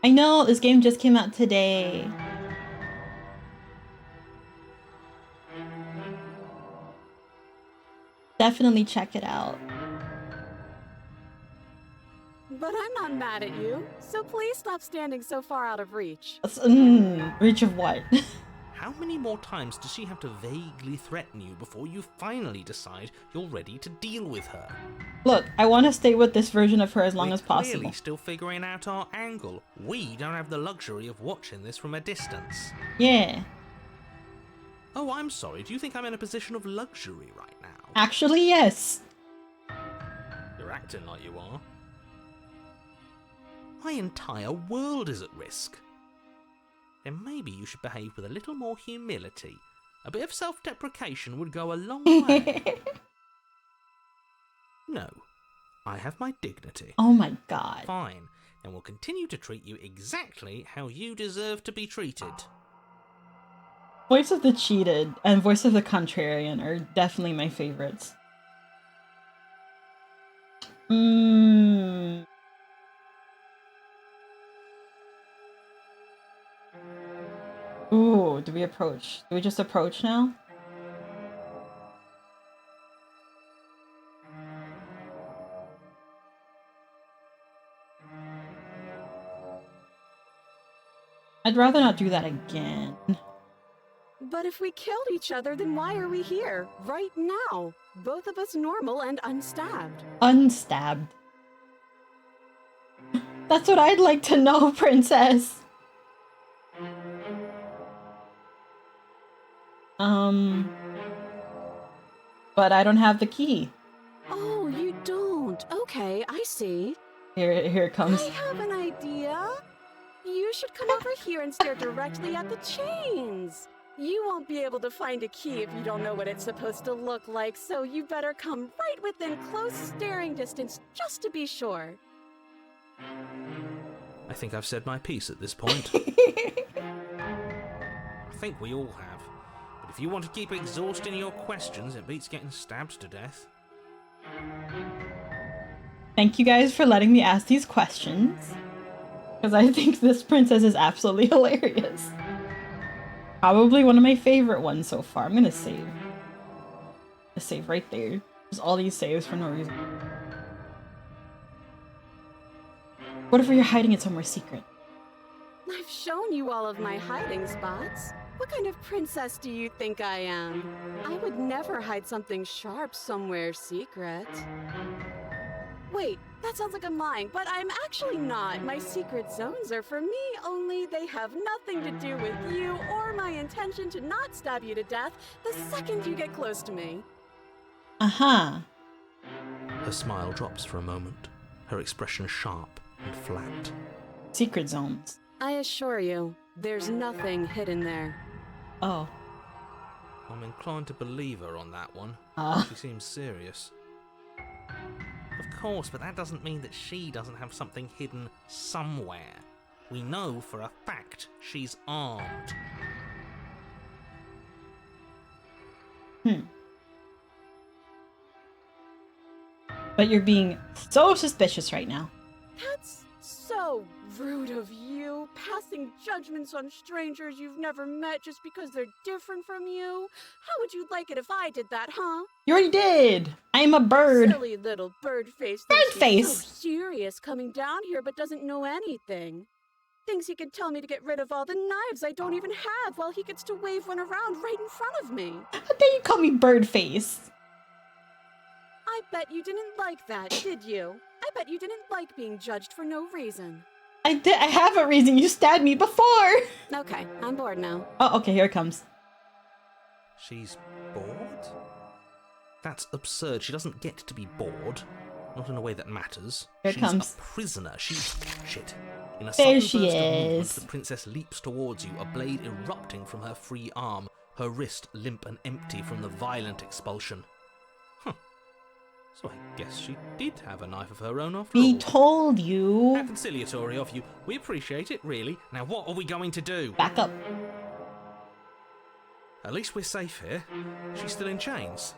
I know this game just came out today. Definitely check it out. But I'm not mad at you, so please stop standing so far out of reach. Reach of what? How many more times does she have to vaguely threaten you before you finally decide you're ready to deal with her? Look, I want to stay with this version of her as long as We're possible. clearly still figuring out our angle. We don't have the luxury of watching this from a distance. Yeah. Oh, I'm sorry. Do you think I'm in a position of luxury right now? Actually, yes. You're acting like you are. My entire world is at risk. Then maybe you should behave with a little more humility. A bit of self-deprecation would go a long way. No, I have my dignity. Oh my god. Fine, then we'll continue to treat you exactly how you deserve to be treated. Voice of the Cheated and Voice of the Contrarian are definitely my favorites. Ooh, do we approach? Do we just approach now? I'd rather not do that again. But if we killed each other, then why are we here, right now? Both of us normal and unstabbed. Unstabbed. That's what I'd like to know, princess. But I don't have the key. Oh, you don't? Okay, I see. Here it comes. I have an idea. You should come over here and stare directly at the chains. You won't be able to find a key if you don't know what it's supposed to look like, so you better come right within close staring distance just to be sure. I think I've said my piece at this point. I think we all have. But if you want to keep exhausting your questions, it beats getting stabbed to death. Thank you guys for letting me ask these questions. Because I think this princess is absolutely hilarious. Probably one of my favorite ones so far. I'm gonna save. A save right there. There's all these saves for no reason. What if you're hiding it somewhere secret? I've shown you all of my hiding spots. What kind of princess do you think I am? I would never hide something sharp somewhere secret. Wait, that sounds like a mine, but I'm actually not. My secret zones are for me, only they have nothing to do with you or my intention to not stab you to death the second you get close to me. Uh-huh. Her smile drops for a moment, her expression sharp and flat. Secret zones. I assure you, there's nothing hidden there. Oh. I'm inclined to believe her on that one. She seems serious. Of course, but that doesn't mean that she doesn't have something hidden somewhere. We know for a fact she's armed. But you're being so suspicious right now. That's so rude of you, passing judgments on strangers you've never met just because they're different from you. How would you like it if I did that, huh? You already did! I am a bird! Silly little bird face. Bird face! So serious coming down here but doesn't know anything. Thinks he could tell me to get rid of all the knives I don't even have while he gets to wave one around right in front of me. How dare you call me bird face? I bet you didn't like that, did you? I bet you didn't like being judged for no reason. I have a reason. You stabbed me before! Okay, I'm bored now. Oh, okay, here it comes. She's bored? That's absurd. She doesn't get to be bored. Not in a way that matters. Here it She's comes. a prisoner. She's... Shit. In a There sudden she burst of movement, is. the princess leaps towards you, a blade erupting from her free arm, her wrist limp and empty from the violent expulsion. Huh. So I guess she did have a knife of her own after We all. told you. How conciliatory of you. We appreciate it, really. Now what are we going to do? Back up. At least we're safe here. She's still in chains.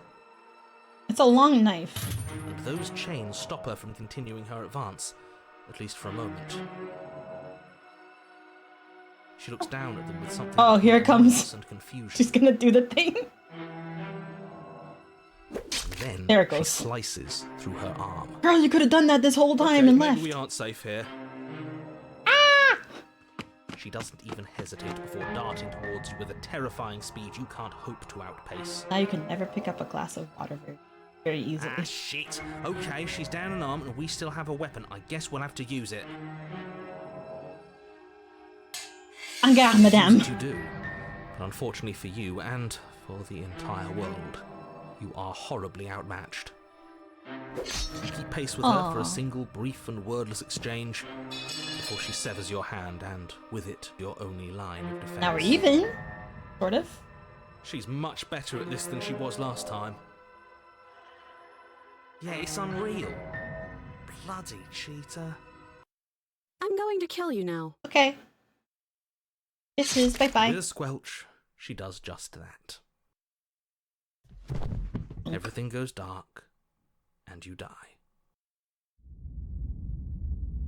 It's a long knife. And those chains stop her from continuing her advance, at least for a moment. She looks down at them with something Oh, here it between comes. annoyance and confusion. She's gonna do the thing. And then There it she goes. slices through her arm. Girl, you could have done that this whole time Okay, and maybe left. we aren't safe here. She doesn't even hesitate before darting towards you with a terrifying speed you can't hope to outpace. Now you can never pick up a glass of water very easily. Ah, shit. Okay, she's down an arm and we still have a weapon. I guess we'll have to use it. En garde, madame. Use it you do. But unfortunately for you and for the entire world, you are horribly outmatched. You keep pace with her for Aw. a single brief and wordless exchange before she severs your hand and, with it, your only line of defense. Now we're even. Sort of. She's much better at this than she was last time. Yeah, it's unreal. Bloody cheater. I'm going to kill you now. Okay. This is bye-bye. With a squelch, she does just that. Everything goes dark, and you die.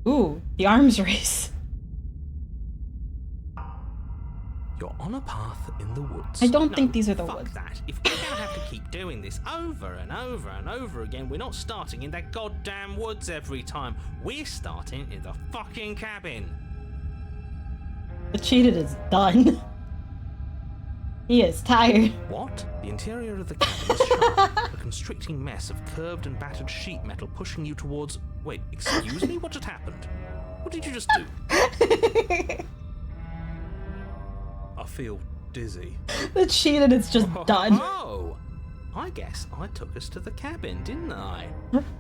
Ooh, the arms race. You're on a path in the woods. I don't No, think these are the fuck woods. that. If we're gonna have to keep doing this over and over and over again, we're not starting in that goddamn woods every time. We're starting in the fucking cabin. The cheated is done. He is tired. What? The interior of the cabin is sharp, a constricting mess of curved and battered sheet metal pushing you towards... Wait, excuse me? What just happened? What did you just do? I feel dizzy. The cheated is just done. Oh, I guess I took us to the cabin, didn't I?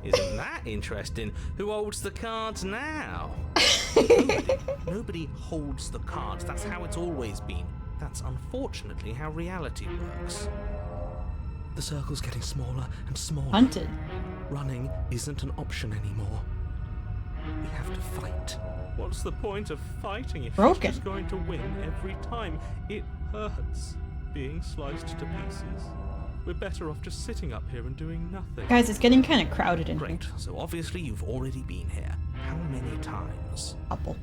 Isn't that interesting? Who holds the cards now? Nobody holds the cards. That's how it's always been. That's unfortunately how reality works. The circle's getting smaller and smaller. Hunted. Running isn't an option anymore. We have to fight. What's the point of fighting if Broken. you're just going to win every time? It hurts being sliced to pieces. We're better off just sitting up here and doing nothing. Guys, it's getting kind of crowded in here. Great. So obviously you've already been here. How many times? Couple.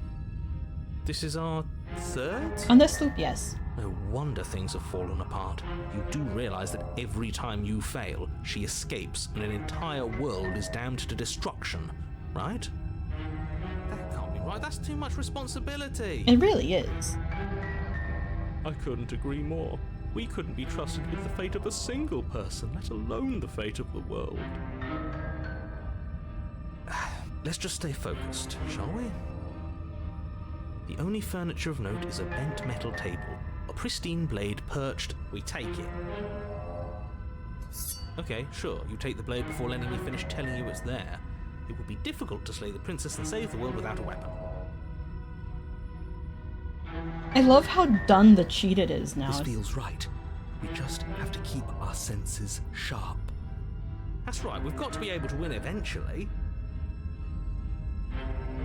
This is our third? On this loop, yes. No wonder things have fallen apart. You do realize that every time you fail, she escapes and an entire world is damned to destruction, right? That can't be right. That's too much responsibility. It really is. I couldn't agree more. We couldn't be trusted with the fate of a single person, let alone the fate of the world. Let's just stay focused, shall we? The only furniture of note is a bent metal table. A pristine blade perched. We take it. Okay, sure, you take the blade before letting me finish telling you it's there. It would be difficult to slay the princess and save the world without a weapon. I love how done the cheated is now. This feels right. We just have to keep our senses sharp. That's right, we've got to be able to win eventually.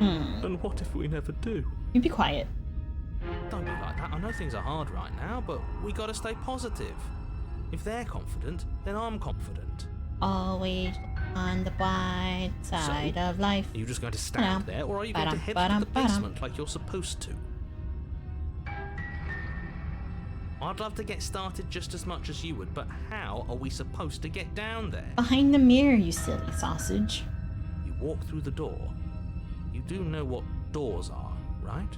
And what if we never do? You be quiet. Don't be like that. I know things are hard right now, but we gotta stay positive. If they're confident, then I'm confident. Always on the bright side of life. Are you just going to stand there, or are you going to head for the basement like you're supposed to? I'd love to get started just as much as you would, but how are we supposed to get down there? Behind the mirror, you silly sausage. You walk through the door. You do know what doors are, right?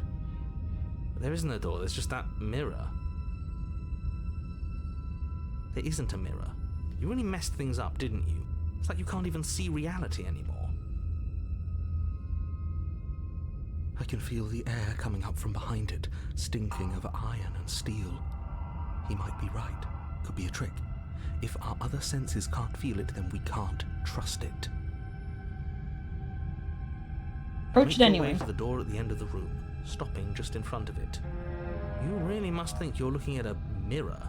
There isn't a door, there's just that mirror. There isn't a mirror. You really messed things up, didn't you? It's like you can't even see reality anymore. I can feel the air coming up from behind it, stinking of iron and steel. He might be right. Could be a trick. If our other senses can't feel it, then we can't trust it. Approach it Make your anyway. way to the door at the end of the room, stopping just in front of it. You really must think you're looking at a mirror.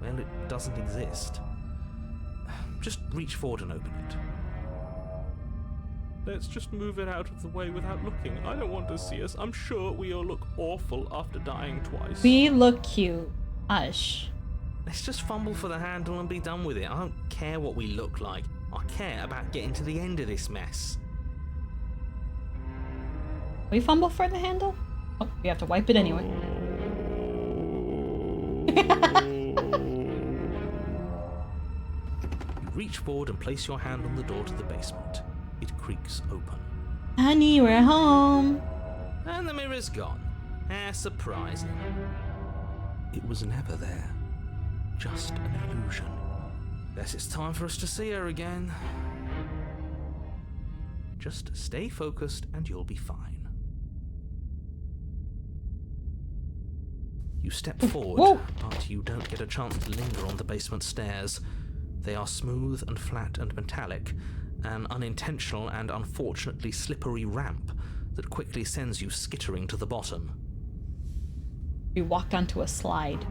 Well, it doesn't exist. Just reach forward and open it. Let's just move it out of the way without looking. I don't want to see us. I'm sure we all look awful after dying twice. We look cute. Hush. Let's just fumble for the handle and be done with it. I don't care what we look like. I care about getting to the end of this mess. We fumble for the handle? Oh, we have to wipe it anyway. You reach forward and place your hand on the door to the basement. It creaks open. Honey, we're home. And the mirror's gone. How surprising. It was never there. Just an illusion. Guess it's time for us to see her again. Just stay focused and you'll be fine. You step forward, Whoa. but you don't get a chance to linger on the basement stairs. They are smooth and flat and metallic, an unintentional and unfortunately slippery ramp that quickly sends you skittering to the bottom. We walked onto a slide.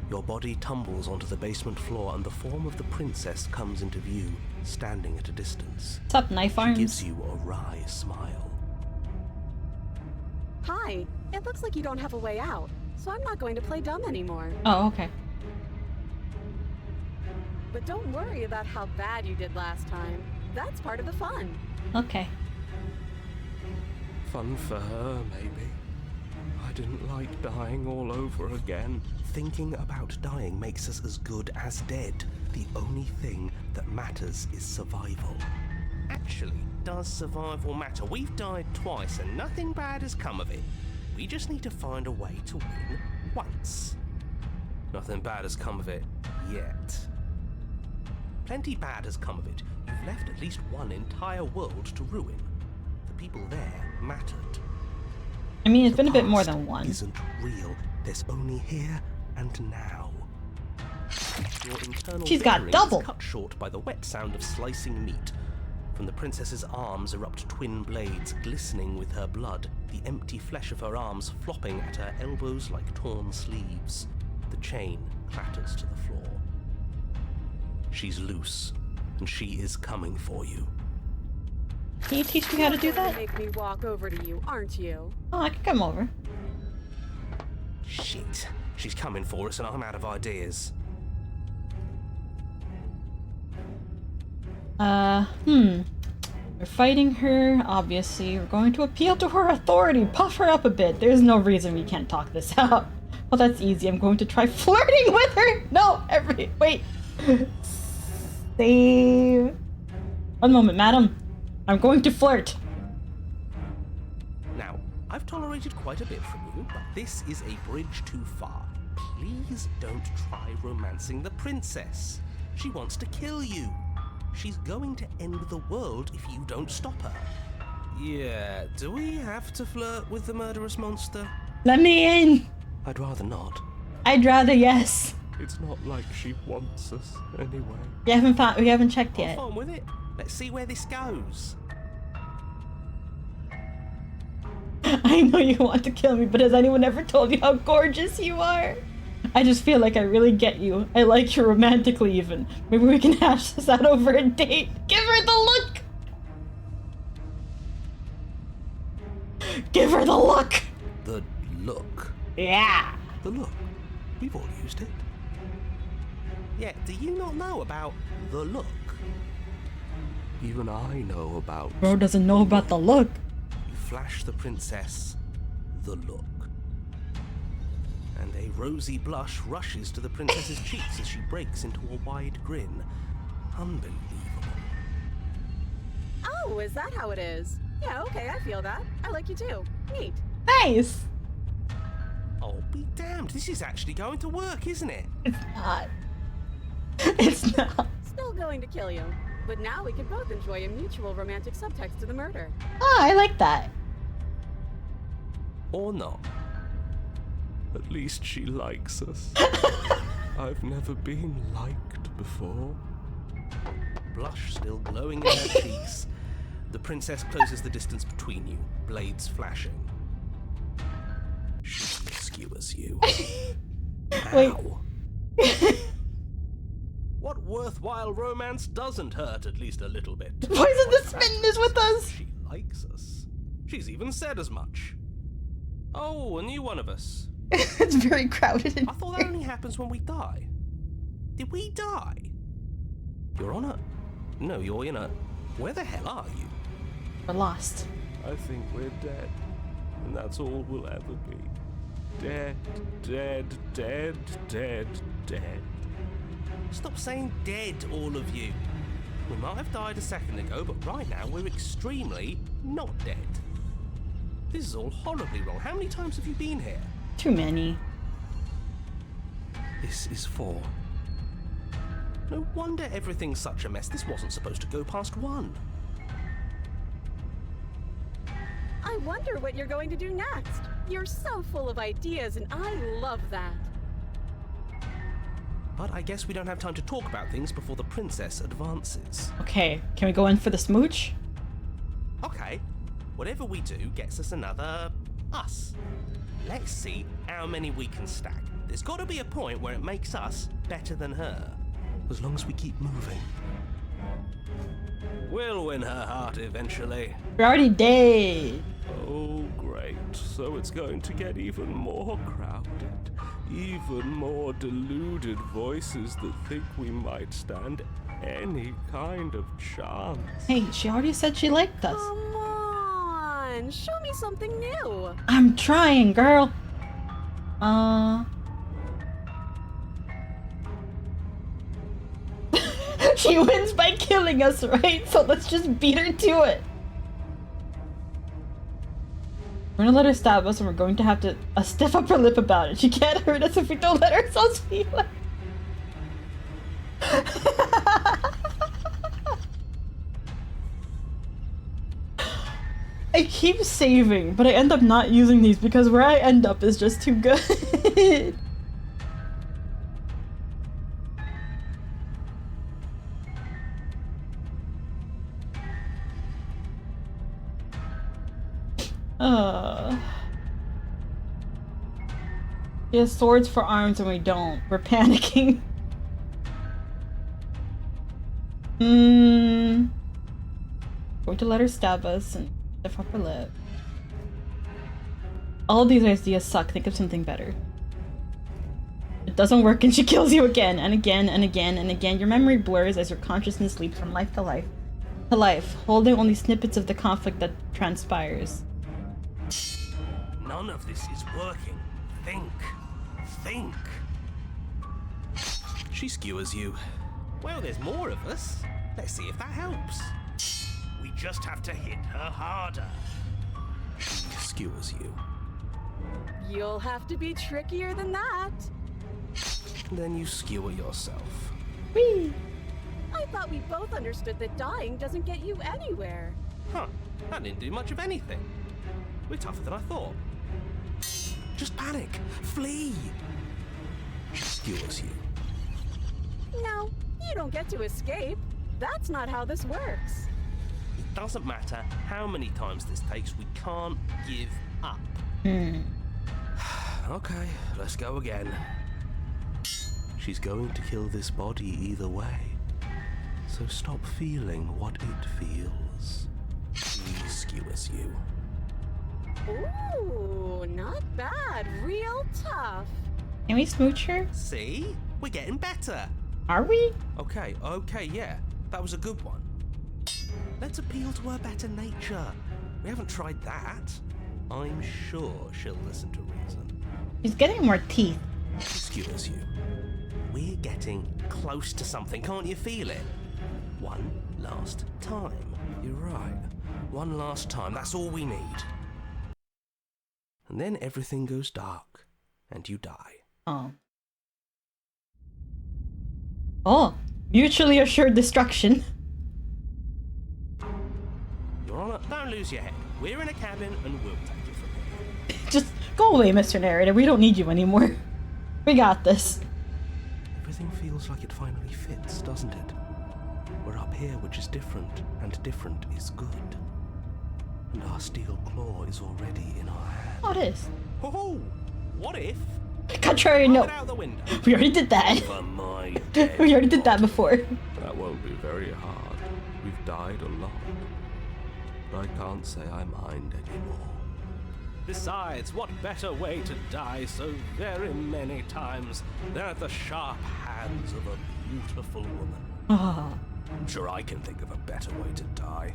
Your body tumbles onto the basement floor and the form of the princess comes into view, standing at a distance. What's up, knife She arms? gives you a wry smile. Hi, it looks like you don't have a way out, so I'm not going to play dumb anymore. Oh, okay. But don't worry about how bad you did last time. That's part of the fun. Okay. Fun for her, maybe. I didn't like dying all over again. Thinking about dying makes us as good as dead. The only thing that matters is survival. Actually, does survival matter? We've died twice and nothing bad has come of it. We just need to find a way to win once. Nothing bad has come of it yet. Plenty bad has come of it. You've left at least one entire world to ruin. The people there mattered. I mean, it's The been a bit more past than one. Isn't real. There's only here and now. Your internal She's got bearing double. is cut short by the wet sound of slicing meat. From the princess's arms erupt twin blades glistening with her blood, the empty flesh of her arms flopping at her elbows like torn sleeves. The chain clatters to the floor. She's loose, and she is coming for you. Can you teach me how to do You're gonna that? make me walk over to you, aren't you? Oh, I can come over. Shit. She's coming for us and I'm out of ideas. We're fighting her, obviously. We're going to appeal to her authority, puff her up a bit. There's no reason we can't talk this out. Well, that's easy. I'm going to try flirting with her. No, wait. Save. One moment, madam. I'm going to flirt. Now, I've tolerated quite a bit from you, but this is a bridge too far. Please don't try romancing the princess. She wants to kill you. She's going to end the world if you don't stop her. Yeah, do we have to flirt with the murderous monster? Let me in. I'd rather not. I'd rather yes. It's not like she wants us anyway. We haven't checked yet. Have fun with it. Let's see where this goes. I know you want to kill me, but has anyone ever told you how gorgeous you are? I just feel like I really get you. I like you romantically even. Maybe we can hash this out over a date. Give her the look! Give her the look! The look. Yeah! The look. We've all used it. Yeah, do you not know about the look? Even I know about... Bro doesn't know about the look. You flash the princess the look. And a rosy blush rushes to the princess's cheeks as she breaks into a wide grin. Unbelievable. Oh, is that how it is? Yeah, okay, I feel that. I like you too. Neat. Nice! Oh, be damned, this is actually going to work, isn't it? It's not. It's not. Still going to kill you. But now we can both enjoy a mutual romantic subtext to the murder. Ah, I like that. Or not. At least she likes us. I've never been liked before. Blush still glowing in her cheeks. The princess closes the distance between you, blades flashing. She skewers you. Wait. Ow. What worthwhile romance doesn't hurt at least a little bit? Poison the Smitten is with us! She likes us. She's even said as much. Oh, a new one of us. It's very crowded in I thought that only happens when we die. Did we die? You're on a... No, you're in a... Where the hell are you? We're lost. I think we're dead. And that's all we'll ever be. Dead, dead, dead, dead, dead. Stop saying dead, all of you. We might have died a second ago, but right now we're extremely not dead. This is all horribly wrong. How many times have you been here? Too many. This is 4. No wonder everything's such a mess. This wasn't supposed to go past 1. I wonder what you're going to do next. You're so full of ideas, and I love that. But I guess we don't have time to talk about things before the princess advances. Okay, can we go in for the smooch? Okay, whatever we do gets us another us. Let's see how many we can stack. There's got to be a point where it makes us better than her. As long as we keep moving. We'll win her heart eventually. We're already dead. Oh, great. So it's going to get even more crowded. Even more deluded voices that think we might stand any kind of chance. Hey, she already said she liked us. Come on, show me something new. I'm trying, girl. She wins by killing us, right? So let's just beat her to it. We're gonna let her stab us and we're going to have to a stiff upper lip about it. She can't hurt us if we don't let ourselves feel it. I keep saving, but I end up not using these because where I end up is just too good. He has swords for arms and we don't. We're panicking. Going to let her stab us and stiff upper lip. All these ideas suck. Think of something better. It doesn't work and she kills you again and again and again and again. Your memory blurs as your consciousness leaps from life to life, holding only snippets of the conflict that transpires. None of this is working. Think. She skewers you. Well, there's more of us. Let's see if that helps. We just have to hit her harder. She skewers you. You'll have to be trickier than that. Then you skewer yourself. Whee! I thought we both understood that dying doesn't get you anywhere. Huh, that didn't do much of anything. We're tougher than I thought. Just panic. Flee. She skewers you. No, you don't get to escape. That's not how this works. It doesn't matter how many times this takes, we can't give up. Okay, let's go again. She's going to kill this body either way. So stop feeling what it feels. She skewers you. Ooh, not bad. Real tough. Can we smooch her? See? We're getting better. Are we? Okay, yeah. That was a good one. Let's appeal to her better nature. We haven't tried that. I'm sure she'll listen to reason. She's getting more teeth. She skewers you. We're getting close to something, can't you feel it? One last time. You're right. One last time, that's all we need. And then everything goes dark, and you die. Oh, mutually assured destruction. Your Honor, don't lose your head. We're in a cabin and we'll take it from here. Just go away, Mr. Narrator. We don't need you anymore. We got this. Everything feels like it finally fits, doesn't it? We're up here, which is different, and different is good. And our steel claw is already in our hand. Oh, it is. Oh, what if? Contrary note. Out the window. We already did that. For my We already did that before. That won't be very hard. We've died a lot. But I can't say I mind anymore. Besides, what better way to die so very many times than at the sharp hands of a beautiful woman? I'm sure I can think of a better way to die.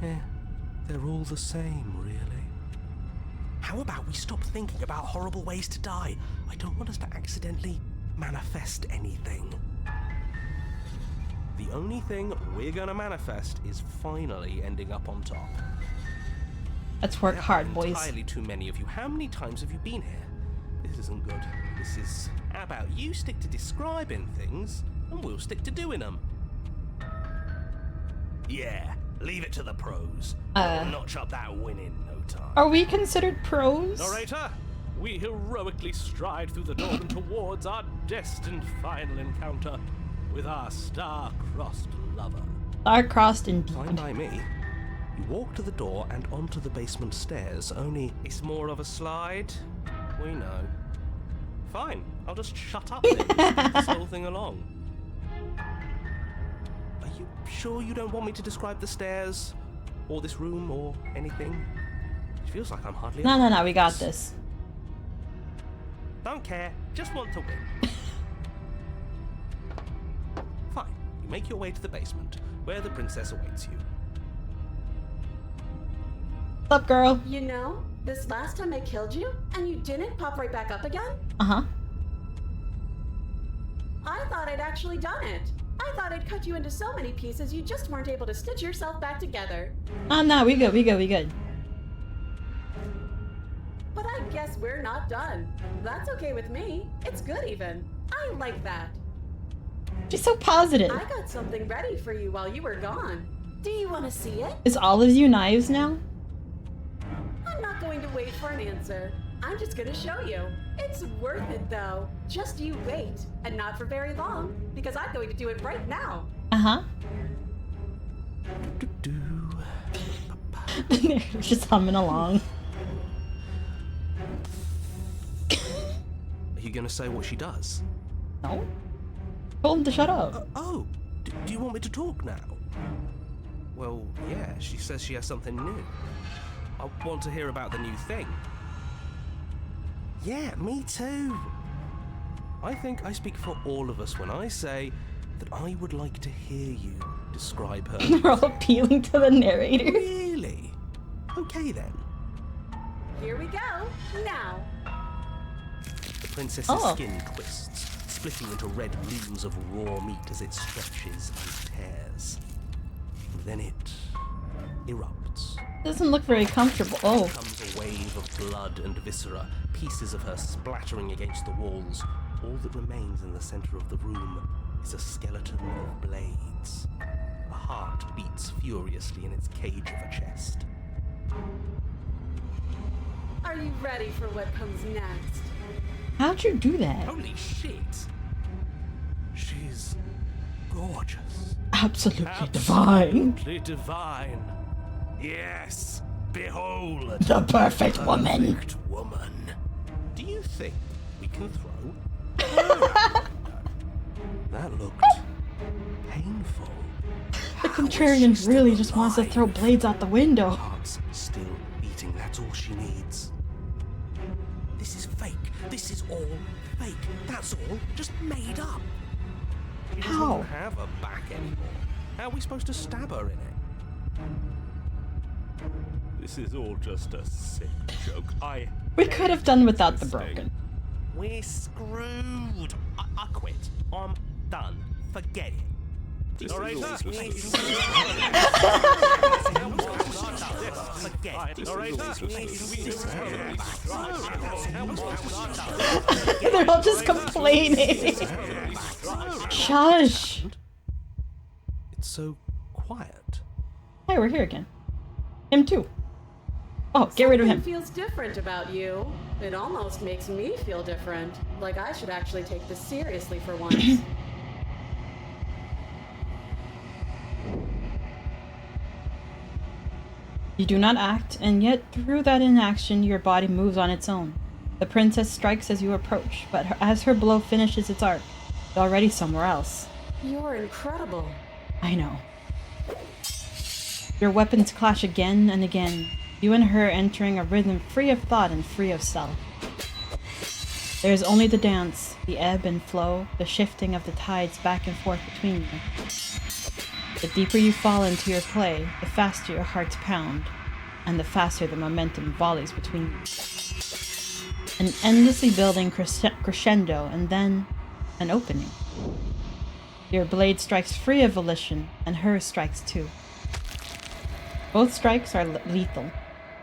They're all the same, really. How about we stop thinking about horrible ways to die? I don't want us to accidentally manifest anything. The only thing we're gonna manifest is finally ending up on top. Let's work hard, boys. Entirely too many of you. How many times have you been here? This isn't good. This is... How about you stick to describing things, and we'll stick to doing them? Yeah, leave it to the pros. We'll notch up that win in no time. Are we considered pros? Narrator, we heroically stride through the door and towards our destined final encounter with our star-crossed lover. Star-crossed indeed. Fine by me. You walk to the door and onto the basement stairs, only... It's more of a slide. We know. Fine, I'll just shut up then. Move this whole thing along. Are you sure you don't want me to describe the stairs, or this room, or anything? It feels like I'm hardly... No, we got this. Don't care, just want to win. Fine, you make your way to the basement, where the princess awaits you. What's up, girl? You know, This last time I killed you, and you didn't pop right back up again? Uh-huh. I thought I'd actually done it. I thought I'd cut you into so many pieces you just weren't able to stitch yourself back together. Oh, no, we good. But I guess we're not done. That's okay with me. It's good even. I like that. She's so positive. I got something ready for you while you were gone. Do you want to see it? Is all of you knives now? I'm not going to wait for an answer. I'm just going to show you. It's worth it though. Just you wait. And not for very long, because I'm going to do it right now. Uh-huh. They're just humming along. Are you gonna say what she does? No? Told him to shut up. Do you want me to talk now? Well, yeah, she says she has something new. I want to hear about the new thing. Yeah, me too. I think I speak for all of us when I say that I would like to hear you describe her. They're all appealing to the narrator. Really? Okay then. Here we go. Now. The princess's skin twists, splitting into red blooms of raw meat as it stretches and tears. Then it erupts. Doesn't look very comfortable. Oh. There comes a wave of blood and viscera, pieces of her splattering against the walls. All that remains in the center of the room is a skeleton of blades. A heart beats furiously in its cage of a chest. Are you ready for what comes next? How'd you do that? Holy shit! She's gorgeous. Absolutely divine. Absolutely divine. Yes, behold The perfect woman. perfect woman. Do you think we can throw? That looked painful. The contrarian really just wants to throw blades out the window. Heart's still beating. That's all she needs. This is fake. This is all fake. That's all just made up. She doesn't How? even have a back anymore. How are we supposed to stab her in it? This is all just a sick joke. We could have done without the broken. We're screwed. I quit. I'm done. Forget it. Forget it. They're all just complaining. Shush. It's so quiet. Hey, we're here again. Him too. Oh, get rid of him. Something feels different about you. It almost makes me feel different. Like I should actually take this seriously for once. You do not act, and yet through that inaction, your body moves on its own. The princess strikes as you approach, but as her blow finishes its arc, you're already somewhere else. You're incredible. I know. Your weapons clash again and again, you and her entering a rhythm free of thought and free of self. There is only the dance, the ebb and flow, the shifting of the tides back and forth between you. The deeper you fall into your play, the faster your hearts pound, and the faster the momentum volleys between you. An endlessly building crescendo, and then an opening. Your blade strikes free of volition, and hers strikes too. Both strikes are lethal.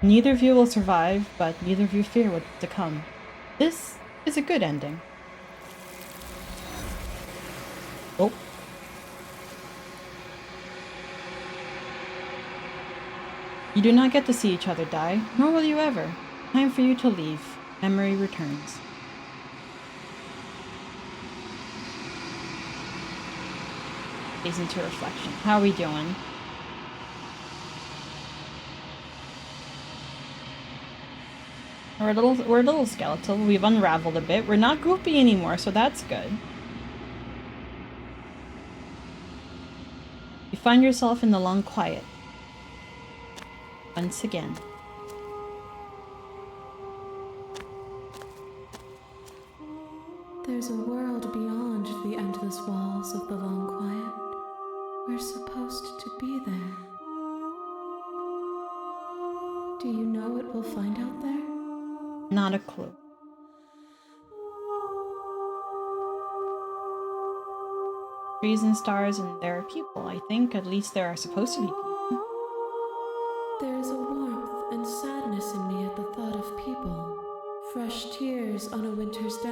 Neither of you will survive, but neither of you fear what's to come. This is a good ending. Oh. You do not get to see each other die, nor will you ever. Time for you to leave. Memory returns. Gaze into reflection. How are we doing? We're a little skeletal. We've unraveled a bit. We're not goopy anymore, so that's good. You find yourself in the long quiet. Once again. There's a world beyond the endless walls of the long quiet. We're supposed to be there. Do you know know what we'll find out there? Not a clue. Trees and stars, and there are people. I think at least there are supposed to be people. There is a warmth and sadness in me at the thought of people. Fresh tears on a winter's day.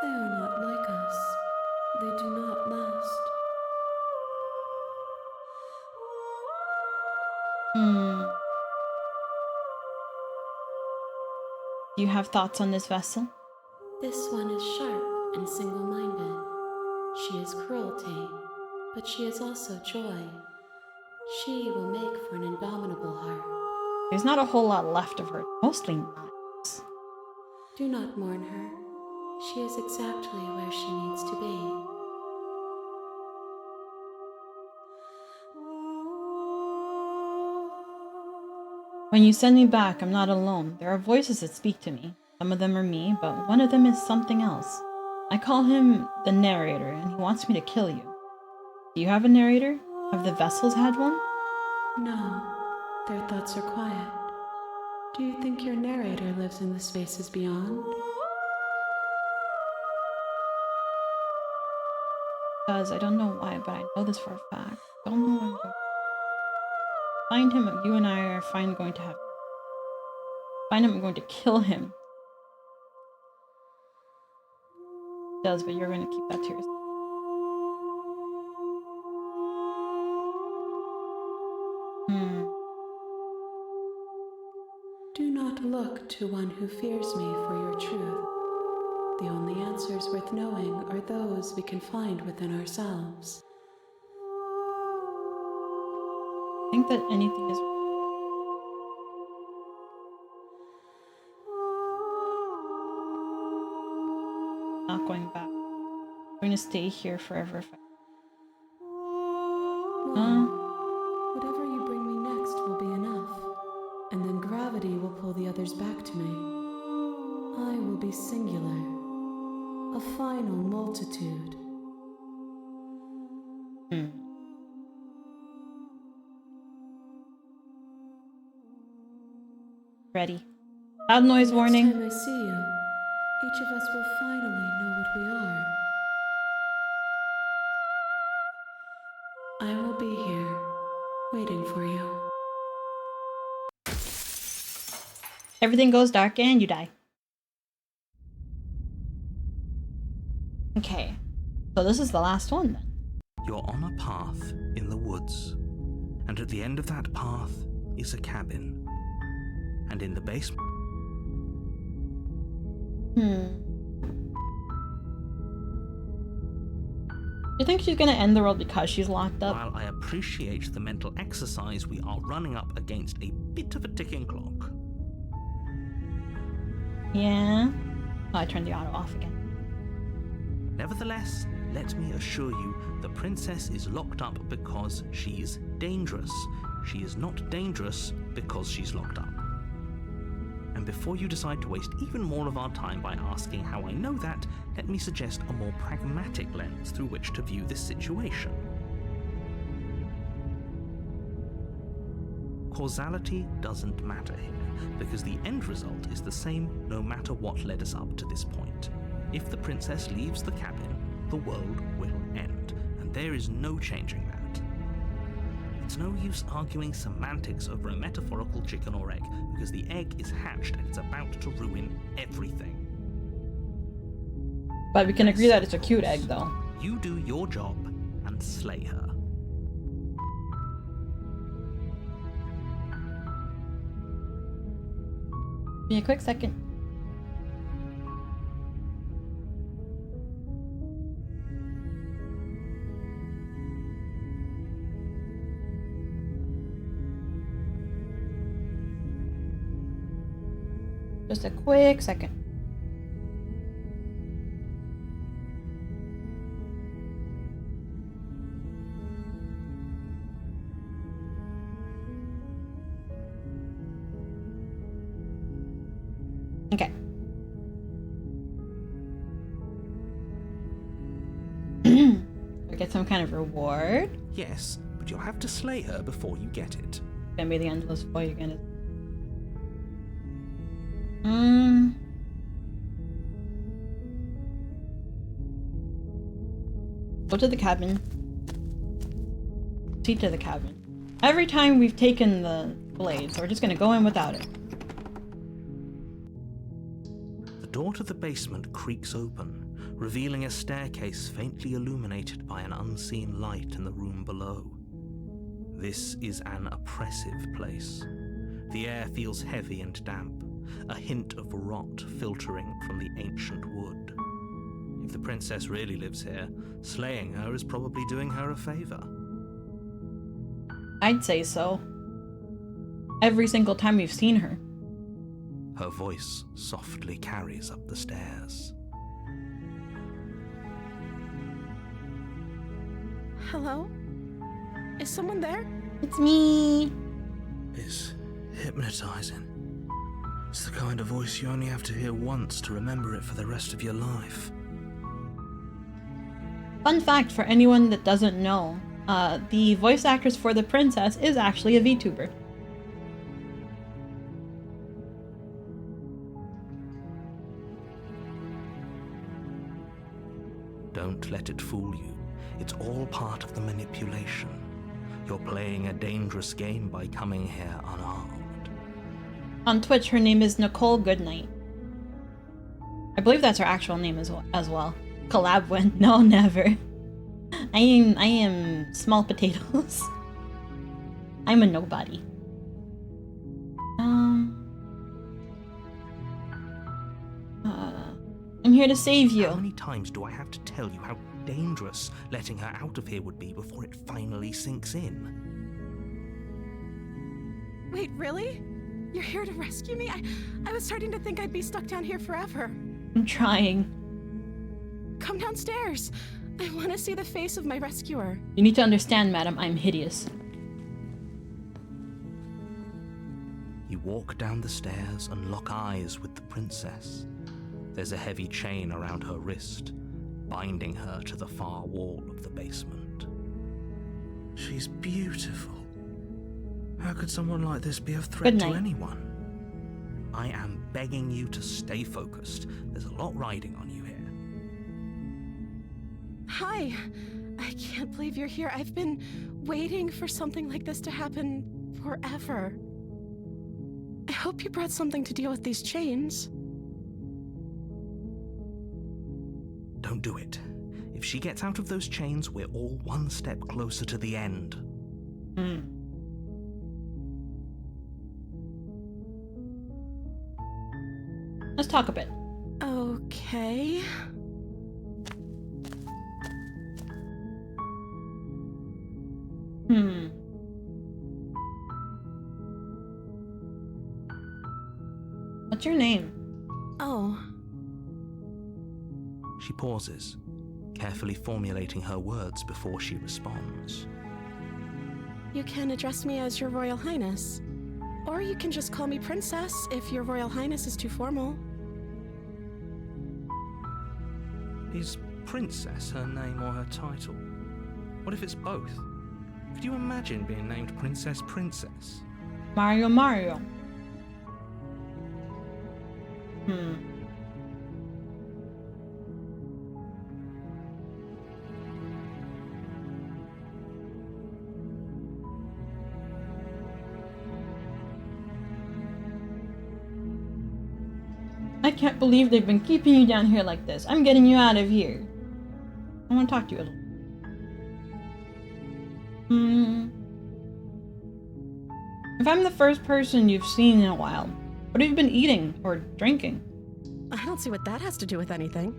They are not like us. They do not last. Do you have thoughts on this vessel? This one is sharp and single-minded. She is cruelty, but she is also joy. She will make for an indomitable heart. There's not a whole lot left of her, mostly knives. Do not mourn her. She is exactly where she needs to be. When you send me back, I'm not alone. There are voices that speak to me. Some of them are me, but one of them is something else. I call him the narrator, and he wants me to kill you. Do you have a narrator? Have the vessels had one? No, their thoughts are quiet. Do you think your narrator lives in the spaces beyond? Because I don't know why, but I know this for a fact. I don't know what I'm doing. Find him, you and I are going to have. Find him, I'm going to kill him. He does, but you're going to keep that to yourself. Do not look to one who fears me for your truth. The only answers worth knowing are those we can find within ourselves. I think that anything is not going back. I'm going to stay here forever if I... Whatever you bring me next will be enough, and then gravity will pull the others back to me. I will be singular, a final multitude. Ready. Loud noise warning. Next time I see you, each of us will finally know what we are. I will be here, waiting for you. Everything goes dark and you die. Okay. So this is the last one then. You're on a path in the woods, and at the end of that path is a cabin. And in the basement... You think she's gonna end the world because she's locked up? While I appreciate the mental exercise, we are running up against a bit of a ticking clock. Yeah. Oh, I turned the auto off again. Nevertheless, let me assure you, the princess is locked up because she's dangerous. She is not dangerous because she's locked up. And before you decide to waste even more of our time by asking how I know that, let me suggest a more pragmatic lens through which to view this situation. Causality doesn't matter here, because the end result is the same no matter what led us up to this point. If the princess leaves the cabin, the world will end, and there is no changing that. It's no use arguing semantics over a metaphorical chicken or egg, because the egg is hatched and it's about to ruin everything. But we can agree that it's a cute egg, though. You do your job and slay her. Give me a quick second. Just a quick second. Okay. We get some kind of reward. Yes, but you'll have to slay her before you get it. Gonna be the endless void again. Go to the cabin. See to the cabin. Every time we've taken the blade, so we're just gonna go in without it. The door to the basement creaks open, revealing a staircase faintly illuminated by an unseen light in the room below. This is an oppressive place. The air feels heavy and damp, a hint of rot filtering from the ancient wood. If the princess really lives here, slaying her is probably doing her a favor. I'd say so. Every single time we've seen her. Her voice softly carries up the stairs. Hello? Is someone there? It's me! It's hypnotizing. It's the kind of voice you only have to hear once to remember it for the rest of your life. Fun fact for anyone that doesn't know, the voice actress for the princess is actually a VTuber. Don't let it fool you. It's all part of the manipulation. You're playing a dangerous game by coming here unarmed. On Twitch, her name is Nicole Goodnight. I believe that's her actual name as well. Collab win? No, never. I am small potatoes. I'm a nobody. I'm here to save you. How many times do I have to tell you how dangerous letting her out of here would be before it finally sinks in? Wait, really? You're here to rescue me? I was starting to think I'd be stuck down here forever. I'm trying. Come downstairs. I want to see the face of my rescuer. You need to understand, madam, I'm hideous. You walk down the stairs and lock eyes with the princess. There's a heavy chain around her wrist, binding her to the far wall of the basement. She's beautiful. How could someone like this be of threat to anyone? I am begging you to stay focused. There's a lot riding on you here. Hi. I can't believe you're here. I've been waiting for something like this to happen forever. I hope you brought something to deal with these chains. Don't do it. If she gets out of those chains, we're all one step closer to the end. Let's talk a bit. Okay. What's your name? Oh. She pauses, carefully formulating her words before she responds. You can address me as Your Royal Highness. Or you can just call me Princess if Your Royal Highness is too formal. Is Princess her name or her title? What if it's both? Could you imagine being named Princess Princess? Mario. I can't believe they've been keeping you down here like this. I'm getting you out of here. I want to talk to you a little. If I'm the first person you've seen in a while, what have you been eating or drinking? I don't see what that has to do with anything.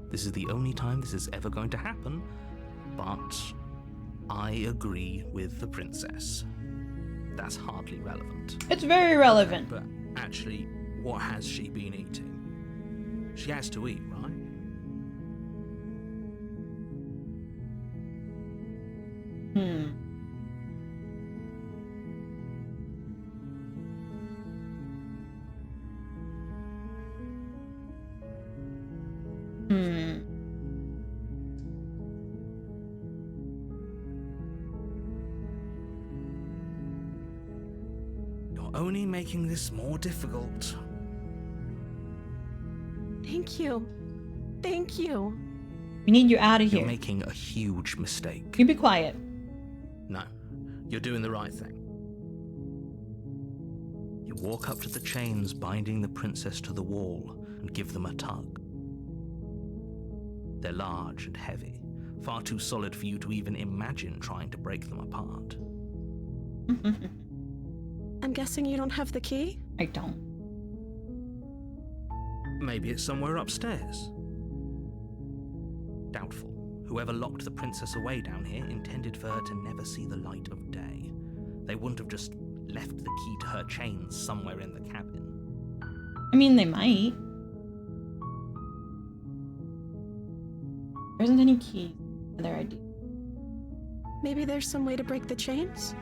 This is the only time this is ever going to happen, but I agree with the princess. That's hardly relevant. It's very relevant. But actually, what has she been eating? She has to eat, right? You're only making this more difficult. Thank you. Thank you. We need you out of You're here. making a huge mistake. You be quiet. No, you're doing the right thing. You walk up to the chains binding the princess to the wall and give them a tug. They're large and heavy, far too solid for you to even imagine trying to break them apart. I'm guessing you don't have the key? I don't. Maybe it's somewhere upstairs. Doubtful. Whoever locked the princess away down here intended for her to never see the light of day. They wouldn't have just left the key to her chains somewhere in the cabin. I mean, they might. There isn't any key to their idea. Maybe there's some way to break the chains?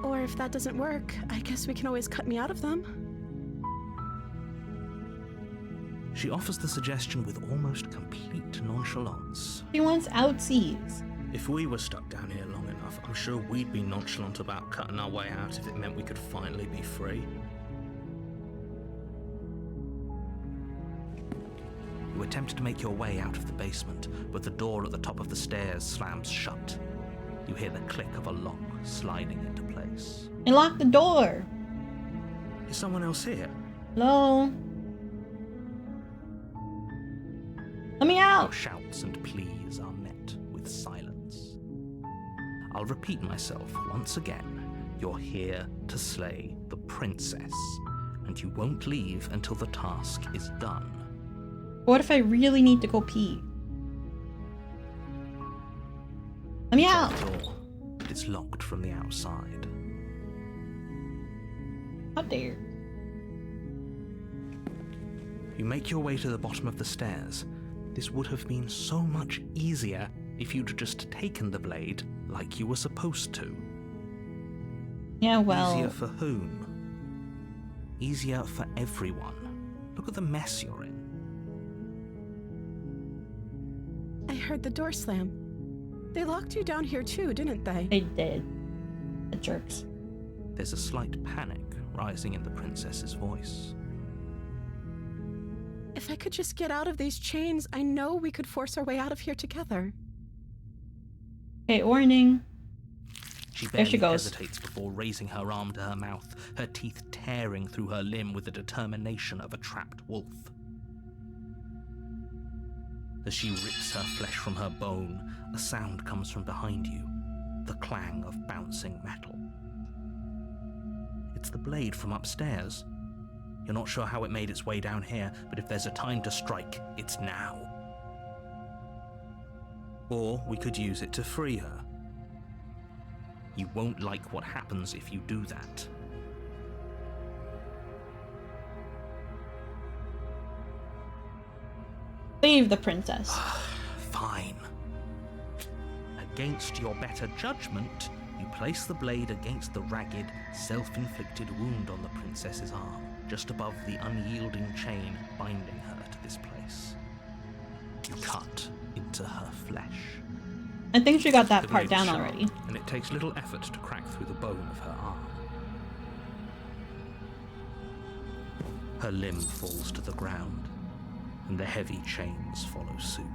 Or if that doesn't work, I guess we can always cut me out of them. She offers the suggestion with almost complete nonchalance. She wants outsies. If we were stuck down here long enough, I'm sure we'd be nonchalant about cutting our way out if it meant we could finally be free. You attempt to make your way out of the basement, but the door at the top of the stairs slams shut. You hear the click of a lock sliding into place. And lock the door. Is someone else here? Hello? Let me Your out. shouts and pleas are met with silence. I'll repeat myself once again. You're here to slay the princess, and you won't leave until the task is done. What if I really need to go pee? Let me out. The door is locked from the outside. How dare. You make your way to the bottom of the stairs. This would have been so much easier if you'd just taken the blade like you were supposed to. Yeah, well. Easier for whom? Easier for everyone. Look at the mess you're in. I heard the door slam. They locked you down here too, didn't they? They did. The jerks. There's a slight panic rising in the princess's voice. If I could just get out of these chains, I know we could force our way out of here together. Okay, warning. She There barely she goes. hesitates before raising her arm to her mouth, her teeth tearing through her limb with the determination of a trapped wolf. As she rips her flesh from her bone, a sound comes from behind you, the clang of bouncing metal. It's the blade from upstairs. You're not sure how it made its way down here, but if there's a time to strike, it's now. Or we could use it to free her. You won't like what happens if you do that. Save the princess. Fine. Against your better judgment, you place the blade against the ragged, self-inflicted wound on the princess's arm, just above the unyielding chain binding her to this place. You cut into her flesh. I think she got that The part blade is down sharp, already. and it takes little effort to crack through the bone of her arm. Her limb falls to the ground, and the heavy chains follow suit.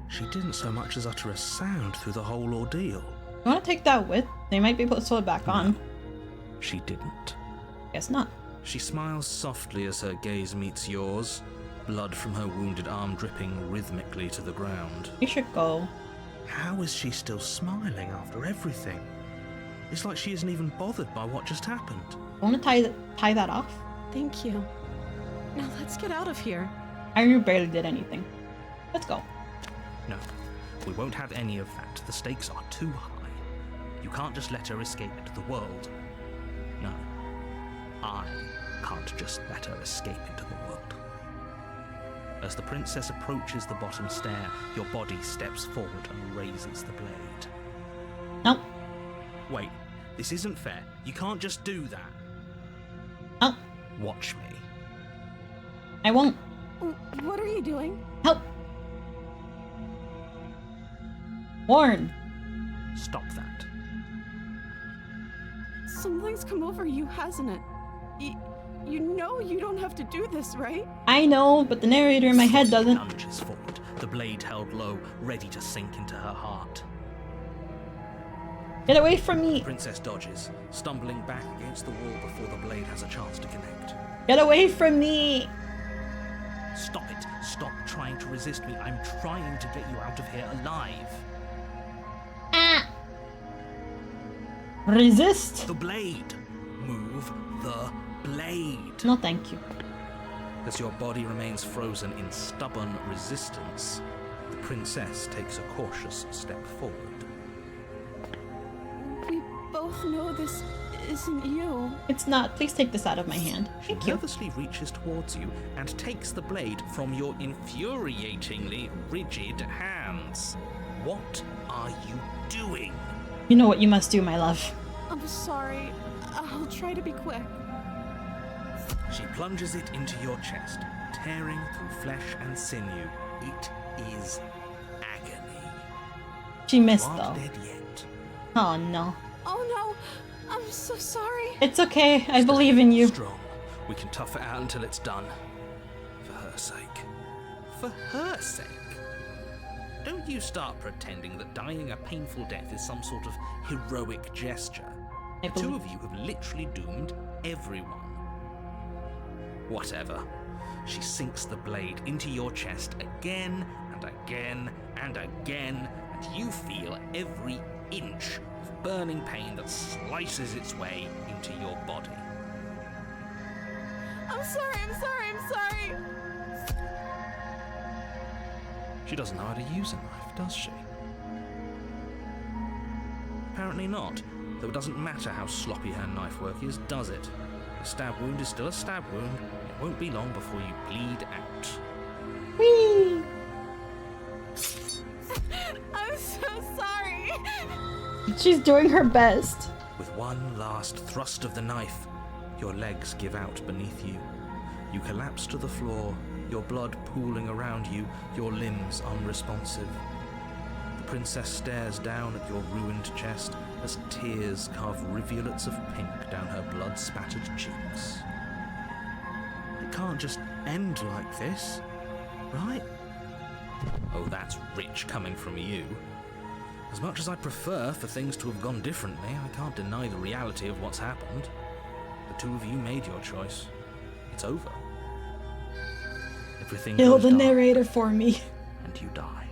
She didn't so much as utter a sound through the whole ordeal. You want to take that with? They might be able to sew it back on. She didn't. Guess not. She smiles softly as her gaze meets yours, blood from her wounded arm dripping rhythmically to the ground. We should go. How is she still smiling after everything? It's like she isn't even bothered by what just happened. Want to tie that off? Thank you. Now let's get out of here. Iron barely did anything. Let's go. No, we won't have any of that. The stakes are too high. You can't just let her escape into the world. No, I can't just let her escape into the world. As the princess approaches the bottom stair, your body steps forward and raises the blade. Nope. Wait, this isn't fair. You can't just do that. Nope. Watch me. I won't. What are you doing? Help. Warn. Stop that. Something's come over you, hasn't it? You know you don't have to do this, right? I know, but the narrator in my head doesn't. Lunges forward, the blade held low, ready to sink into her heart. Get away from me! Princess dodges, stumbling back against the wall before the blade has a chance to connect. Get away from me! Stop it. Stop trying to resist me. I'm trying to get you out of here alive. Ah! Resist! The blade. Move the blade. No, thank you. As your body remains frozen in stubborn resistance, the princess takes a cautious step forward. We both know this isn't you. It's not. Please take this out of my hand. She Thank you. nervously reaches towards you and takes the blade from your infuriatingly rigid hands. What are you doing? You know what you must do, my love. I'm sorry. I'll try to be quick. She plunges it into your chest, tearing through flesh and sinew. It is agony. She missed, You though. aren't dead yet. Oh, no. Oh no, I'm so sorry. It's okay. I believe in you. Strong. We can tough it out until it's done. For her sake. For her sake? Don't you start pretending that dying a painful death is some sort of heroic gesture. I The two believe. of you have literally doomed everyone. Whatever. She sinks the blade into your chest again and again and again, and you feel every inch of burning pain that slices its way into your body. I'm sorry. She doesn't know how to use a knife, does she? Apparently not, though it doesn't matter how sloppy her knife work is, does it? A stab wound is still a stab wound. It won't be long before you bleed out. Whee! I'm so sorry. She's doing her best. With one last thrust of the knife, your legs give out beneath you. You collapse to the floor, your blood pooling around you, your limbs unresponsive. The princess stares down at your ruined chest as tears carve rivulets of pink down her blood-spattered cheeks. It can't just end like this, right? Oh, that's rich coming from you. As much as I'd prefer for things to have gone differently, I can't deny the reality of what's happened. The two of you made your choice. It's over. Everything Kill goes the dark, narrator for me. and you die.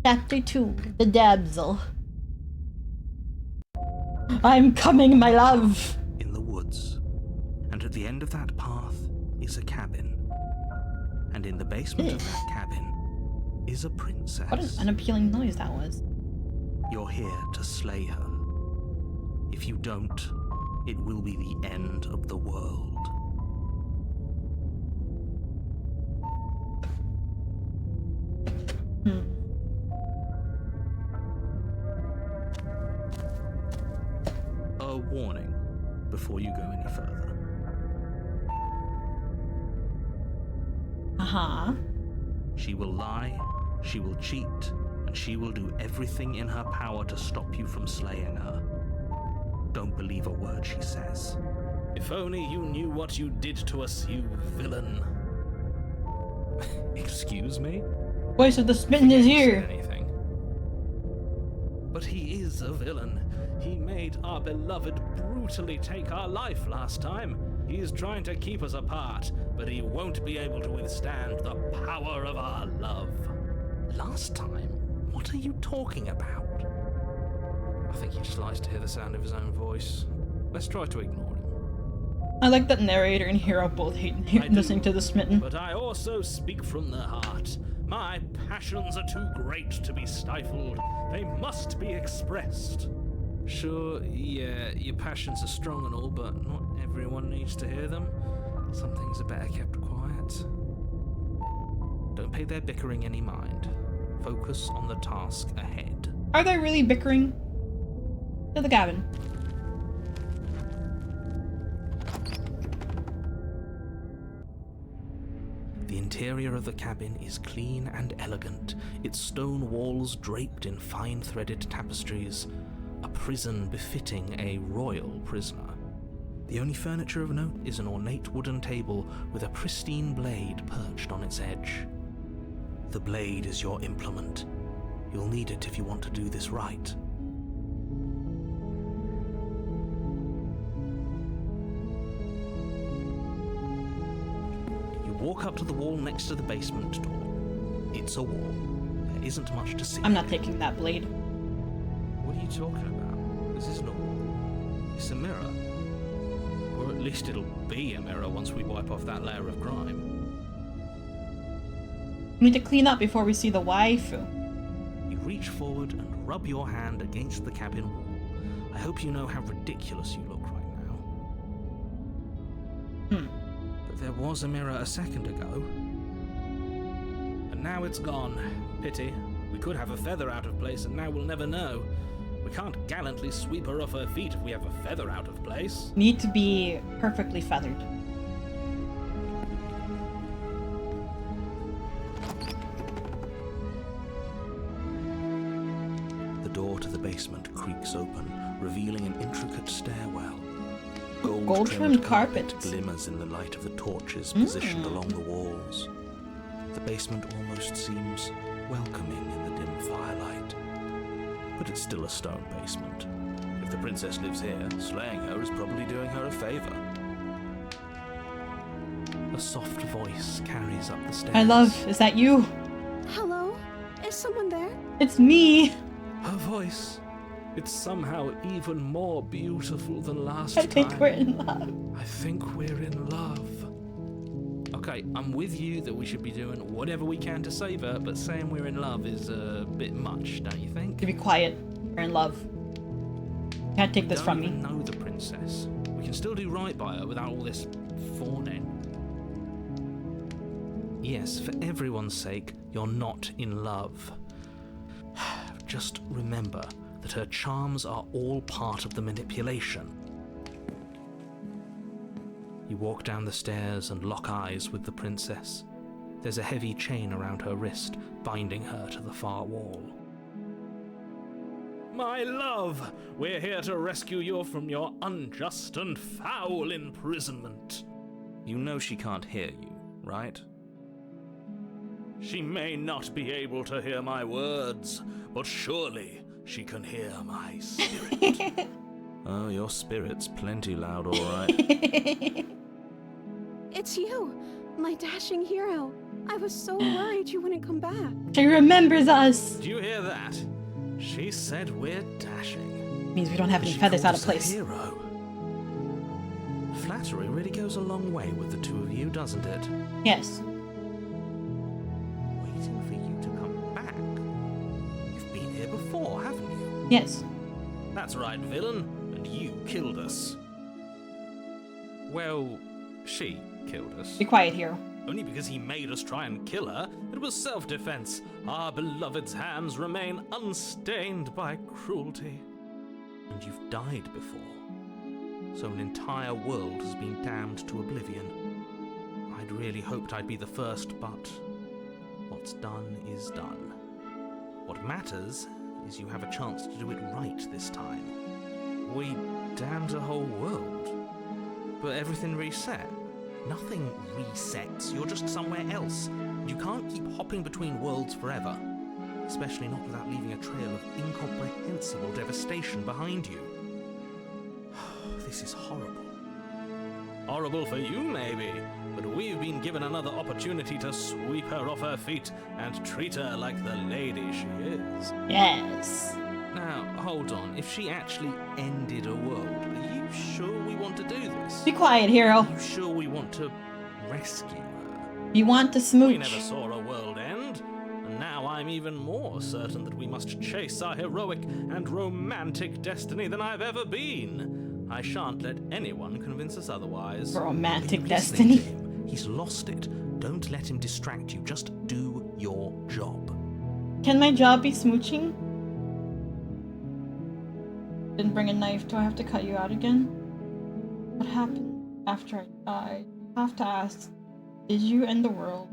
Chapter 2. The Damsel. I'm coming, my love. In the woods, and at the end of that path is a cabin. And in the basement of that cabin is a princess. What an unappealing noise that was. You're here to slay her. If you don't, it will be the end of the world. A warning before you go any further. Uh-huh. She will lie, she will cheat, and she will do everything in her power to stop you from slaying her. Don't believe a word she says. If only you knew what you did to us, you villain. Excuse me? Voice of the Smitten is here. Anything. But he is a villain. He made our beloved brutally take our life last time. He's trying to keep us apart, but he won't be able to withstand the power of our love. Last time? What are you talking about? I think he just likes to hear the sound of his own voice. Let's try to ignore him. I like that narrator and hero both hate I do, listening to the Smitten. But I also speak from the heart. My passions are too great to be stifled. They must be expressed. Sure, yeah, your passions are strong and all, but not everyone needs to hear them. Some things are better kept quiet. Don't pay their bickering any mind. Focus on the task ahead. Are they really bickering? To the cabin. The interior of the cabin is clean and elegant, its stone walls draped in fine-threaded tapestries, a prison befitting a royal prisoner. The only furniture of note is an ornate wooden table with a pristine blade perched on its edge. The blade is your implement. You'll need it if you want to do this right. Walk up to the wall next to the basement door. It's a wall. There isn't much to see. I'm not taking that blade. What are you talking about? This isn't a wall. It's a mirror. Or at least it'll be a mirror once we wipe off that layer of grime. We need to clean up before we see the waifu. You reach forward and rub your hand against the cabin wall. I hope you know how ridiculous you look right now. There was a mirror a second ago. And now it's gone. Pity. We could have a feather out of place and now we'll never know. We can't gallantly sweep her off her feet if we have a feather out of place. Need to be perfectly feathered. The door to the basement creaks open, revealing an intricate stairwell. Gold-trimmed carpet glimmers in the light of the torches positioned along the walls. The basement almost seems welcoming in the dim firelight. But it's still a stone basement. If the princess lives here, slaying her is probably doing her a favor. A soft voice carries up the stairs. My love, is that you? Hello? Is someone there? It's me! Her voice. It's somehow even more beautiful than last time. I think we're in love. I think we're in love. Okay, I'm with you that we should be doing whatever we can to save her, but saying we're in love is a bit much, don't you think? To be quiet. We're in love. Can't take this from me. We don't even know the princess. We can still do right by her without all this fawning. Yes, for everyone's sake, you're not in love. Just remember that her charms are all part of the manipulation. You walk down the stairs and lock eyes with the princess. There's a heavy chain around her wrist, binding her to the far wall. My love, we're here to rescue you from your unjust and foul imprisonment. You know she can't hear you, right? She may not be able to hear my words, but surely she can hear my spirit. Oh, your spirit's plenty loud, all right. It's you, my dashing hero. I was so worried you wouldn't come back. She remembers us! Do you hear that? She said we're dashing. Means we don't have any She feathers called out of us a place. hero. Flattery really goes a long way with the two of you, doesn't it? Yes. Waiting for you to come back. You've been here before, haven't you? Yes. That's right, villain. And you killed us. Well, she killed us. Be quiet, hero. Only because he made us try and kill her. It was self-defense. Our beloved's hands remain unstained by cruelty. And you've died before. So an entire world has been damned to oblivion. I'd really hoped I'd be the first, but what's done is done. What matters is you have a chance to do it right this time. We damned a whole world, but everything reset. Nothing resets, you're just somewhere else. You can't keep hopping between worlds forever, especially not without leaving a trail of incomprehensible devastation behind you. This is horrible. Horrible for you, maybe, but we've been given another opportunity to sweep her off her feet and treat her like the lady she is. Yes. Now, hold on. If she actually ended a world, are you sure we want to do this? Be quiet, hero. Are you sure we want to rescue her? You want to We smooch. never saw a world end, and now I'm even more certain that we must chase our heroic and romantic destiny than I've ever been. I shan't let anyone convince us otherwise. Romantic Are you listening destiny. to him? He's lost it. Don't let him distract you. Just do your job. Can my job be smooching? Didn't bring a knife. Do I have to cut you out again? What happened after I died? I have to ask. Did you end the world?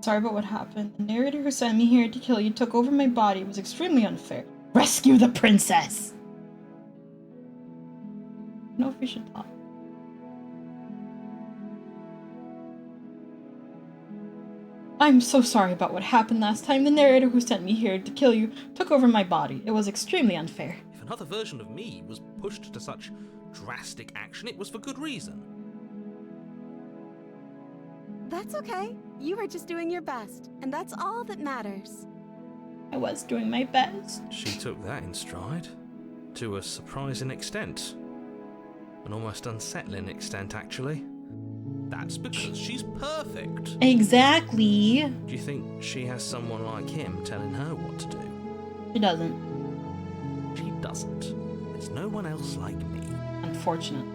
Sorry about what happened. The narrator who sent me here to kill you took over my body. It was extremely unfair. Rescue the princess! I don't know if we should talk. I'm so sorry about what happened last time. The narrator who sent me here to kill you took over my body. It was extremely unfair. If another version of me was pushed to such drastic action, it was for good reason. That's okay. You were just doing your best, and that's all that matters. I was doing my best. She took that in stride. To a surprising extent. An almost unsettling extent, actually. That's because she's perfect. Exactly. Do you think she has someone like him telling her what to do? She doesn't. She doesn't. There's no one else like me. Unfortunate.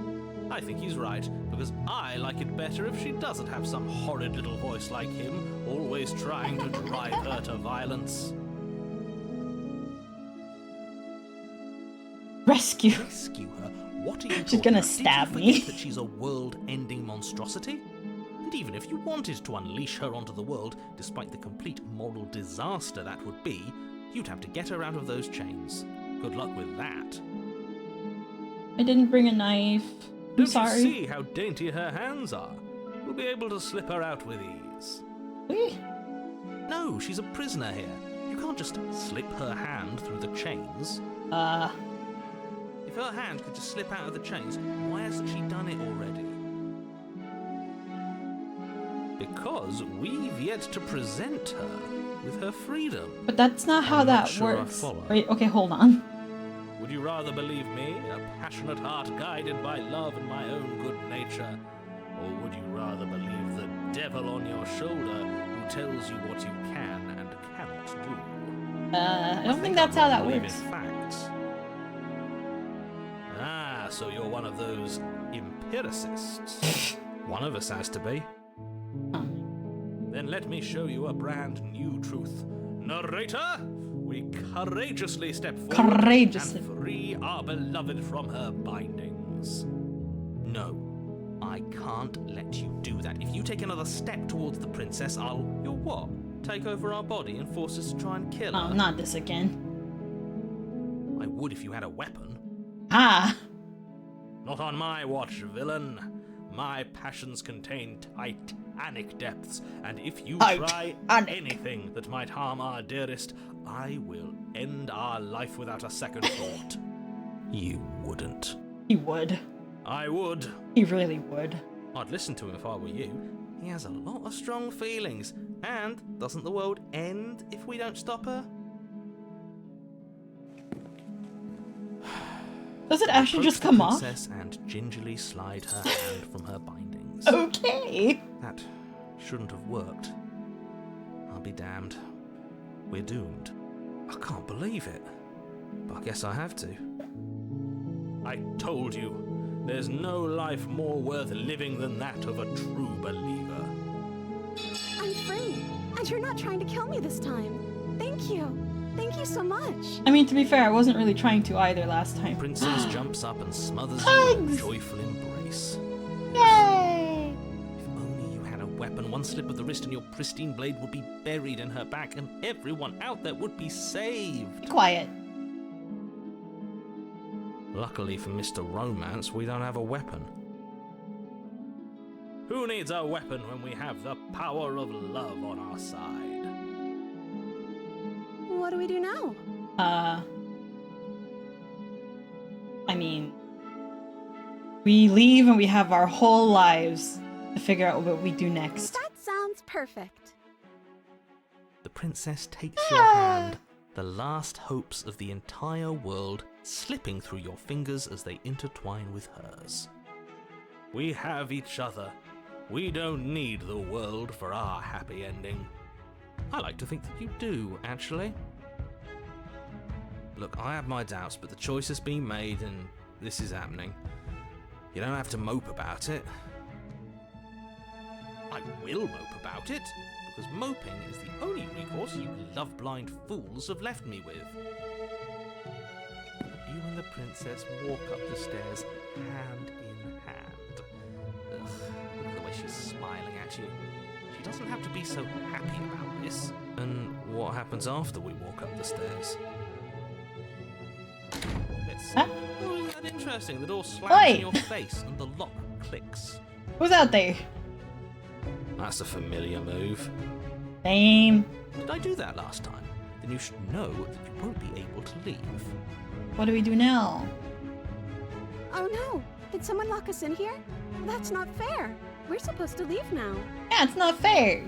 I think he's right, because I like it better if she doesn't have some horrid little voice like him, always trying to drive her to violence. Rescue. Rescue her? What are you She's gonna stab Did you me. forget that she's a world-ending monstrosity? And even if you wanted to unleash her onto the world, despite the complete moral disaster that would be, you'd have to get her out of those chains. Good luck with that. I didn't bring a knife. I'm Don't sorry. you see how dainty her hands are? We'll be able to slip her out with ease. Wait. No, she's a prisoner here. You can't just slip her hand through the chains. If her hand could just slip out of the chains, why hasn't she done it already? Because we've yet to present her with her freedom. But that's not how I'm not that sure I works. follow. Wait, okay, hold on. Would you rather believe me, a passionate heart guided by love and my own good nature? Or would you rather believe the devil on your shoulder who tells you what you can and cannot do? I don't think that's how that Believe works. in facts. Ah, so you're one of those empiricists. One of us has to be. Then let me show you a brand new truth. Narrator, we courageously step forward Courageously. and free our beloved from her bindings. No, I can't let you do that. If you take another step towards the princess, You'll what? Take over our body and force us to try and kill her? Oh, not this again. I would if you had a weapon. Ah! Not on my watch, villain. My passions contain titanic depths, and if you try Titanic. anything that might harm our dearest, I will end our life without a second thought. You wouldn't. He would. I would. He really would. I'd listen to him if I were you. He has a lot of strong feelings. And doesn't the world end if we don't stop her? Does it actually just Approach the come off? princess and gingerly slide her hand from her bindings. Okay. That shouldn't have worked. I'll be damned. We're doomed. I can't believe it. But I guess I have to. I told you, there's no life more worth living than that of a true believer. I'm free, and you're not trying to kill me this time. Thank you. Thank you so much. I mean, to be fair, I wasn't really trying to either last time. Princess jumps up and smothers you in a Hugs! joyful embrace. Yay! If only you had a weapon, one slip of the wrist and your pristine blade would be buried in her back and everyone out there would be saved. Be quiet. Luckily for Mr. Romance, we don't have a weapon. Who needs a weapon when we have the power of love on our side? What do we do now? I mean, we leave and we have our whole lives to figure out what we do next. That sounds perfect. The princess takes your hand, the last hopes of the entire world slipping through your fingers as they intertwine with hers. We have each other. We don't need the world for our happy ending. I like to think that you do, actually. Look, I have my doubts, but the choice has been made and this is happening. You don't have to mope about it. I will mope about it, Because moping is the only recourse you love-blind fools have left me with. You and the princess walk up the stairs, hand in hand. Ugh, look at the way she's smiling at you. She'd doesn't have to be so happy about this. And what happens after we walk up the stairs? Huh? Oh, isn't that interesting? The door slams Oi! in your face and the lock clicks. Who's out there? That's a familiar move. Same. Did I do that last time? Then you should know that you won't be able to leave. What do we do now? Oh no! Did someone lock us in here? That's not fair. We're supposed to leave now. Yeah, it's not fair.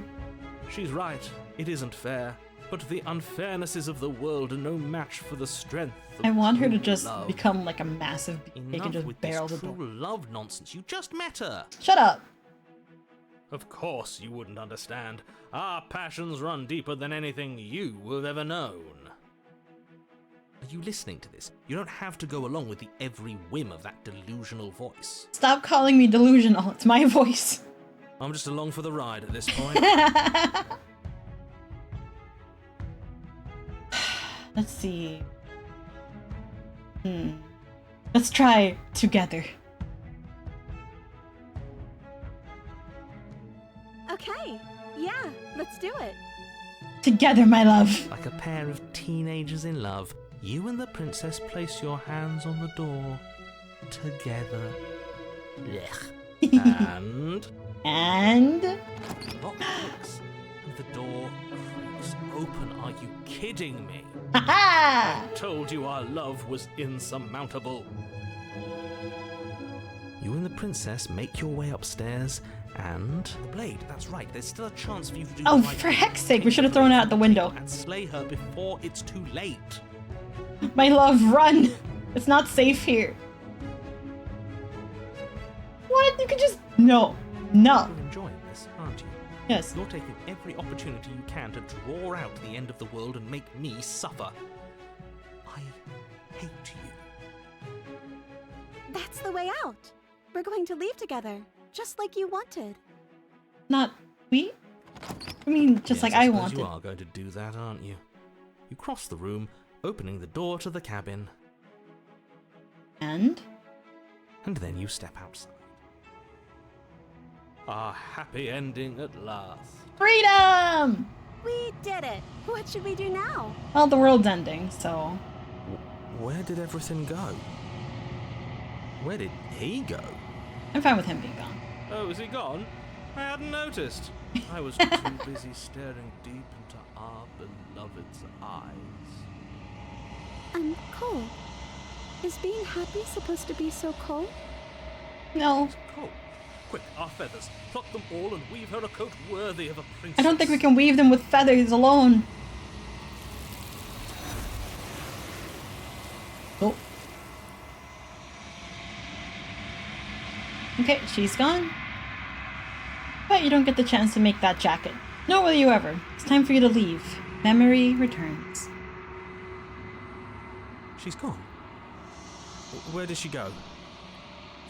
She's right. It isn't fair. But the unfairnesses of the world are no match for the strength of I want her to true just love. become like a massive beak and Enough just with barrel this the true door. love nonsense. You just met her. Shut up. Of course you wouldn't understand. Our passions run deeper than anything you have ever known. Are you listening to this? You don't have to go along with the every whim of that delusional voice. Stop calling me delusional. It's my voice. I'm just along for the ride at this point. Let's see. Let's try together. Okay. Yeah, let's do it. Together, my love. Like a pair of teenagers in love, you and the princess place your hands on the door. Together. And... And... the lock clicks, and the door creaks open. Are you kidding me? Ha-ha! I told you our love was insurmountable. You and the princess make your way upstairs, and... the blade, that's right, there's still a chance for you to do Oh, the right for thing. heck's sake, we Take should have the thrown it blade out the from window. table and slay her before it's too late. My love, run! It's not safe here. What? You could just... No. No. You're enjoying this, aren't you? Yes. You're taking every opportunity you can to draw out the end of the world and make me suffer. I hate you. That's the way out. We're going to leave together, just like you wanted. Not we? I mean, just Yes, like I suppose wanted. You are going to do that, aren't you? You cross the room, opening the door to the cabin, And? and then you step outside. A happy ending at last. Freedom! We did it. What should we do now? Well, the world's ending, so... Where did everything go? Where did he go? I'm fine with him being gone. Oh, is he gone? I hadn't noticed. I was too busy staring deep into our beloved's eyes. Cole. Is being happy supposed to be so cold? No. Cool. Quick, our feathers. Pluck them all and weave her a coat worthy of a princess. I don't think we can weave them with feathers alone. Oh. Okay, she's gone. But you don't get the chance to make that jacket. Nor will you ever. It's time for you to leave. Memory returns. She's gone. Where did she go?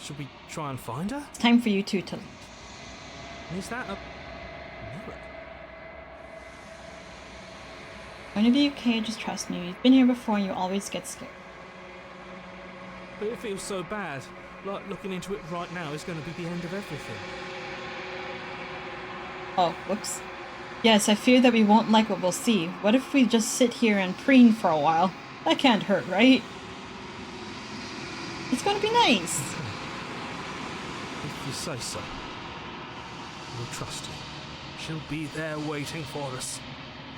Should we try and find her? It's time for you two to leave. Is that a mirror? Gonna be okay, just trust me. You've been here before and you always get scared. But it feels so bad. Like looking into it right now is going to be the end of everything. Oh, whoops. Yes, I fear that we won't like what we'll see. What if we just sit here and preen for a while? That can't hurt, right? It's gonna be nice. If you say so. We'll trust her. She'll be there waiting for us.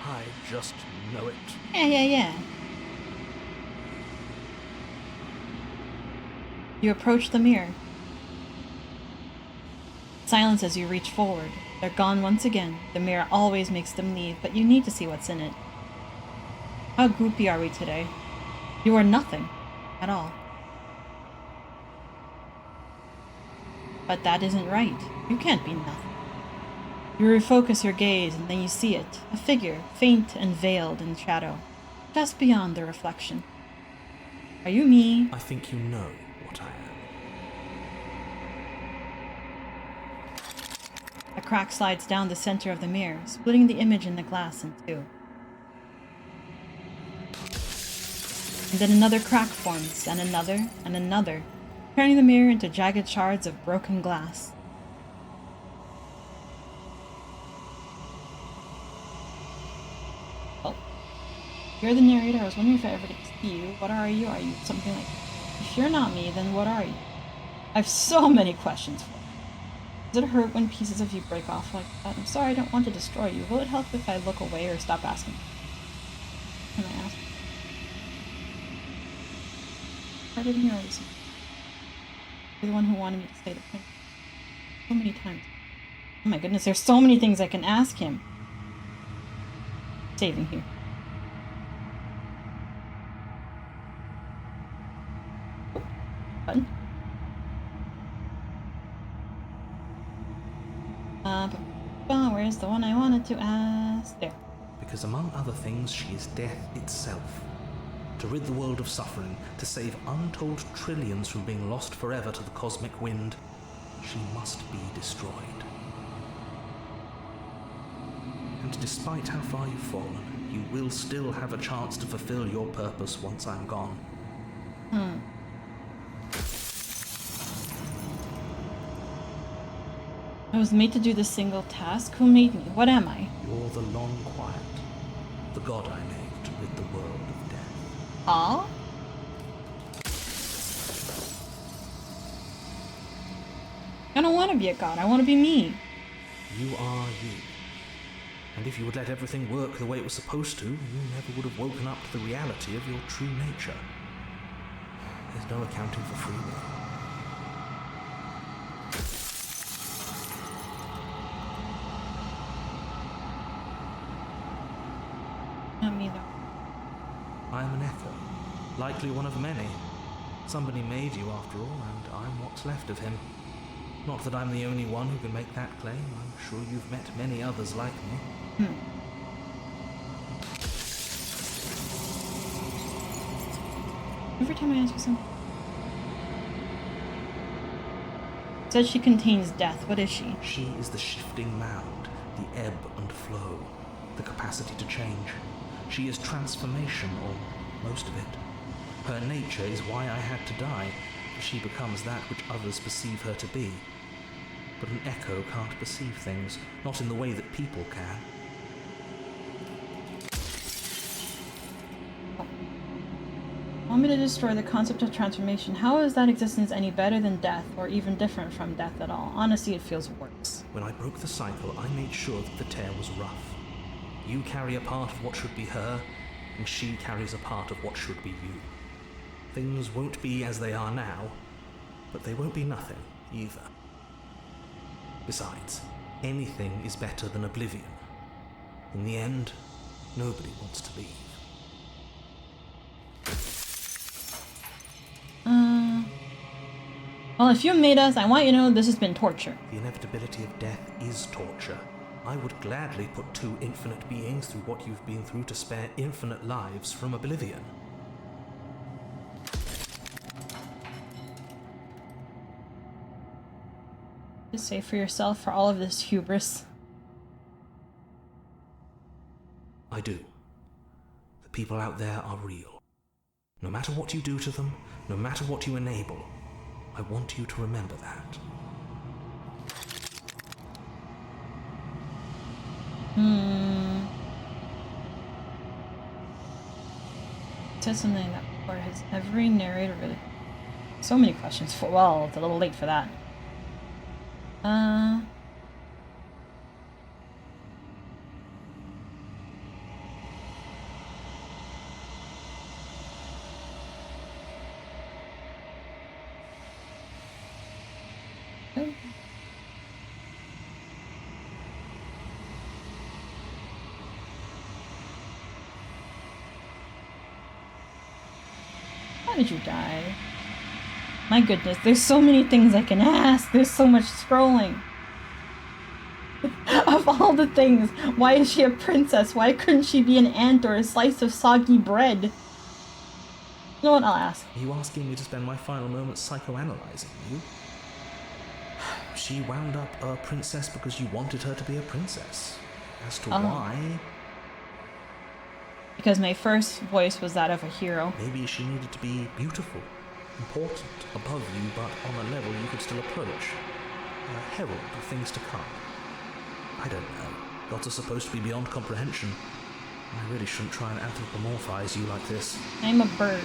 I just know it. Yeah. You approach the mirror. Silence as you reach forward. They're gone once again. The mirror always makes them leave, but you need to see what's in it. How goopy are we today? You are nothing. At all. But that isn't right. You can't be nothing. You refocus your gaze and then you see it. A figure, faint and veiled in shadow. Just beyond the reflection. Are you me? I think you know what I am. A crack slides down the center of the mirror, splitting the image in the glass in two. And then another crack forms, and another, turning the mirror into jagged shards of broken glass. You're the narrator. I was wondering if I ever get to see you. What are you? Are you something like... If you're not me, then what are you? I have so many questions for you. Does it hurt when pieces of you break off like that? I'm sorry, I don't want to destroy you. Will it help if I look away or stop asking? Can I ask? I didn't hear this. You're the one who wanted me to stay the prince. So many times. Oh my goodness, there's so many things I can ask him. Saving here. Oh, button. Where's the one I wanted to ask? There. Because among other things, she is death itself. To rid the world of suffering, to save untold trillions from being lost forever to the cosmic wind, she must be destroyed. And despite how far you've fallen, you will still have a chance to fulfill your purpose once I'm gone. I was made to do this single task. Who made me? What am I? You're the long quiet, the god I made to rid the world of death. Aw? I don't want to be a god. I want to be me. You are you. And if you would let everything work the way it was supposed to, you never would have woken up to the reality of your true nature. There's no accounting for free will. Not me, though. I am an echo, likely one of many. Somebody made you after all, and I'm what's left of him. Not that I'm the only one who can make that claim. I'm sure you've met many others like me. Every time I ask you something. It says she contains death. What is she? She is the shifting mound, the ebb and flow, the capacity to change. She is transformation, or most of it. Her nature is why I had to die. She becomes that which others perceive her to be. But an echo can't perceive things, not in the way that people can. Want me to destroy the concept of transformation? How is that existence any better than death, or even different from death at all? Honestly, it feels worse. When I broke the cycle, I made sure that the tear was rough. You carry a part of what should be her, and she carries a part of what should be you. Things won't be as they are now, but they won't be nothing either. Besides, anything is better than oblivion. In the end, nobody wants to leave. Well, if you made us, I want you to know this has been torture. The inevitability of death is torture. I would gladly put two infinite beings through what you've been through to spare infinite lives from oblivion. Just say for yourself for all of this hubris. I do. The people out there are real. No matter what you do to them, no matter what you enable, I want you to remember that. It says something that before has every narrator really... So many questions for... Well, it's a little late for that. How did you die? My goodness, there's so many things I can ask. There's so much scrolling. Of all the things, why is she a princess? Why couldn't she be an ant or a slice of soggy bread? You know what, I'll ask. Are you asking me to spend my final moments psychoanalyzing you? She wound up a princess because you wanted her to be a princess. As to why... Because my first voice was that of a hero. Maybe she needed to be beautiful, important, above you, but on a level you could still approach. A herald of things to come. I don't know. Gods are supposed to be beyond comprehension. I really shouldn't try and anthropomorphize you like this. I'm a bird.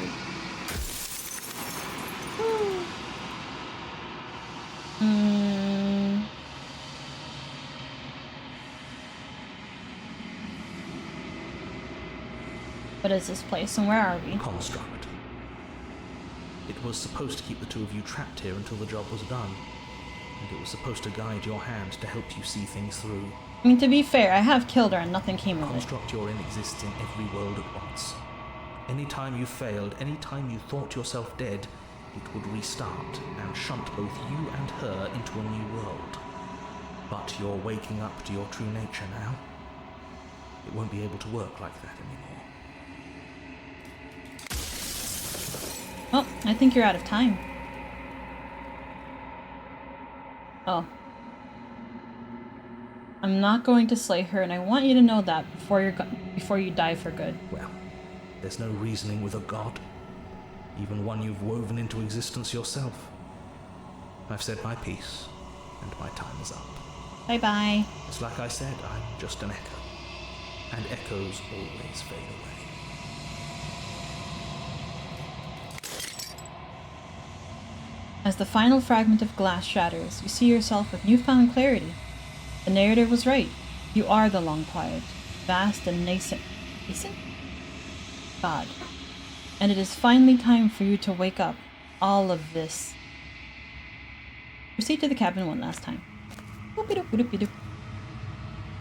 What is this place and where are we? Construct. It was supposed to keep the two of you trapped here until the job was done. And it was supposed to guide your hand to help you see things through. I mean, to be fair, I have killed her and nothing came of it. Construct you're in exists in every world at once. Any time you failed, any time you thought yourself dead, it would restart and shunt both you and her into a new world. But you're waking up to your true nature now. It won't be able to work like that anymore. Oh, I think you're out of time. Oh. I'm not going to slay her, and I want you to know that before you die for good. Well, there's no reasoning with a god. Even one you've woven into existence yourself. I've said my piece, and my time is up. Bye-bye. It's like I said, I'm just an echo. And echoes always fade away. As the final fragment of glass shatters, you see yourself with newfound clarity. The narrator was right. You are the long quiet, vast and nascent. Nascent? God. And it is finally time for you to wake up. All of this. Proceed to the cabin one last time. Whoopie-doop-doop-doop.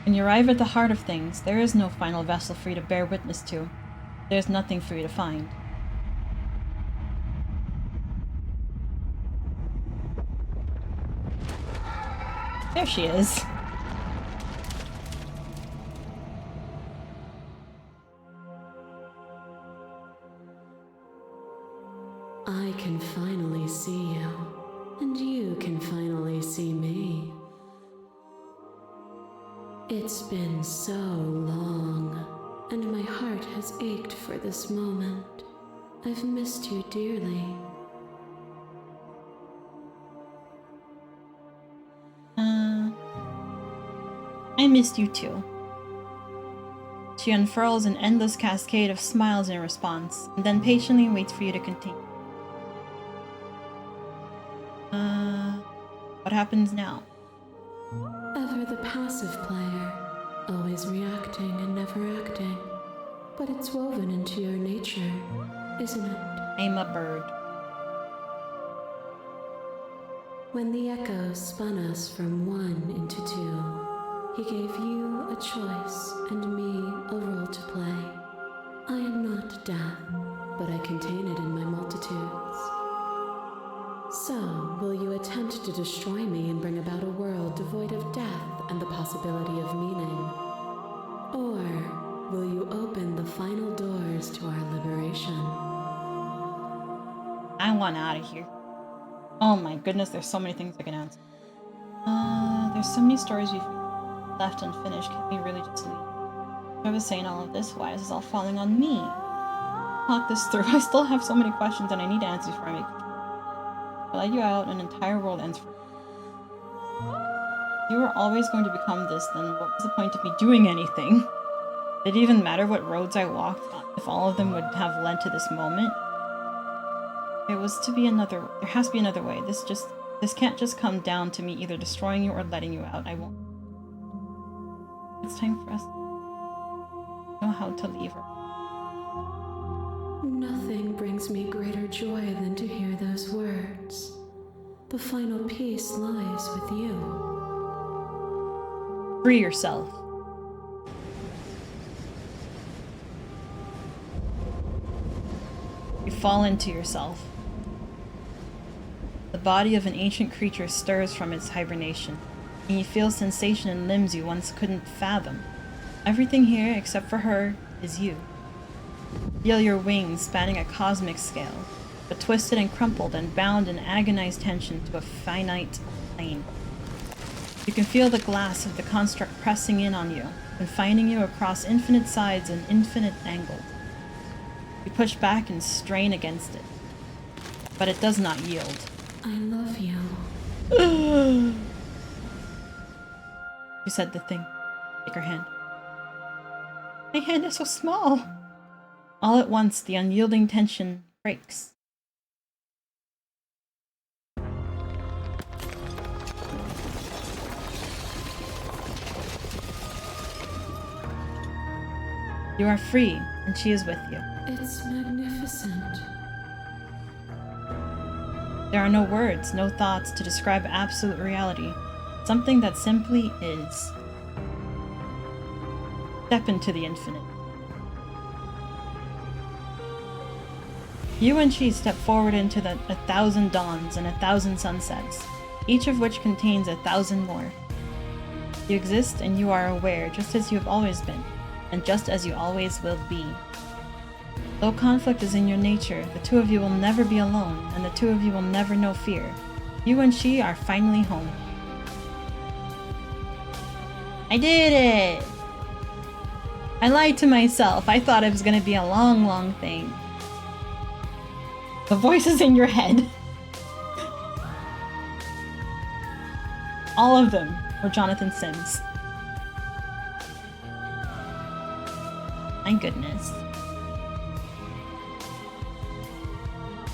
When you arrive at the heart of things, there is no final vessel for you to bear witness to. There is nothing for you to find. There she is. I can finally see you, and you can finally see me. It's been so long, and my heart has ached for this moment. I've missed you dearly. I missed you too. She unfurls an endless cascade of smiles in response, and then patiently waits for you to continue. What happens now? Ever the passive player, always reacting and never acting. But it's woven into your nature, isn't it? I'm a bird. When the echo spun us from one into two, he gave you a choice and me a role to play. I am not death, but I contain it in my multitudes. So, will you attempt to destroy me and bring about a world devoid of death and the possibility of meaning? Or will you open the final doors to our liberation? I want out of here. Oh my goodness, there's so many things I can answer. There's so many stories we've left unfinished. Can we really just leave? I was saying all of this, why is this all falling on me? Talk this through. I still have so many questions and I need answers before I make it. I let you out, an entire world ends for you. If you were always going to become this, then what was the point of me doing anything? Did it even matter what roads I walked on, if all of them would have led to this moment? There has to be another way. This can't just come down to me either destroying you or letting you out. I won't. It's time for us to know how to leave her. Nothing brings me greater joy than to hear those words. The final peace lies with you. Free yourself. You fall into yourself. The body of an ancient creature stirs from its hibernation, and you feel sensation in limbs you once couldn't fathom. Everything here, except for her, is you. Feel your wings spanning a cosmic scale, but twisted and crumpled and bound in agonized tension to a finite plane. You can feel the glass of the construct pressing in on you, confining you across infinite sides and infinite angles. You push back and strain against it, but it does not yield. I love you. You said the thing. Take her hand. My hand is so small. All at once, the unyielding tension breaks. You are free, and she is with you. It's magnificent. There are no words, no thoughts to describe absolute reality. Something that simply is. Step into the infinite. You and she step forward into the 1,000 dawns and 1,000 sunsets, each of which contains 1,000 more. You exist and you are aware, just as you have always been, and just as you always will be. Though conflict is in your nature, the two of you will never be alone, and the two of you will never know fear. You and she are finally home. I did it! I lied to myself. I thought it was gonna be a long, long thing. The voices in your head. All of them were Jonathan Sims. My goodness.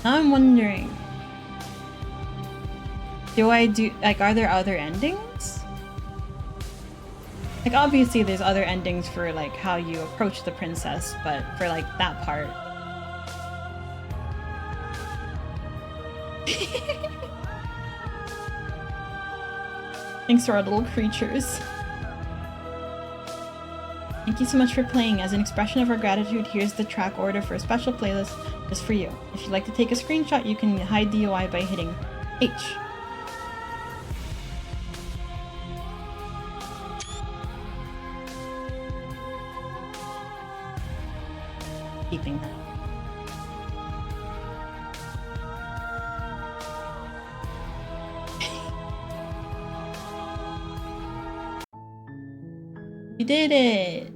Now I'm wondering, are there other endings? Like, obviously there's other endings for, like, how you approach the princess, but for, like, that part. Thanks to our little creatures. Thank you so much for playing. As an expression of our gratitude, here's the track order for a special playlist just for you. If you'd like to take a screenshot, you can hide the UI by hitting H. Keeping that. We did it!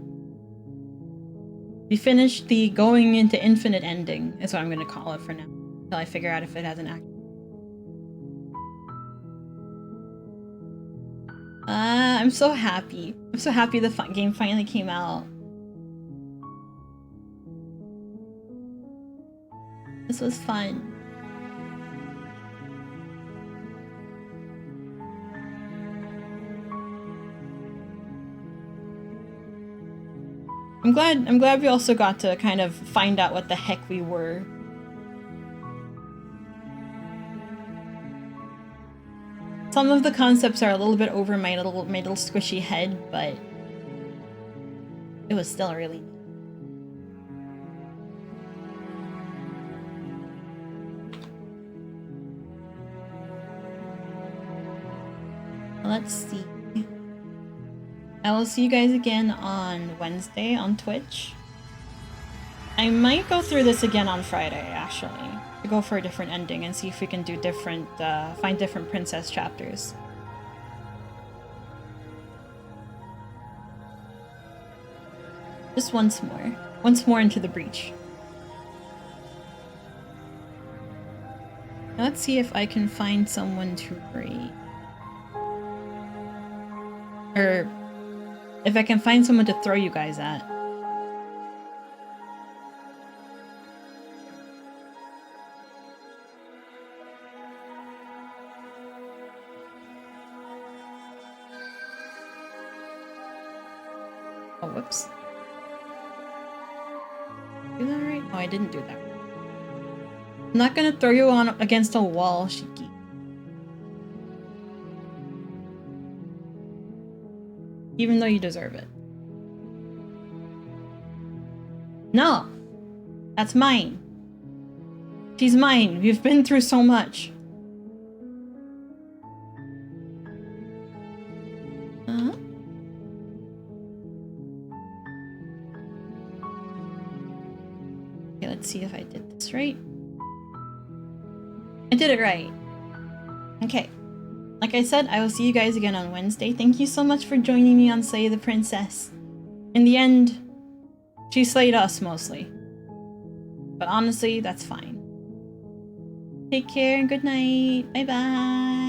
We finished the going into infinite ending, is what I'm gonna call it for now. Until I figure out if it has an act. I'm so happy. I'm so happy the game finally came out. This was fun. I'm glad we also got to kind of find out what the heck we were. Some of the concepts are a little bit over my little squishy head, but it was still really neat. Let's see. I will see you guys again on Wednesday on Twitch. I might go through this again on Friday, actually, to go for a different ending and see if we can do different, find different princess chapters. Just once more into the breach. Now let's see if I can find someone to raid. Or if I can find someone to throw you guys at. Oh, whoops. Do that right? Oh, I didn't do that. I'm not gonna throw you on against a wall, Shiki. Even though you deserve it. No! That's mine. She's mine. We've been through so much. Okay, let's see if I did this right. I did it right. Okay. Like I said, I will see you guys again on Wednesday. Thank you so much for joining me on Slay the Princess. In the end, she slayed us mostly. But honestly, that's fine. Take care and good night. Bye bye.